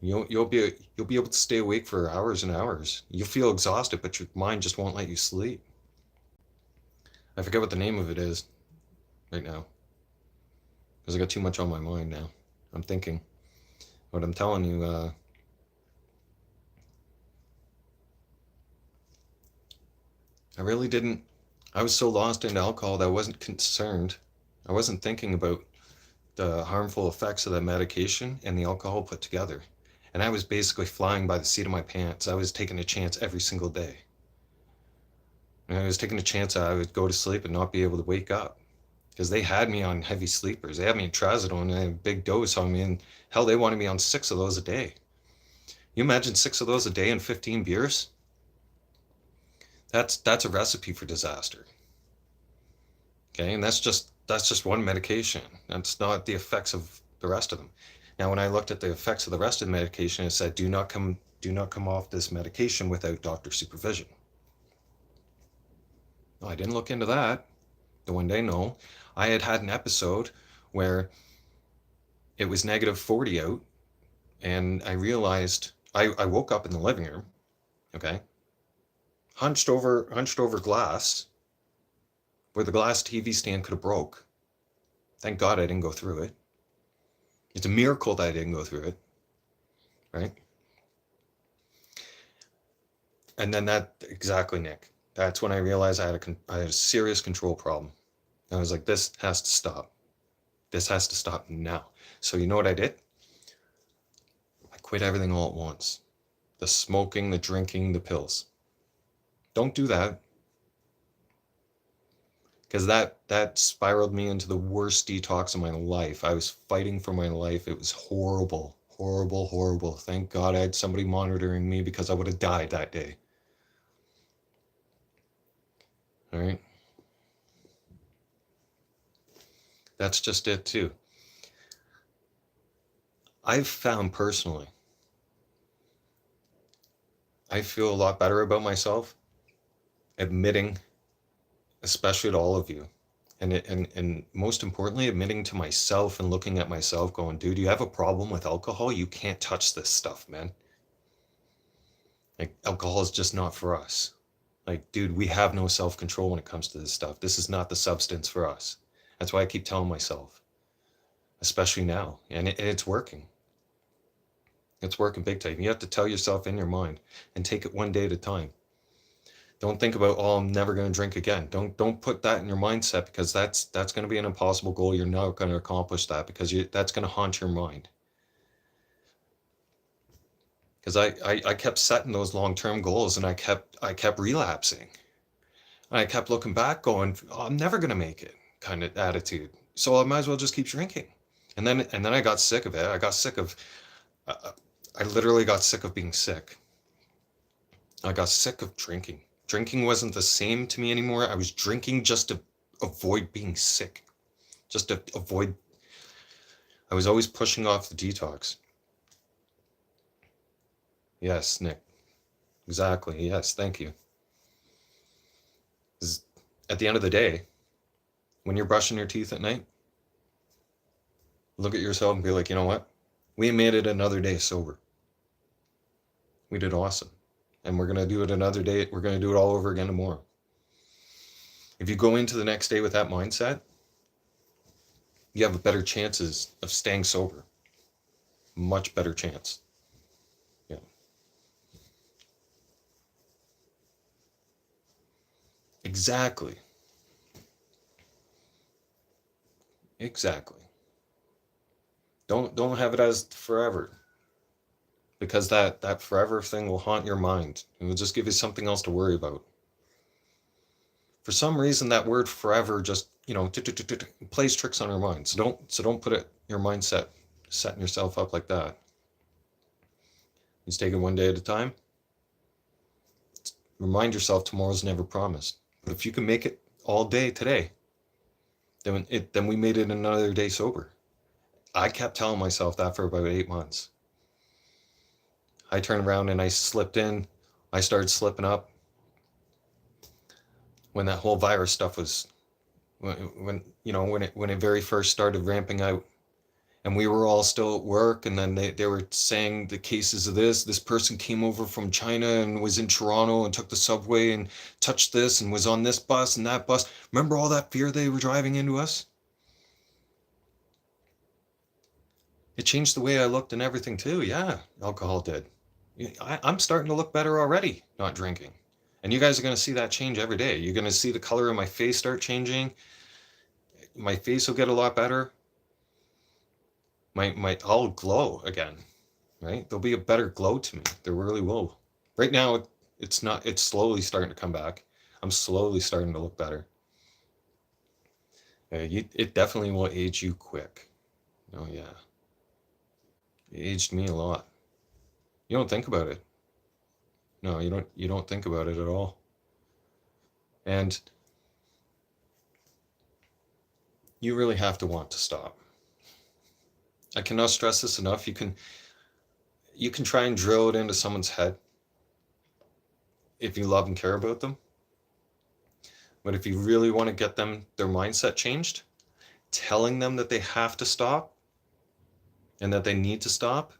be able to stay awake for hours and hours. You'll feel exhausted, but your mind just won't let you sleep. I forget what the name of it is right now, because I got too much on my mind now. I'm thinking, but I'm telling you, I really didn't. I was so lost into alcohol that I wasn't concerned. I wasn't thinking about the harmful effects of that medication and the alcohol put together. And I was basically flying by the seat of my pants. I was taking a chance every single day. And I was taking a chance that I would go to sleep and not be able to wake up. Because they had me on heavy sleepers. They had me in trazodone and a big dose on me. And hell, they wanted me on 6 of those a day. You imagine 6 of those a day and 15 beers? That's a recipe for disaster. Okay, and that's just one medication. That's not the effects of the rest of them. Now, when I looked at the effects of the rest of the medication, it said do not come off this medication without doctor supervision. No, I didn't look into that. The one day, no. I had an episode where it was -40 out, and I realized I woke up in the living room, okay, hunched over glass where the glass TV stand could have broke. Thank God I didn't go through it. It's a miracle that I didn't go through it, right? And then exactly, Nick. That's when I realized I had a serious control problem. I was like, this has to stop. This has to stop now. So you know what I did? I quit everything all at once. The smoking, the drinking, the pills. Don't do that. Because that spiraled me into the worst detox of my life. I was fighting for my life. It was horrible, horrible, horrible. Thank God I had somebody monitoring me, because I would have died that day. All right? That's just it too. I've found personally, I feel a lot better about myself admitting, especially to all of you, and most importantly, admitting to myself and looking at myself going, dude, you have a problem with alcohol? You can't touch this stuff, man. Like, alcohol is just not for us. Like, dude, we have no self-control when it comes to this stuff. This is not the substance for us. That's why I keep telling myself, especially now, and it's working. It's working big time. You have to tell yourself in your mind and take it one day at a time. Don't think about, oh, I'm never going to drink again. Don't put that in your mindset, because that's going to be an impossible goal. You're not going to accomplish that, because that's going to haunt your mind. Because I kept setting those long-term goals, and I kept relapsing. And I kept looking back going, oh, I'm never going to make it, kind of attitude. So I might as well just keep drinking. And then I got sick of it. I got sick of I literally got sick of being sick. I got sick of drinking. Drinking wasn't the same to me anymore. I was drinking just to avoid being sick. Just to avoid. I was always pushing off the detox. Yes, Nick. Exactly. Yes, thank you. 'Cause at the end of the day, when you're brushing your teeth at night, look at yourself and be like, you know what? We made it another day sober. We did awesome. And we're going to do it another day. We're going to do it all over again tomorrow. If you go into the next day with that mindset, you have better chances of staying sober. Much better chance. Yeah. Exactly. Exactly. Don't have it as forever, because that forever thing will haunt your mind. It will just give you something else to worry about. For some reason, that word forever just, plays tricks on your mind. So don't put it your mindset setting yourself up like that. Just take it one day at a time. Remind yourself tomorrow's never promised. But if you can make it all day today, then we made it another day sober. I kept telling myself that for about 8 months. I turned around and I slipped in. I started slipping up when that whole virus stuff was, when it very first started ramping out, and we were all still at work, and then they were saying the cases of this person came over from China and was in Toronto and took the subway and touched this and was on this bus and that bus. Remember all that fear they were driving into us? It changed the way I looked and everything too. Yeah, alcohol did. I'm starting to look better already, not drinking. And you guys are going to see that change every day. You're going to see the color of my face start changing. My face will get a lot better. I'll glow again, right? There'll be a better glow to me. There really will. Right now, it's not. It's slowly starting to come back. I'm slowly starting to look better. It definitely will age you quick. Oh yeah, it aged me a lot. You don't think about it. No, you don't. You don't think about it at all. And you really have to want to stop. I cannot stress this enough. You can try and drill it into someone's head if you love and care about them. But if you really want to get their mindset changed, telling them that they have to stop and that they need to stop,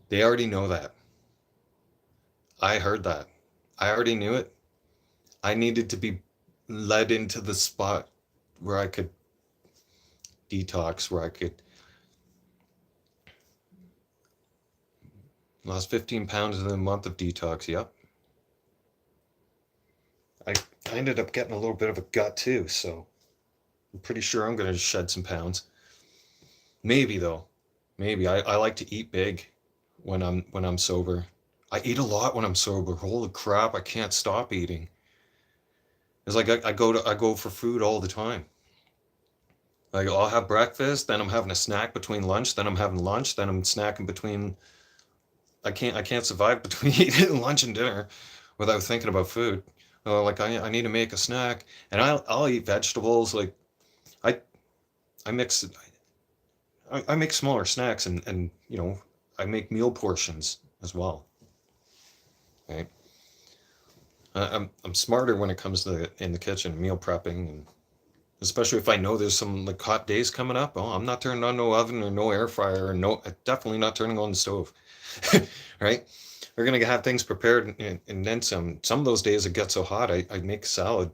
they already know that. I heard that. I already knew it. I needed to be led into the spot where I could detox, where I could lost 15 pounds in a month of detox. Yep. I ended up getting a little bit of a gut too, so I'm pretty sure I'm going to shed some pounds. Maybe though. Maybe I like to eat big when I'm sober. I eat a lot when I'm sober. Holy crap, I can't stop eating. It's like I go for food all the time. Like I'll have breakfast, then I'm having a snack between lunch, then I'm having lunch, then I'm snacking between. I can't survive between eating lunch and dinner without thinking about food. Like I need to make a snack, and I'll eat vegetables. Like I I mix I make smaller snacks, and I make meal portions as well. Right? I'm smarter when it comes to in the kitchen meal prepping, and especially if I know there's some like hot days coming up. Oh, I'm not turning on no oven or no air fryer, or no, definitely not turning on the stove. Right? We're gonna have things prepared, and then some. Some of those days it gets so hot, I make salad.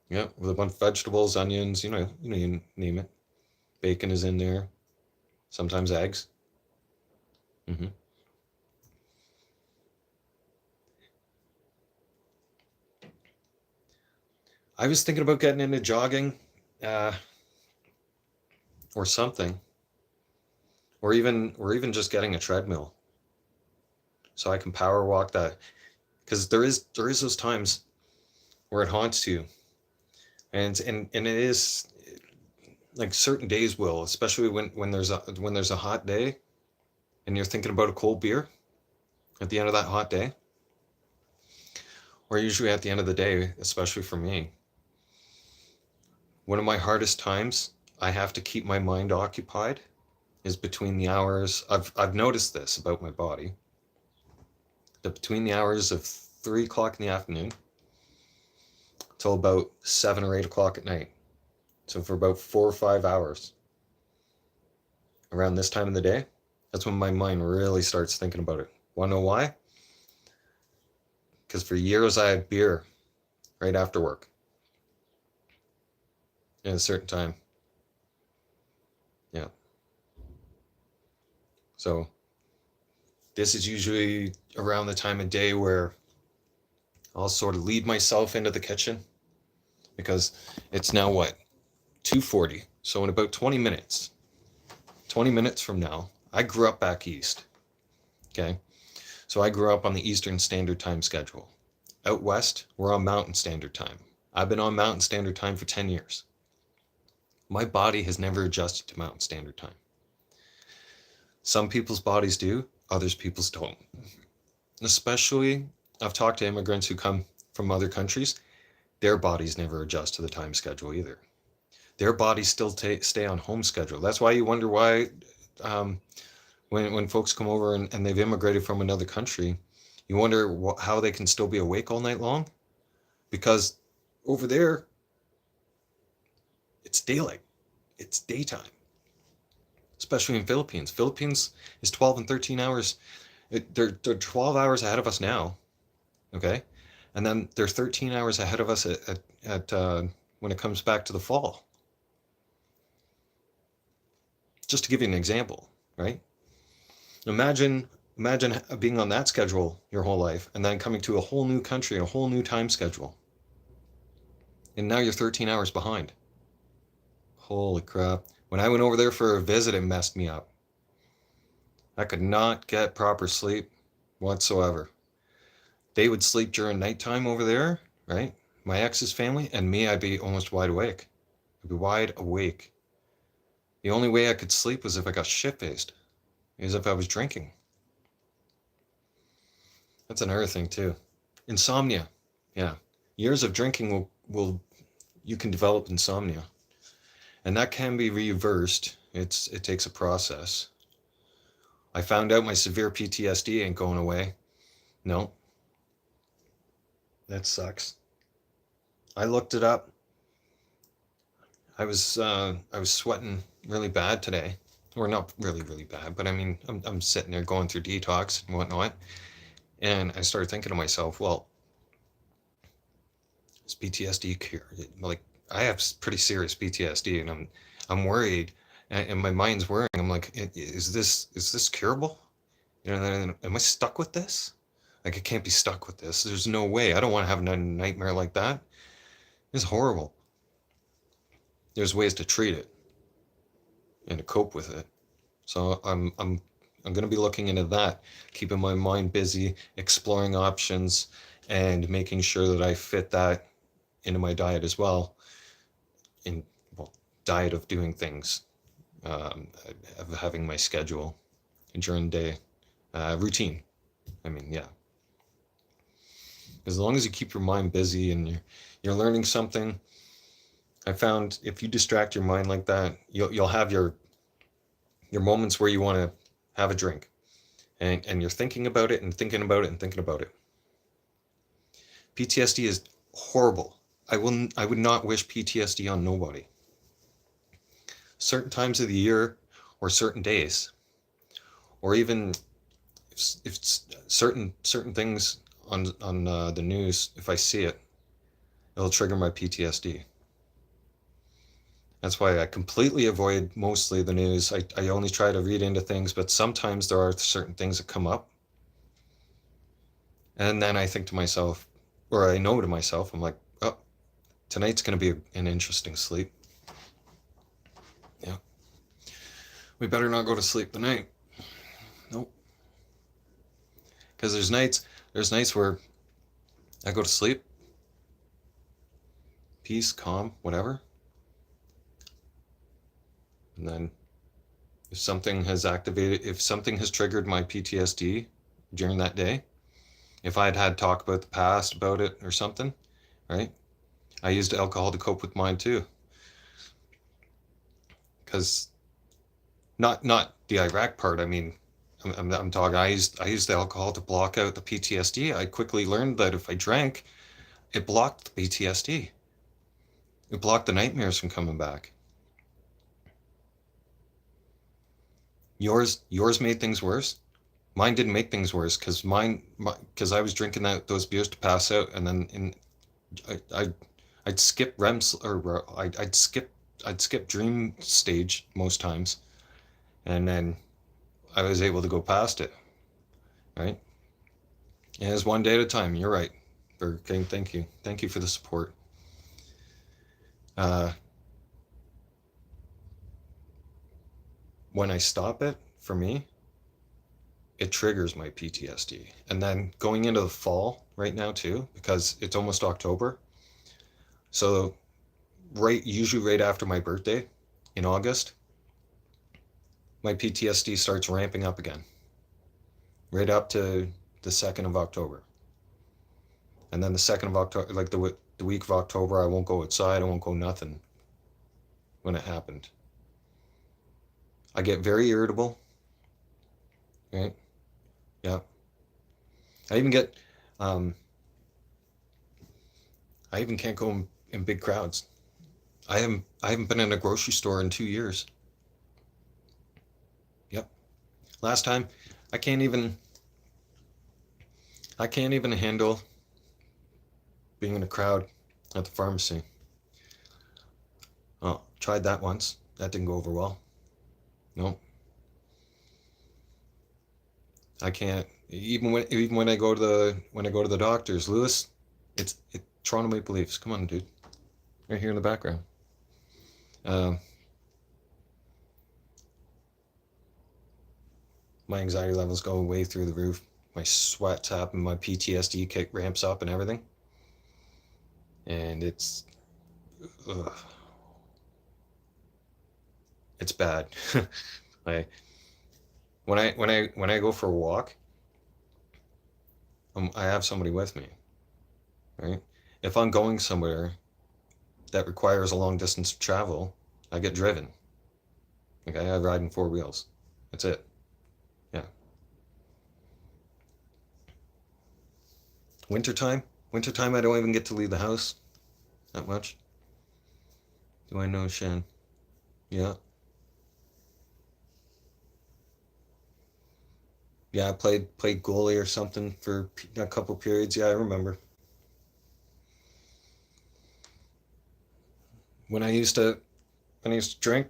Yeah, with a bunch of vegetables, onions, you name it. Bacon is in there. Sometimes eggs. hmm I was thinking about getting into jogging, uh, or something, or even just getting a treadmill so I can power walk that. Because there is those times where it haunts you, and it is like certain days will, especially when there's a hot day and you're thinking about a cold beer at the end of that hot day, or usually at the end of the day, especially for me. One of my hardest times I have to keep my mind occupied is between the hours. I've noticed this about my body, that between the hours of 3 o'clock in the afternoon till about 7 or 8 o'clock at night. So for about 4 or 5 hours around this time of the day, that's when my mind really starts thinking about it. Want to know why? Because for years I had beer right after work at a certain time. Yeah. So this is usually around the time of day where I'll sort of lead myself into the kitchen, because it's now what, 2:40. So in about 20 minutes, 20 minutes from now, I grew up back east. Okay. So I grew up on the Eastern Standard Time schedule. Out west, we're on Mountain Standard Time. I've been on Mountain Standard Time for 10 years. My body has never adjusted to Mountain Standard Time. Some people's bodies do, others people's don't. Especially, I've talked to immigrants who come from other countries. Their bodies never adjust to the time schedule either. Their bodies still stay on home schedule. That's why you wonder why when folks come over and they've immigrated from another country, you wonder how they can still be awake all night long. Because over there, it's daylight. It's daytime. Especially in Philippines. Philippines is 12 and 13 hours. They're 12 hours ahead of us now. Okay? And then they're 13 hours ahead of us at when it comes back to the fall. Just to give you an example, right? Imagine being on that schedule your whole life and then coming to a whole new country, a whole new time schedule. And now you're 13 hours behind. Holy crap. When I went over there for a visit, it messed me up. I could not get proper sleep whatsoever. They would sleep during nighttime over there, right? My ex's family, and me, I'd be almost wide awake. I'd be wide awake. The only way I could sleep was if I got shit-faced, as if I was drinking. That's another thing too. Insomnia. Yeah. Years of drinking you can develop insomnia. And that can be reversed. It takes a process. I found out my severe PTSD ain't going away. No. That sucks. I looked it up. I was sweating really bad today. Or not really, really bad, but I mean, I'm sitting there going through detox and whatnot. And I started thinking to myself, well, is PTSD cure? Like, I have pretty serious PTSD, and I'm worried, and my mind's worrying. I'm like, is this curable? You know, am I stuck with this? Like, I can't be stuck with this. There's no way. I don't want to have a nightmare like that. It's horrible. There's ways to treat it and to cope with it. So I'm going to be looking into that, keeping my mind busy, exploring options, and making sure that I fit that into my diet as well. Diet of doing things, of having my schedule during the day, routine. I mean, yeah. As long as you keep your mind busy and you're learning something, I found if you distract your mind like that, you'll have your moments where you want to have a drink, and you're thinking about it and thinking about it and thinking about it. PTSD is horrible. I would not wish PTSD on nobody. Certain times of the year, or certain days, or even if certain things on the news, if I see it, it'll trigger my PTSD. That's why I completely avoid mostly the news. I only try to read into things, but sometimes there are certain things that come up. And then I think to myself, or I know to myself, I'm like, oh, tonight's going to be an interesting sleep. Yeah. We better not go to sleep tonight. Nope. Because there's nights where I go to sleep, peace, calm, whatever. And then if something has triggered my PTSD during that day, if I'd had talk about the past about it or something, right? I used alcohol to cope with mine too. Because not the Iraq part. I mean, I'm talking. I used the alcohol to block out the PTSD. I quickly learned that if I drank, it blocked the PTSD. It blocked the nightmares from coming back. Yours made things worse. Mine didn't make things worse because I was drinking those beers to pass out, and then I'd skip REMs, or I'd skip dream stage most times, and then I was able to go past it, right? And it's one day at a time. You're right, Burger King. Thank you for the support. when I stop it, for me, it triggers my PTSD. And then going into the fall right now too, because it's almost October. So usually right after my birthday in August, my PTSD starts ramping up again. Right up to the 2nd of October. And then the 2nd of October, like the week of October, I won't go outside, I won't go nothing when it happened. I get very irritable, right? Yeah. I even get, um, I even can't go in big crowds. I haven't been in a grocery store in 2 years. Yep. Last time, I can't even, I can't even handle being in a crowd at the pharmacy. Oh, tried that once. That didn't go over well. No, I can't. Even when I go to the doctors, Lewis, it's Toronto Maple Leafs. Come on, dude. Right here in the background. Uh, my anxiety levels go way through the roof. My sweat's up and my PTSD kick ramps up and everything. And ugh, it's bad. I when I go for a walk, I have somebody with me, right? If I'm going somewhere that requires a long distance travel, I get driven. Okay, I ride in four wheels. That's it. Yeah. Wintertime? Wintertime, I don't even get to leave the house that much. Do I know, Shan? Yeah. Yeah, I played goalie or something for a couple periods. Yeah, I remember. When I used to when I used to drink,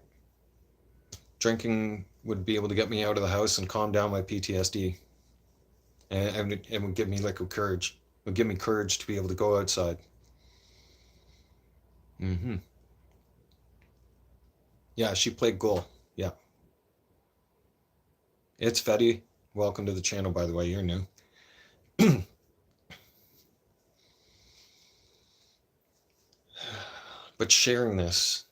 drinking would be able to get me out of the house and calm down my PTSD. And it would give me like a courage. It would give me courage to be able to go outside. Hmm. Yeah, she played goal. Yeah. It's Fetty. Welcome to the channel, by the way. You're new. But sharing this,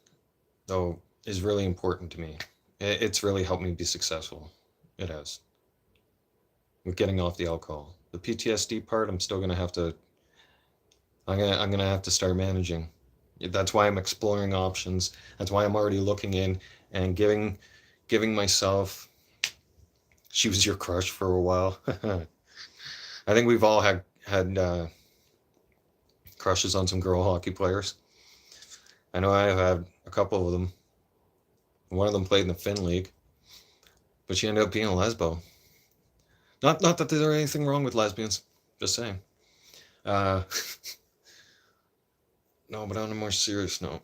though, is really important to me. It's really helped me be successful. It has. With getting off the alcohol. The PTSD part, I'm gonna have to start managing. That's why I'm exploring options. That's why I'm already looking in and giving myself. She was your crush for a while. I think we've all had crushes on some girl hockey players. I know I have had a couple of them. One of them played in the Finn League, but she ended up being a lesbo. Not that there's anything wrong with lesbians. Just saying. Uh, no, but on a more serious note,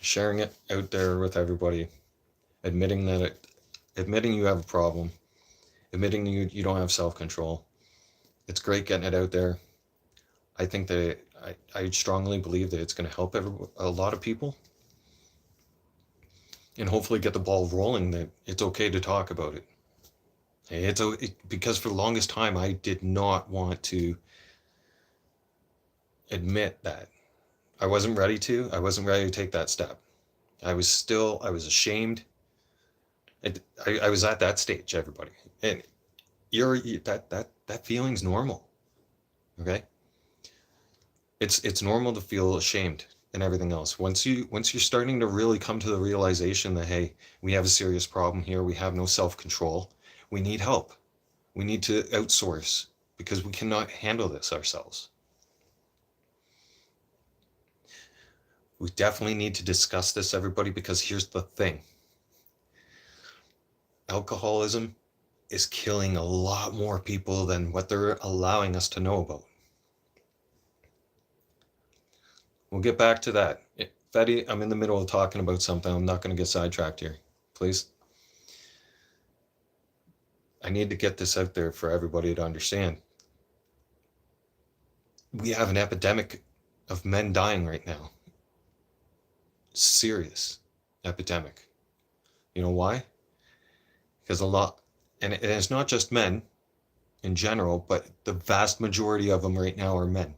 sharing it out there with everybody, admitting admitting you have a problem, admitting you don't have self-control. It's great getting it out there. I think that I strongly believe that it's going to help a lot of people, and hopefully get the ball rolling that it's okay to talk about it. Because for the longest time I did not want to admit that. I wasn't ready to. I wasn't ready to take that step. I was ashamed. I was at that stage, everybody. And that feeling's normal. Okay? It's normal to feel ashamed and everything else. Once you're starting to really come to the realization that, hey, we have a serious problem here, we have no self-control, we need help. We need to outsource because we cannot handle this ourselves. We definitely need to discuss this, everybody, because here's the thing. Alcoholism is killing a lot more people than what they're allowing us to know about. We'll get back to that. Fetty, I'm in the middle of talking about something. I'm not going to get sidetracked here. Please. I need to get this out there for everybody to understand. We have an epidemic of men dying right now. Serious epidemic. You know why? Because a lot, and it's not just men in general, but the vast majority of them right now are men.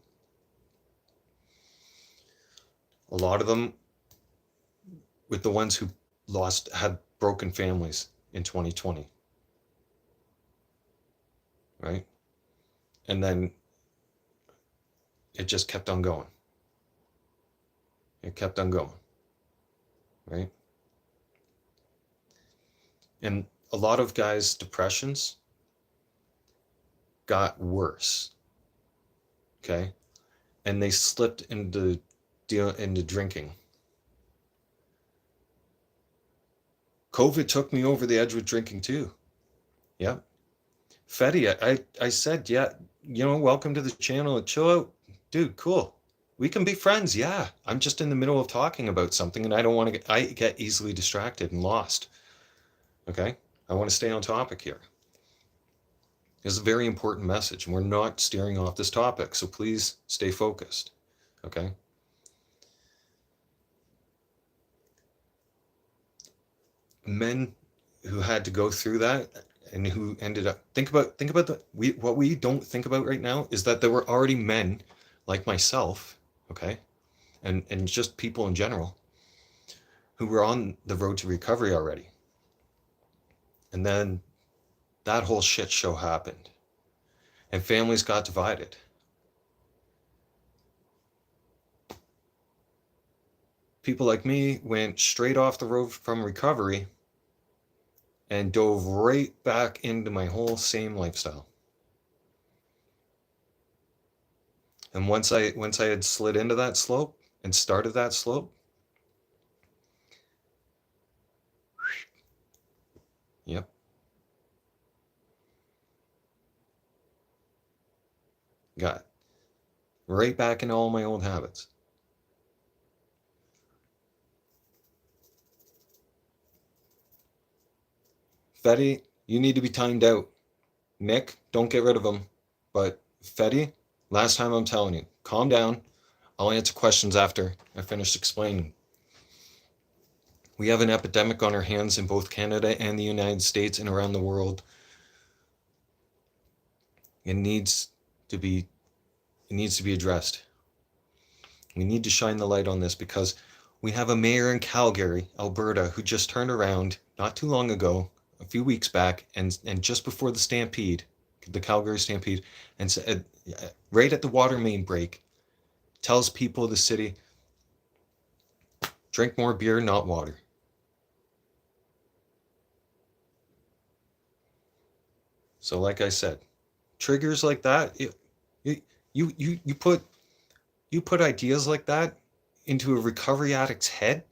A lot of them, with the ones who had broken families in 2020, right? And then it just kept on going. It kept on going, right? And a lot of guys' depressions got worse, okay? And they slipped into drinking. COVID took me over the edge with drinking too. Yeah. Fetty, I said, yeah, welcome to the channel. Chill out. Dude, cool. We can be friends. Yeah. I'm just in the middle of talking about something and I don't want to I get easily distracted and lost. Okay? I want to stay on topic here. It's a very important message, and we're not steering off this topic, so please stay focused. Okay? Men who had to go through that and who ended up think about what we don't think about right now is that there were already men like myself, okay, and just people in general who were on the road to recovery already. And then that whole shit show happened and families got divided. People like me went straight off the road from recovery and dove right back into my whole same lifestyle. And once I had slid into that slope and started that slope, yep. Got right back into all my old habits. Fetty, you need to be timed out. Nick, don't get rid of him. But Fetty, last time I'm telling you, calm down. I'll answer questions after I finish explaining. We have an epidemic on our hands in both Canada and the United States and around the world. It needs to be addressed. We need to shine the light on this because we have a mayor in Calgary, Alberta, who just turned around not too long ago, a few weeks back, and just before the Stampede, the Calgary Stampede, and said, right at the water main break, tells people of the city, drink more beer, not water. So like I said, triggers like that, you put ideas like that into a recovery addict's head.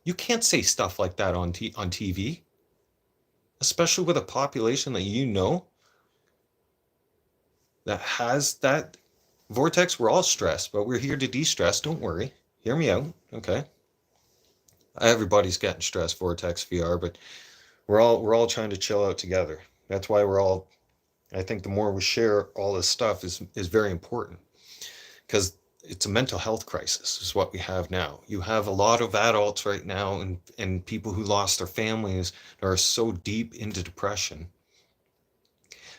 You can't say stuff like that on TV, especially with a population that that has that vortex. We're all stressed, but we're here to de-stress. Don't worry. Hear me out, okay? Everybody's getting stressed, vortex VR, but we're all trying to chill out together. That's why I think the more we share all this stuff is very important, because it's a mental health crisis is what we have now. You have a lot of adults right now and people who lost their families are so deep into depression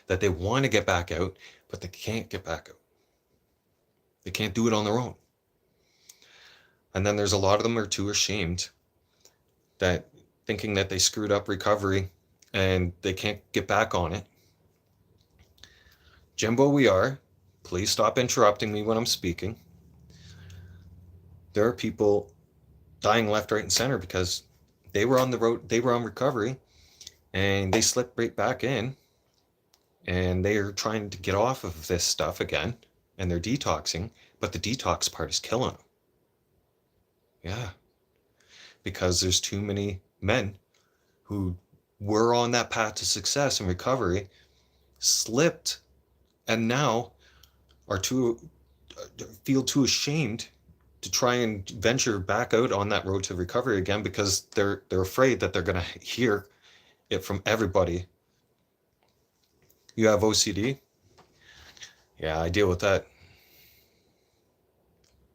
that they want to get back out, but they can't get back out. They can't do it on their own. And then there's a lot of them are too ashamed, that thinking that they screwed up recovery and they can't get back on it. Jimbo, please stop interrupting me when I'm speaking. There are people dying left, right, and center because they were on the road, they were on recovery, and they slipped right back in, and they are trying to get off of this stuff again, and they're detoxing, but the detox part is killing them. Yeah. Because there's too many men who were on that path to success and recovery, slipped, and now feel too ashamed to try and venture back out on that road to recovery again because they're afraid that they're going to hear it from everybody. You have OCD? Yeah, I deal with that.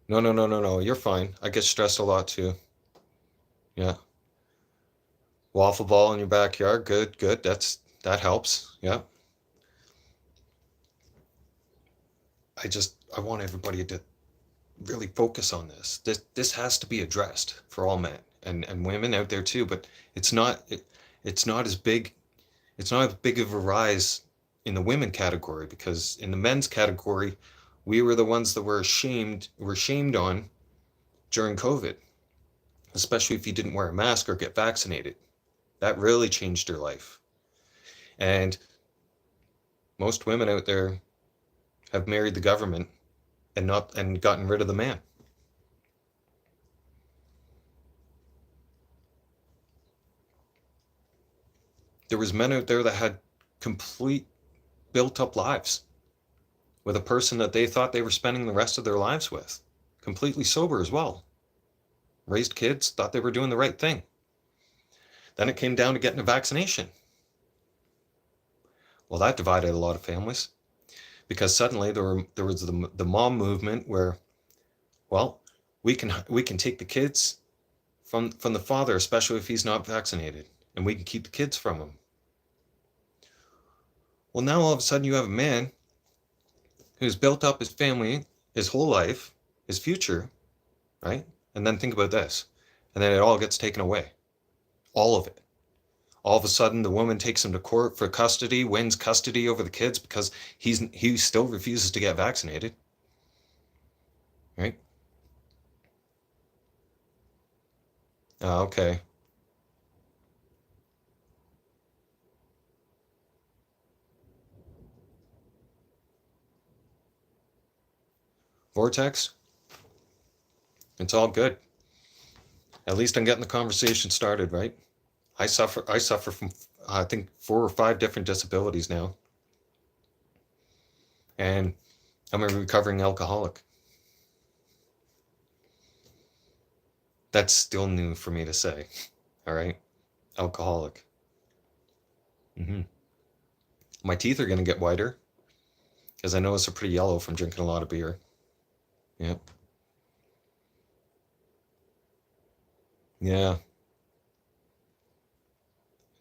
No. You're fine. I get stressed a lot too. Yeah. Waffle ball in your backyard. Good, good. That helps. Yeah. I want everybody to really focus on this. This has to be addressed for all men and women out there too, but it's not it's not as big it's not as big of a rise in the women category, because in the men's category we were the ones that were shamed on during COVID, especially if you didn't wear a mask or get vaccinated. That really changed your life. And most women out there have married the government and gotten rid of the man. There was men out there that had complete built up lives with a person that they thought they were spending the rest of their lives with, completely sober as well. Raised kids, thought they were doing the right thing. Then it came down to getting a vaccination. Well, that divided a lot of families, because suddenly there was the mom movement where, well, we can take the kids from the father, especially if he's not vaccinated, and we can keep the kids from him. Well, now all of a sudden you have a man who's built up his family, his whole life, his future, right? And then think about this. And then it all gets taken away. All of it. All of a sudden, the woman takes him to court for custody, wins custody over the kids because he still refuses to get vaccinated, right? Okay. Vortex, it's all good. At least I'm getting the conversation started, right? I suffer from, I think, 4 or 5 different disabilities now. And I'm a recovering alcoholic. That's still new for me to say. All right. Alcoholic. Hmm. My teeth are going to get whiter because I notice they're pretty yellow from drinking a lot of beer. Yeah. Yeah.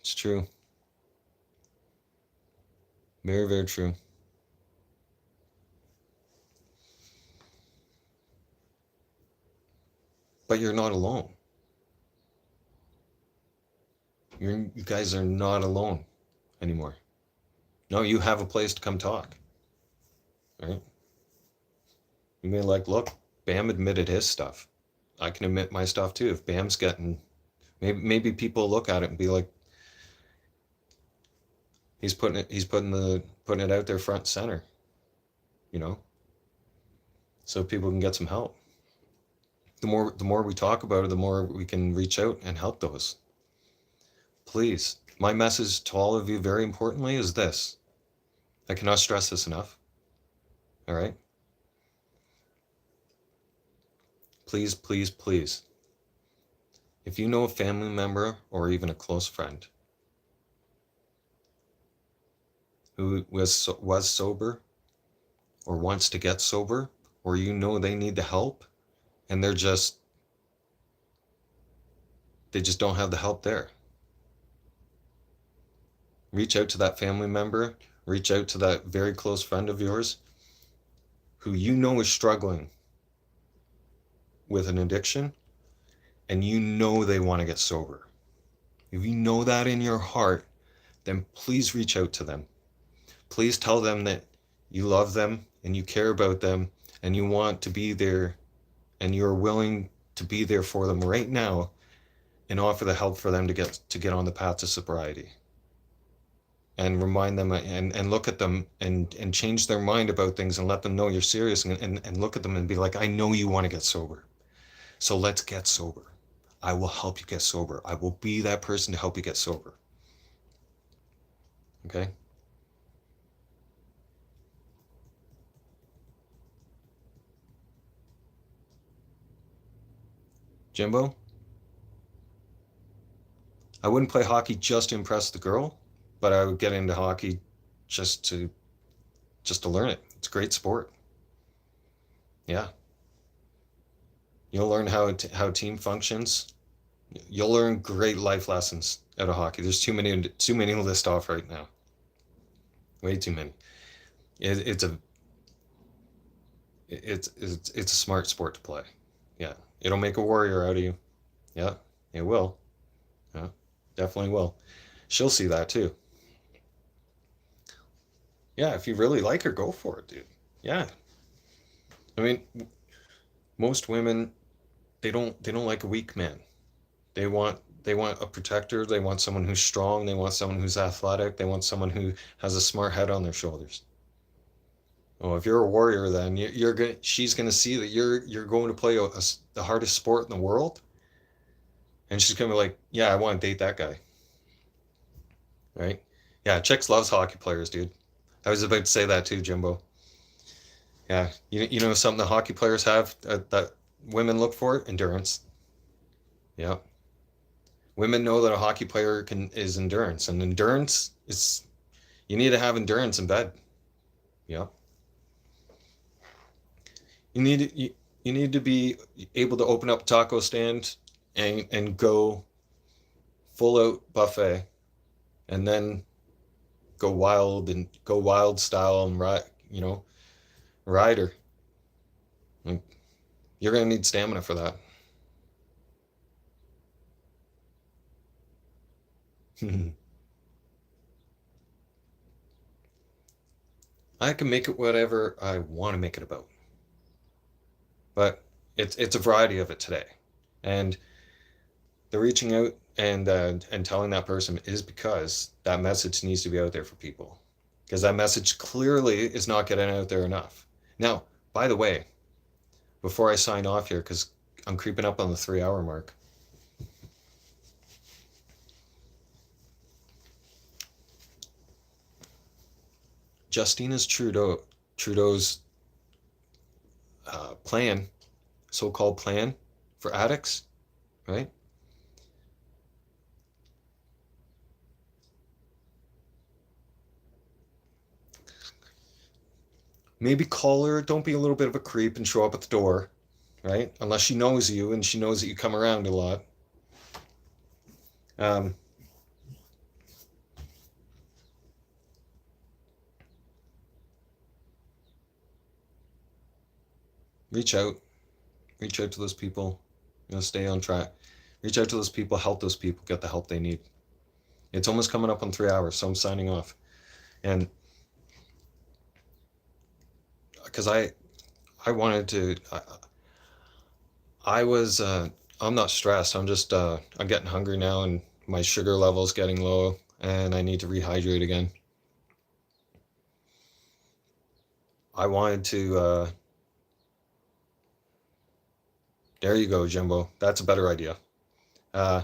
It's true. Very, very true. But you're not alone. You guys are not alone anymore. No, you have a place to come talk, right? You may like, look, Bam admitted his stuff. I can admit my stuff too. If Bam's getting, maybe people look at it and be like, he's putting it out there front and center, you know, so people can get some help. The more we talk about it, the more we can reach out and help those. Please, my message to all of you, very importantly, is this. I cannot stress this enough. All right? Please, please, please. If you know a family member or even a close friend who was sober or wants to get sober, or you know they need the help and they just don't have the help there, reach out to that family member, reach out to that very close friend of yours who you know is struggling with an addiction, and you know they want to get sober. If you know that in your heart, then please reach out to them. Please tell them that you love them and you care about them and you want to be there and you're willing to be there for them right now and offer the help for them to get on the path to sobriety. And remind them and look at them and change their mind about things and let them know you're serious, and look at them and be like, I know you want to get sober. So let's get sober. I will help you get sober. I will be that person to help you get sober. Okay? Jimbo? I wouldn't play hockey just to impress the girl, but I would get into hockey just to learn it. It's a great sport. Yeah. You'll learn how team functions. You'll learn great life lessons out of hockey. There's too many to list off right now. Way too many. It's a smart sport to play. Yeah, it'll make a warrior out of you. Yeah, it will. Yeah, definitely will. She'll see that too. Yeah, if you really like her, go for it, dude. Yeah. I mean, most women, they don't like a weak man. They want a protector, they want someone who's strong, they want someone who's athletic, they want someone who has a smart head on their shoulders. Oh, if you're a warrior, then she's gonna see that you're going to play the hardest sport in the world, and she's gonna be like, yeah, I want to date that guy, right? Yeah, chicks loves hockey players, dude. I was about to say that too, Jimbo. Yeah, you know something the hockey players have that women look for? Endurance. Yeah, women know that a hockey player can is endurance, and endurance is you need to have endurance in bed. Yeah, you need to be able to open up a taco stand and go full out buffet, and then go wild style and ride, rider. Like, you're gonna need stamina for that. I can make it whatever I want to make it about, but it's a variety of it today, and the reaching out and telling that person is because that message needs to be out there for people, because that message clearly is not getting out there enough. Now, by the way, before I sign off here, because I'm creeping up on the 3 hour mark, Justina's Trudeau's plan, so-called plan for addicts, right? Maybe call her. Don't be a little bit of a creep and show up at the door, right? Unless she knows you and she knows that you come around a lot. Um, reach out, reach out to those people. Stay on track. Reach out to those people. Help those people get the help they need. It's almost coming up on 3 hours, so I'm signing off. And because I wanted to, I was I'm not stressed. I'm just I'm getting hungry now, and my sugar level's getting low, and I need to rehydrate again. I wanted to. There you go, Jimbo. That's a better idea. Uh,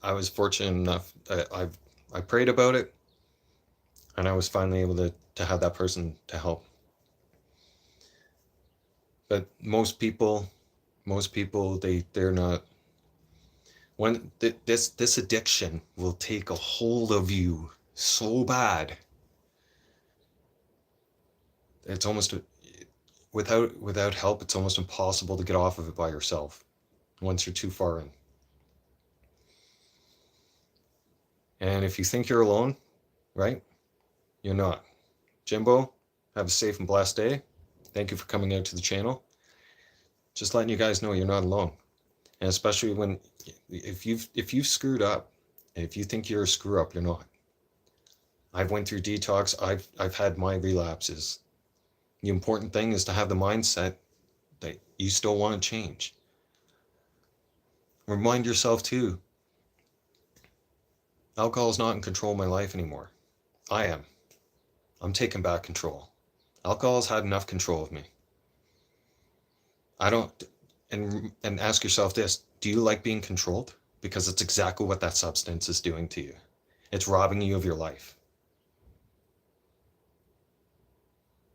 I was fortunate enough. I prayed about it, and I was finally able to have that person to help. But most people, they're not. When this addiction will take a hold of you so bad, it's almost without help, it's almost impossible to get off of it by yourself once you're too far in. And if you think you're alone, right, you're not. Jimbo, have a safe and blessed day. Thank you for coming out to the channel. Just letting you guys know you're not alone. And especially when if you've screwed up, if you think you're a screw up, you're not. I've went through detox. I've had my relapses. The important thing is to have the mindset that you still want to change. Remind yourself too, alcohol is not in control of my life anymore. I am. I'm taking back control. Alcohol has had enough control of me. I don't, and ask yourself this, do you like being controlled? Because it's exactly what that substance is doing to you. It's robbing you of your life.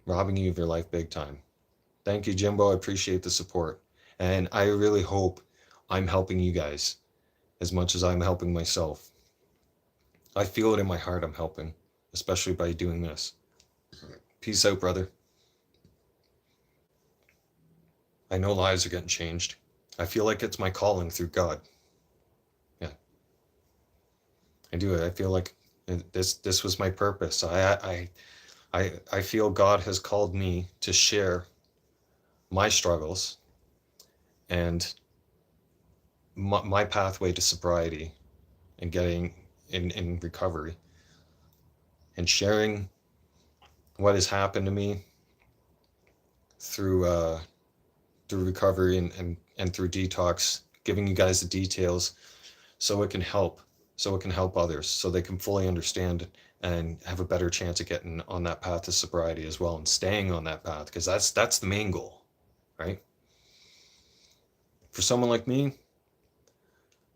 Robbing you of your life big time. Thank you, Jimbo. I appreciate the support. And I really hope I'm helping you guys as much as I'm helping myself. I feel it in my heart I'm helping, especially by doing this. Peace out, brother. I know lives are getting changed. I feel like it's my calling through God. Yeah, I do. I feel like this was my purpose. I feel God has called me to share my struggles and my pathway to sobriety and getting in recovery, and sharing what has happened to me through through recovery and through detox, giving you guys the details so it can help, so it can help others, so they can fully understand and have a better chance of getting on that path to sobriety as well, and staying on that path, because that's the main goal, right? For someone like me,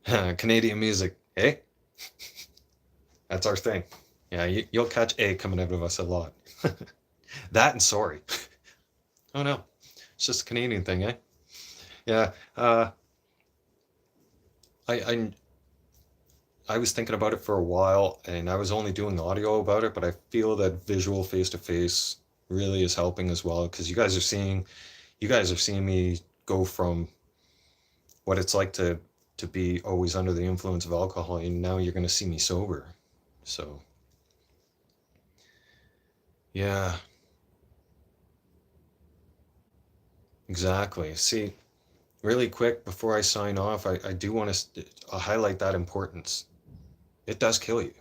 Canadian music, eh? That's our thing. Yeah, you'll catch A coming out of us a lot. That and sorry. Oh no, it's just a Canadian thing, eh? Yeah. I, I I was thinking about it for a while, and I was only doing audio about it, but I feel that visual face to face really is helping as well, because you guys are seeing me go from what it's like to be always under the influence of alcohol, and now you're going to see me sober. So yeah, exactly. See, really quick before I sign off, I do want to highlight that importance. It does kill you,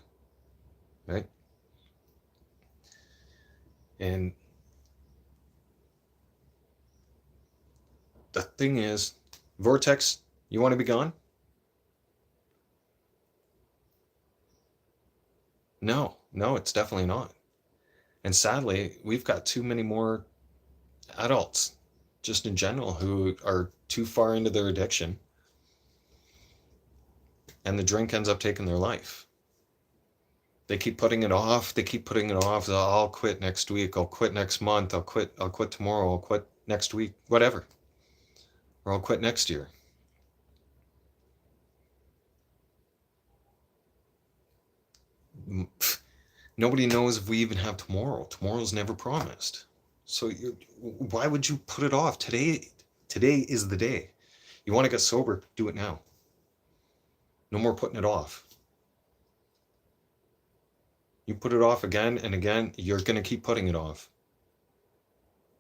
right? And the thing is, Vortex, you want to be gone? No, no, it's definitely not. And sadly, we've got too many more adults, just in general, who are too far into their addiction, and the drink ends up taking their life. They keep putting it off. They keep putting it off. I'll quit next week. I'll quit next month. I'll quit. I'll quit tomorrow. I'll quit next week. Whatever. Or I'll quit next year. Nobody knows if we even have tomorrow. Tomorrow's never promised. So why would you put it off? Today is the day. You want to get sober? Do it now. No more putting it off. You put it off again and again, you're going to keep putting it off.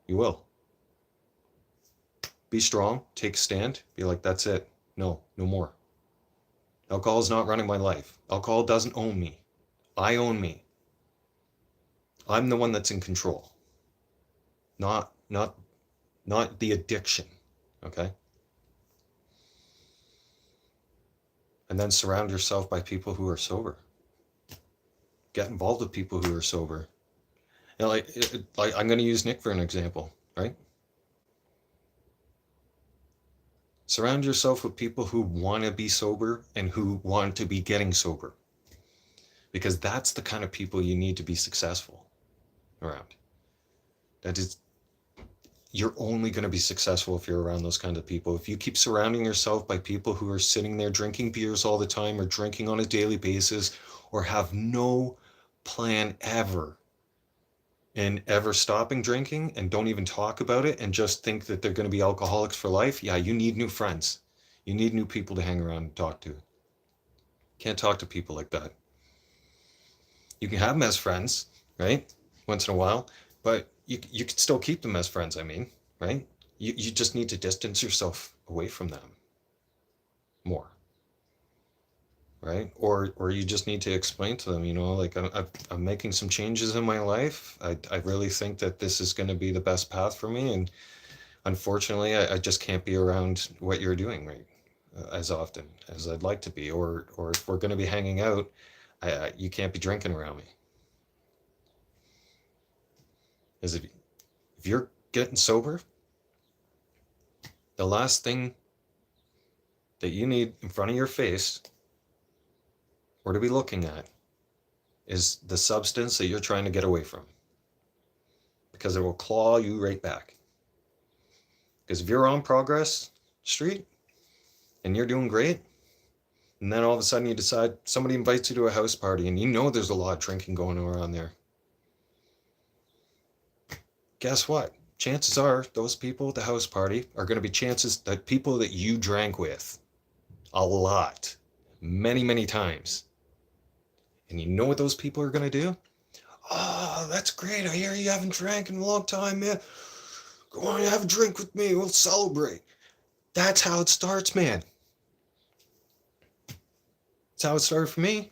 You will. Be strong, take a stand, be like, that's it. No, no more. Alcohol is not running my life. Alcohol doesn't own me. I own me. I'm the one that's in control. Not the addiction. Okay? And then surround yourself by people who are sober. Get involved with people who are sober. You know, like I'm going to use Nick for an example, right? Surround yourself with people who want to be sober and who want to be getting sober, because that's the kind of people you need to be successful around. That is, you're only going to be successful if you're around those kinds of people. If you keep surrounding yourself by people who are sitting there drinking beers all the time, or drinking on a daily basis, or have no plan ever and ever stopping drinking and don't even talk about it and just think that they're going to be alcoholics for life, yeah, you need new friends. You need new people to hang around and talk to. Can't talk to people like that. You can have them as friends, right? Once in a while, but you can still keep them as friends, I mean, right? You just need to distance yourself away from them more, right? Or you just need to explain to them, you know, like, I'm making some changes in my life. I really think that this is going to be the best path for me, and unfortunately, I just can't be around what you're doing right as often as I'd like to be. Or if we're going to be hanging out, you can't be drinking around me. Because if you're getting sober, the last thing that you need in front of your face or to be looking at is the substance that you're trying to get away from, because it will claw you right back. Because if you're on Progress Street and you're doing great, and then all of a sudden you decide, somebody invites you to a house party, and you know there's a lot of drinking going on around there, guess what? chances are those people at the house party are going to be chances that people that you drank with a lot, many, many times. And you know what those people are going to do? Oh, that's great. I hear you haven't drank in a long time, man. Go on, have a drink with me. We'll celebrate. That's how it starts, man. That's how it started for me.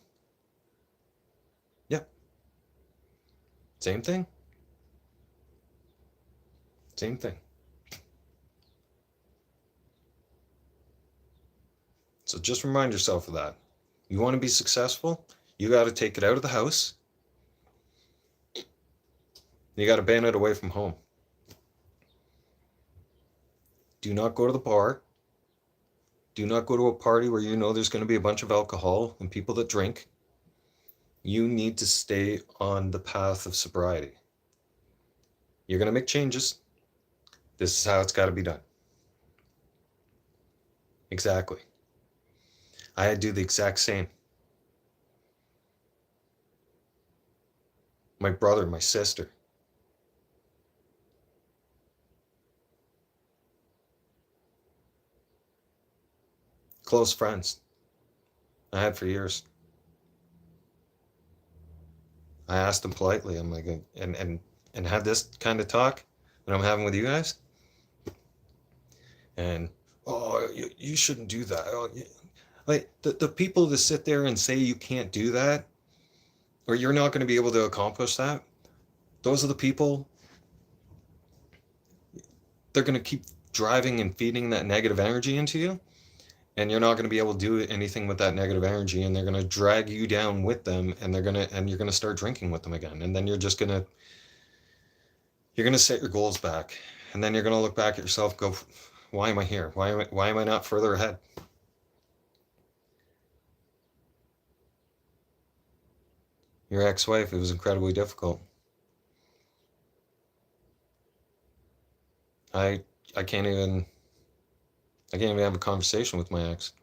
Yep. Same thing. Same thing. So just remind yourself of that. You want to be successful? You got to take it out of the house. You got to ban it away from home. Do not go to the bar. Do not go to a party where you know there's going to be a bunch of alcohol and people that drink. You need to stay on the path of sobriety. You're going to make changes. This is how it's got to be done. Exactly. I do the exact same. My brother, my sister. Close friends. I had for years. I asked them politely. I'm like, and had this kind of talk that I'm having with you guys. And oh, you shouldn't do that. Oh, like the people that sit there and say you can't do that, or you're not going to be able to accomplish that. Those are the people. They're going to keep driving and feeding that negative energy into you, and you're not going to be able to do anything with that negative energy, and they're going to drag you down with them, and you're going to start drinking with them again, and then you're going to set your goals back, and then you're going to look back at yourself and go, why am I here? Why am I not further ahead? Your ex-wife, it was incredibly difficult. I I can't even have a conversation with my ex.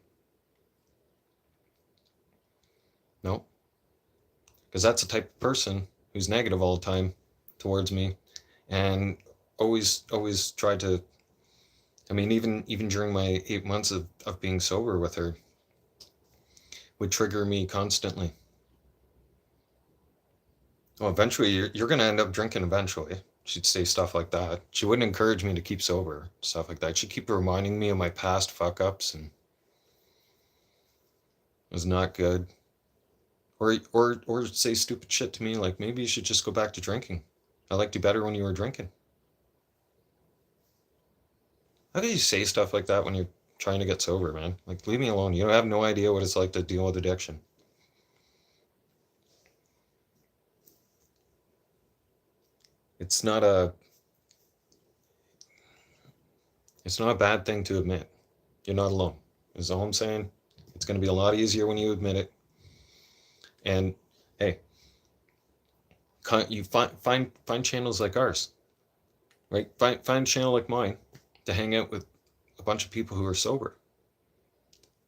No, because that's the type of person who's negative all the time towards me, and always tried to. I mean, even during my 8 months of being sober with her, would trigger me constantly. Well, eventually you're going to end up drinking eventually. She'd say stuff like that. She wouldn't encourage me to keep sober, stuff like that. She'd keep reminding me of my past fuck ups, and it was not good. Or say stupid shit to me like, maybe you should just go back to drinking. I liked you better when you were drinking. How do you say stuff like that when you're trying to get sober, man? Like, leave me alone. You have no idea what it's like to deal with addiction. It's not a it's not a bad thing to admit. You're not alone. Is all I'm saying. It's going to be a lot easier when you admit it. And hey, you find channels like ours, right? Find a channel like mine to hang out with a bunch of people who are sober,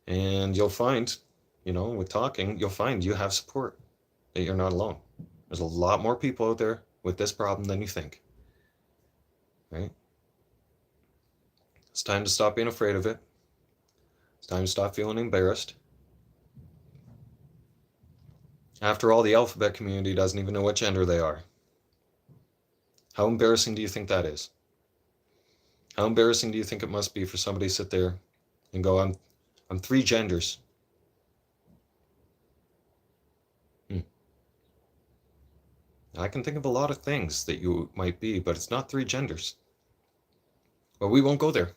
and you'll find, with talking, you'll find you have support, that you're not alone. There's a lot more people out there with this problem than you think, right? It's time to stop being afraid of it. It's time to stop feeling embarrassed. After all, the alphabet community doesn't even know what gender they are. How embarrassing do you think that is? How embarrassing do you think it must be for somebody to sit there and go, I'm three genders. I can think of a lot of things that you might be, but it's not three genders. Well, we won't go there.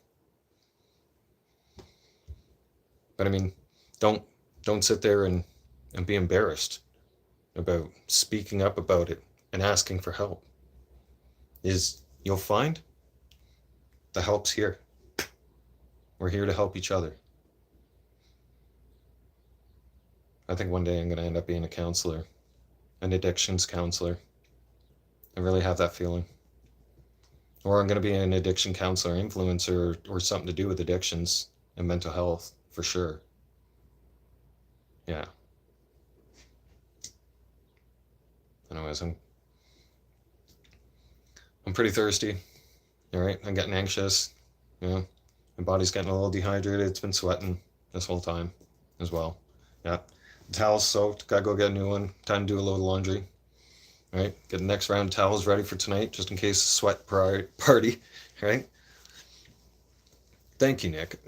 But I mean, don't sit there and be embarrassed about speaking up about it and asking for help. You'll find the help's here. We're here to help each other. I think one day I'm going to end up being a counselor, an addictions counselor. I really have that feeling. Or I'm going to be an addiction counselor, influencer, or something to do with addictions and mental health, for sure. Yeah. Anyways, I'm pretty thirsty. All right, I'm getting anxious. You know, my body's getting a little dehydrated. It's been sweating this whole time as well. Yeah, the towel's soaked. Gotta go get a new one. Time to do a load of laundry. All right, get the next round of towels ready for tonight, just in case sweat party. Right. Thank you, Nick.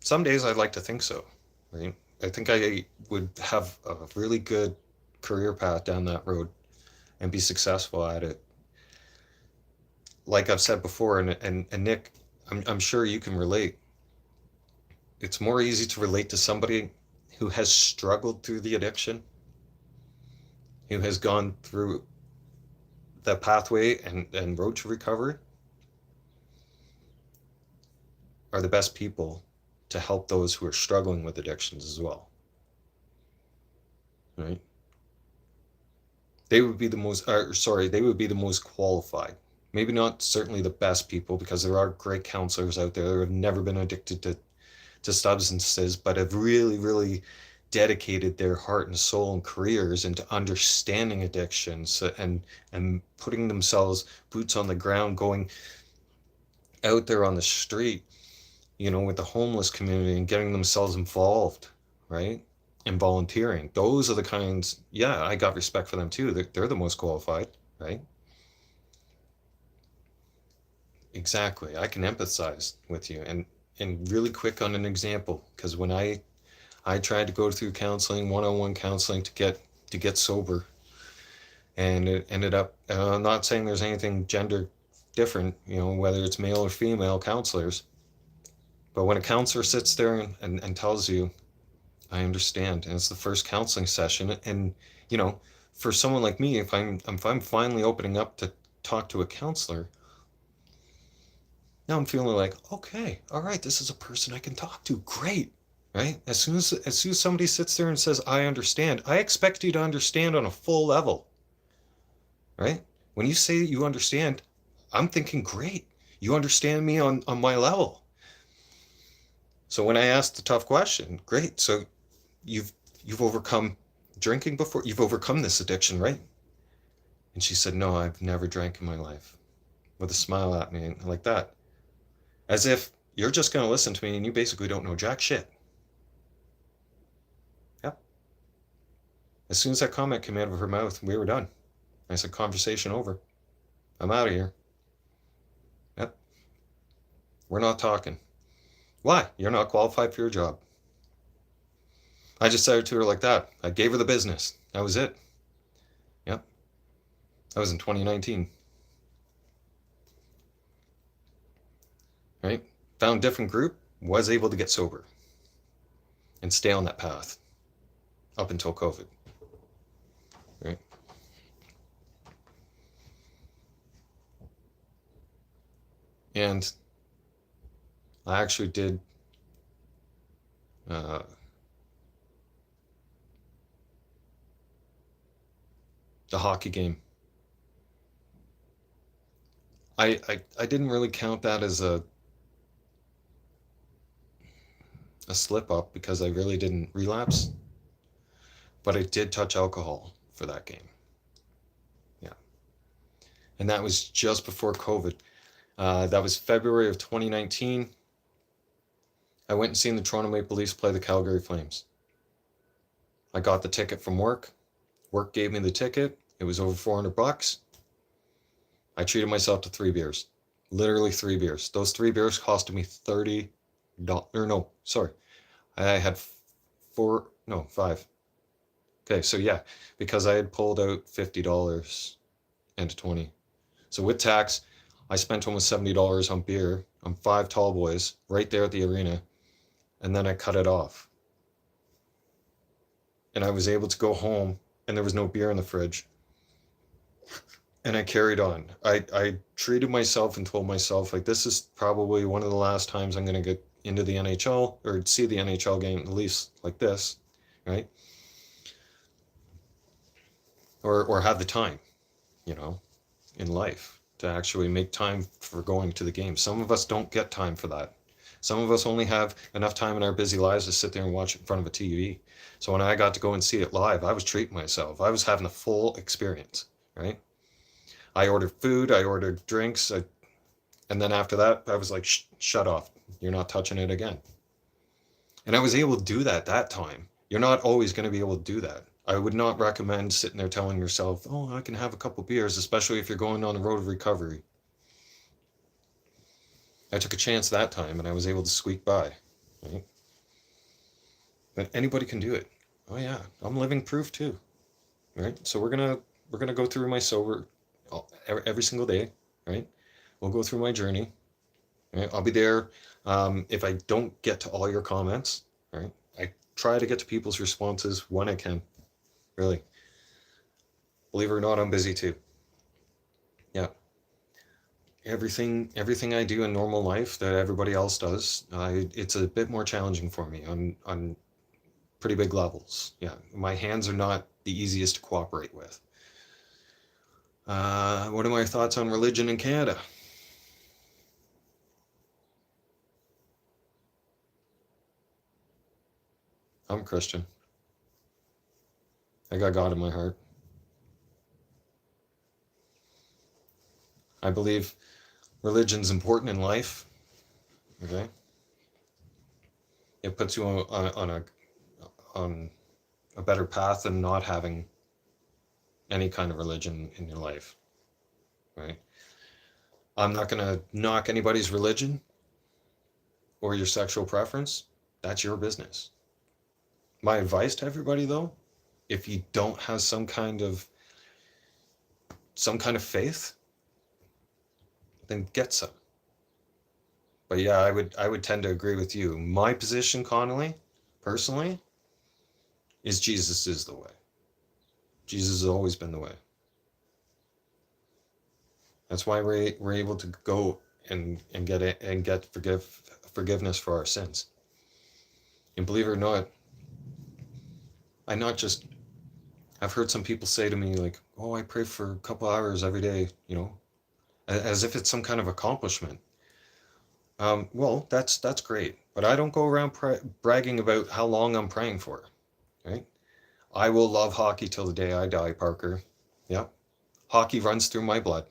Some days I'd like to think so. Right. I think I would have a really good career path down that road and be successful at it. Like I've said before, and Nick, I'm sure you can relate. It's more easy to relate to somebody who has struggled through the addiction, who has gone through the pathway and road to recovery, are the best people to help those who are struggling with addictions as well. Right? They would be the most, they would be the most qualified. Maybe not certainly the best people, because there are great counselors out there who have never been addicted to substances, but have really, really dedicated their heart and soul and careers into understanding addictions and putting themselves boots on the ground, going out there on the street, you know, with the homeless community and getting themselves involved, right? And volunteering. Those are the kinds, yeah, I got respect for them too. They're the most qualified, right? Exactly. I can empathize with you. And really quick on an example, because when I tried to go through counseling, one-on-one counseling to get sober, and it ended up, I'm not saying there's anything gender different, you know, whether it's male or female counselors, but when a counselor sits there and tells you, I understand, and it's the first counseling session, and you know, for someone like me, if I'm finally opening up to talk to a counselor, now I'm feeling like, okay, all right, this is a person I can talk to. Great. Right? As soon as somebody sits there and says, I understand, I expect you to understand on a full level. Right? When you say you understand, I'm thinking, great. You understand me on my level. So when I ask the tough question, great. So you've overcome drinking before, you've overcome this addiction, right? And she said, no, I've never drank in my life, with a smile at me like that, as if you're just going to listen to me and you basically don't know jack shit. Yep. As soon as that comment came out of her mouth, we were done. I said, conversation over. I'm out of here. Yep. We're not talking. Why? You're not qualified for your job. I just said it to her like that. I gave her the business. That was it. Yep. That was in 2019. Right? Found a different group, was able to get sober and stay on that path up until COVID. Right? And I actually did the hockey game. I didn't really count that as a slip up, because I really didn't relapse, but I did touch alcohol for that game. Yeah. And that was just before COVID. That was February of 2019. I went and seen the Toronto Maple Leafs play the Calgary Flames. I got the ticket from work. Work gave me the ticket. It was over $400. I treated myself to 3 beers. Literally 3 beers. Those 3 beers costed me $30. Or no, sorry. I had 5. Okay, so yeah, because I had pulled out $50 and 20. So with tax, I spent almost $70 on beer on 5 tall boys right there at the arena, and then I cut it off. And I was able to go home, and there was no beer in the fridge. And I carried on. I treated myself and told myself, like, this is probably one of the last times I'm going to get into the NHL or see the NHL game, at least like this, right? Or have the time, you know, in life to actually make time for going to the game. Some of us don't get time for that. Some of us only have enough time in our busy lives to sit there and watch in front of a TV. So when I got to go and see it live, I was treating myself. I was having a full experience, right? I ordered food, I ordered drinks, And then after that, I was like, shut off. You're not touching it again. And I was able to do that time. You're not always going to be able to do that. I would not recommend sitting there telling yourself, oh, I can have a couple beers, especially if you're going on the road of recovery. I took a chance that time and I was able to squeak by. Right? But anybody can do it. Oh yeah, I'm living proof too. Right? So we're gonna go through my sober every single day. Right? We'll go through my journey. Right? I'll be there. If I don't get to all your comments, right? I try to get to people's responses when I can. Really. Believe it or not, I'm busy too. Yeah. Everything I do in normal life that everybody else does, it's a bit more challenging for me on pretty big levels. Yeah. My hands are not the easiest to cooperate with. What are my thoughts on religion in Canada? I'm Christian. I got God in my heart. I believe religion's important in life. Okay. It puts you on a better path than not having any kind of religion in your life. Right. I'm not going to knock anybody's religion or your sexual preference. That's your business. My advice to everybody, though, if you don't have some kind of faith, then get some. But yeah, I would tend to agree with you. My position, Connolly, personally, is Jesus is the way. Jesus has always been the way. That's why we're able to go and get forgiveness for our sins. And believe it or not, I've heard some people say to me like, oh, I pray for a couple hours every day, as if it's some kind of accomplishment. Well, that's great, but I don't go around bragging about how long I'm praying for, right? I will love hockey till the day I die, Parker. Yeah, hockey runs through my blood.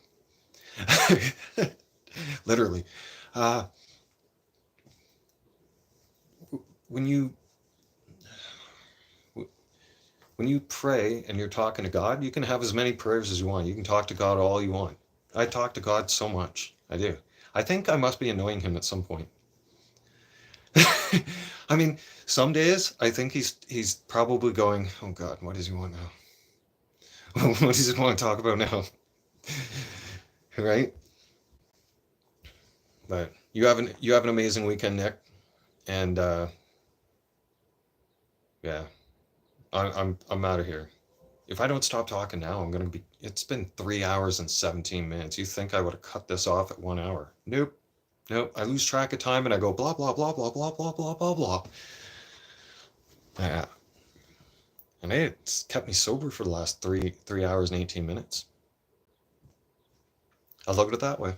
Literally. Uh, when you pray and you're talking to God, you can have as many prayers as you want. You can talk to God all you want. I talk to God so much. I do. I think I must be annoying him at some point. I mean, some days I think he's probably going, oh God, what does he want now? What does he want to talk about now? Right? But you have an amazing weekend, Nick, and yeah, I'm out of here. If I don't stop talking now, I'm gonna be. It's been 3 hours and 17 minutes. You think I would have cut this off at 1 hour? Nope. Nope. I lose track of time and I go blah blah blah blah blah blah blah blah blah. Yeah. And it's kept me sober for the last 3 hours and 18 minutes. I look at it that way.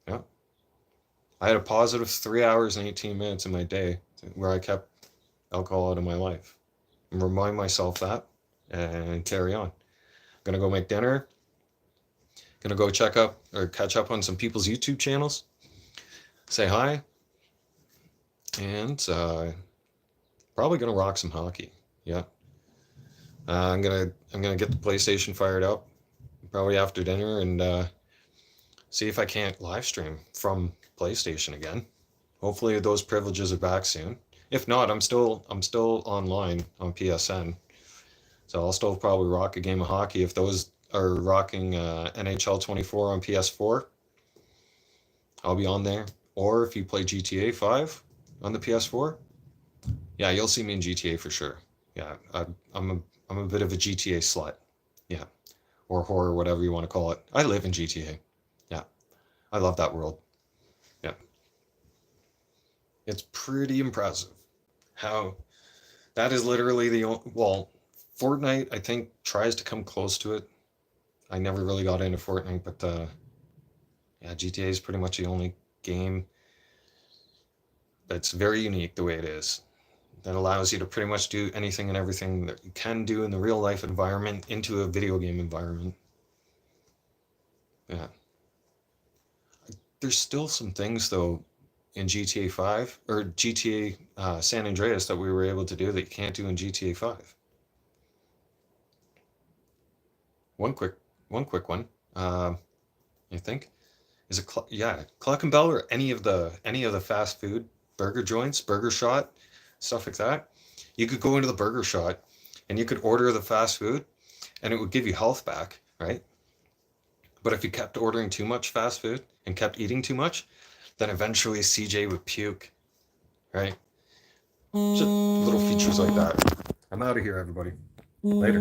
Yeah. I had a positive 3 hours and 18 minutes in my day where I kept alcohol out of my life. And remind myself that and carry on. Gonna go make dinner. Gonna go catch up on some people's YouTube channels. Say hi. And probably gonna rock some hockey. Yeah. I'm gonna get the PlayStation fired up probably after dinner and see if I can't live stream from PlayStation again. Hopefully those privileges are back soon. If not, I'm still online on PSN, so I'll still probably rock a game of hockey if those are rocking NHL 24 on PS4. I'll be on there. Or if you play GTA 5 on the PS4, yeah, you'll see me in GTA for sure. Yeah, I'm a bit of a GTA slut. Yeah, or horror, whatever you want to call it. I live in GTA. Yeah, I love that world. Yeah, it's pretty impressive how that is literally well, Fortnite I think tries to come close to it. I never really got into Fortnite, but yeah, GTA is pretty much the only game that's very unique the way it is. That allows you to pretty much do anything and everything that you can do in the real life environment into a video game environment. Yeah. there's still some things though in GTA 5 or GTA San Andreas that we were able to do that you can't do in GTA 5. One quick one. I think is it yeah, Cluck and Bell or any of the fast food burger joints, Burger Shot, stuff like that. You could go into the Burger Shot and you could order the fast food and it would give you health back, right? But if you kept ordering too much fast food and kept eating too much, then eventually CJ would puke, right? Just little features like that. I'm out of here, everybody. Later.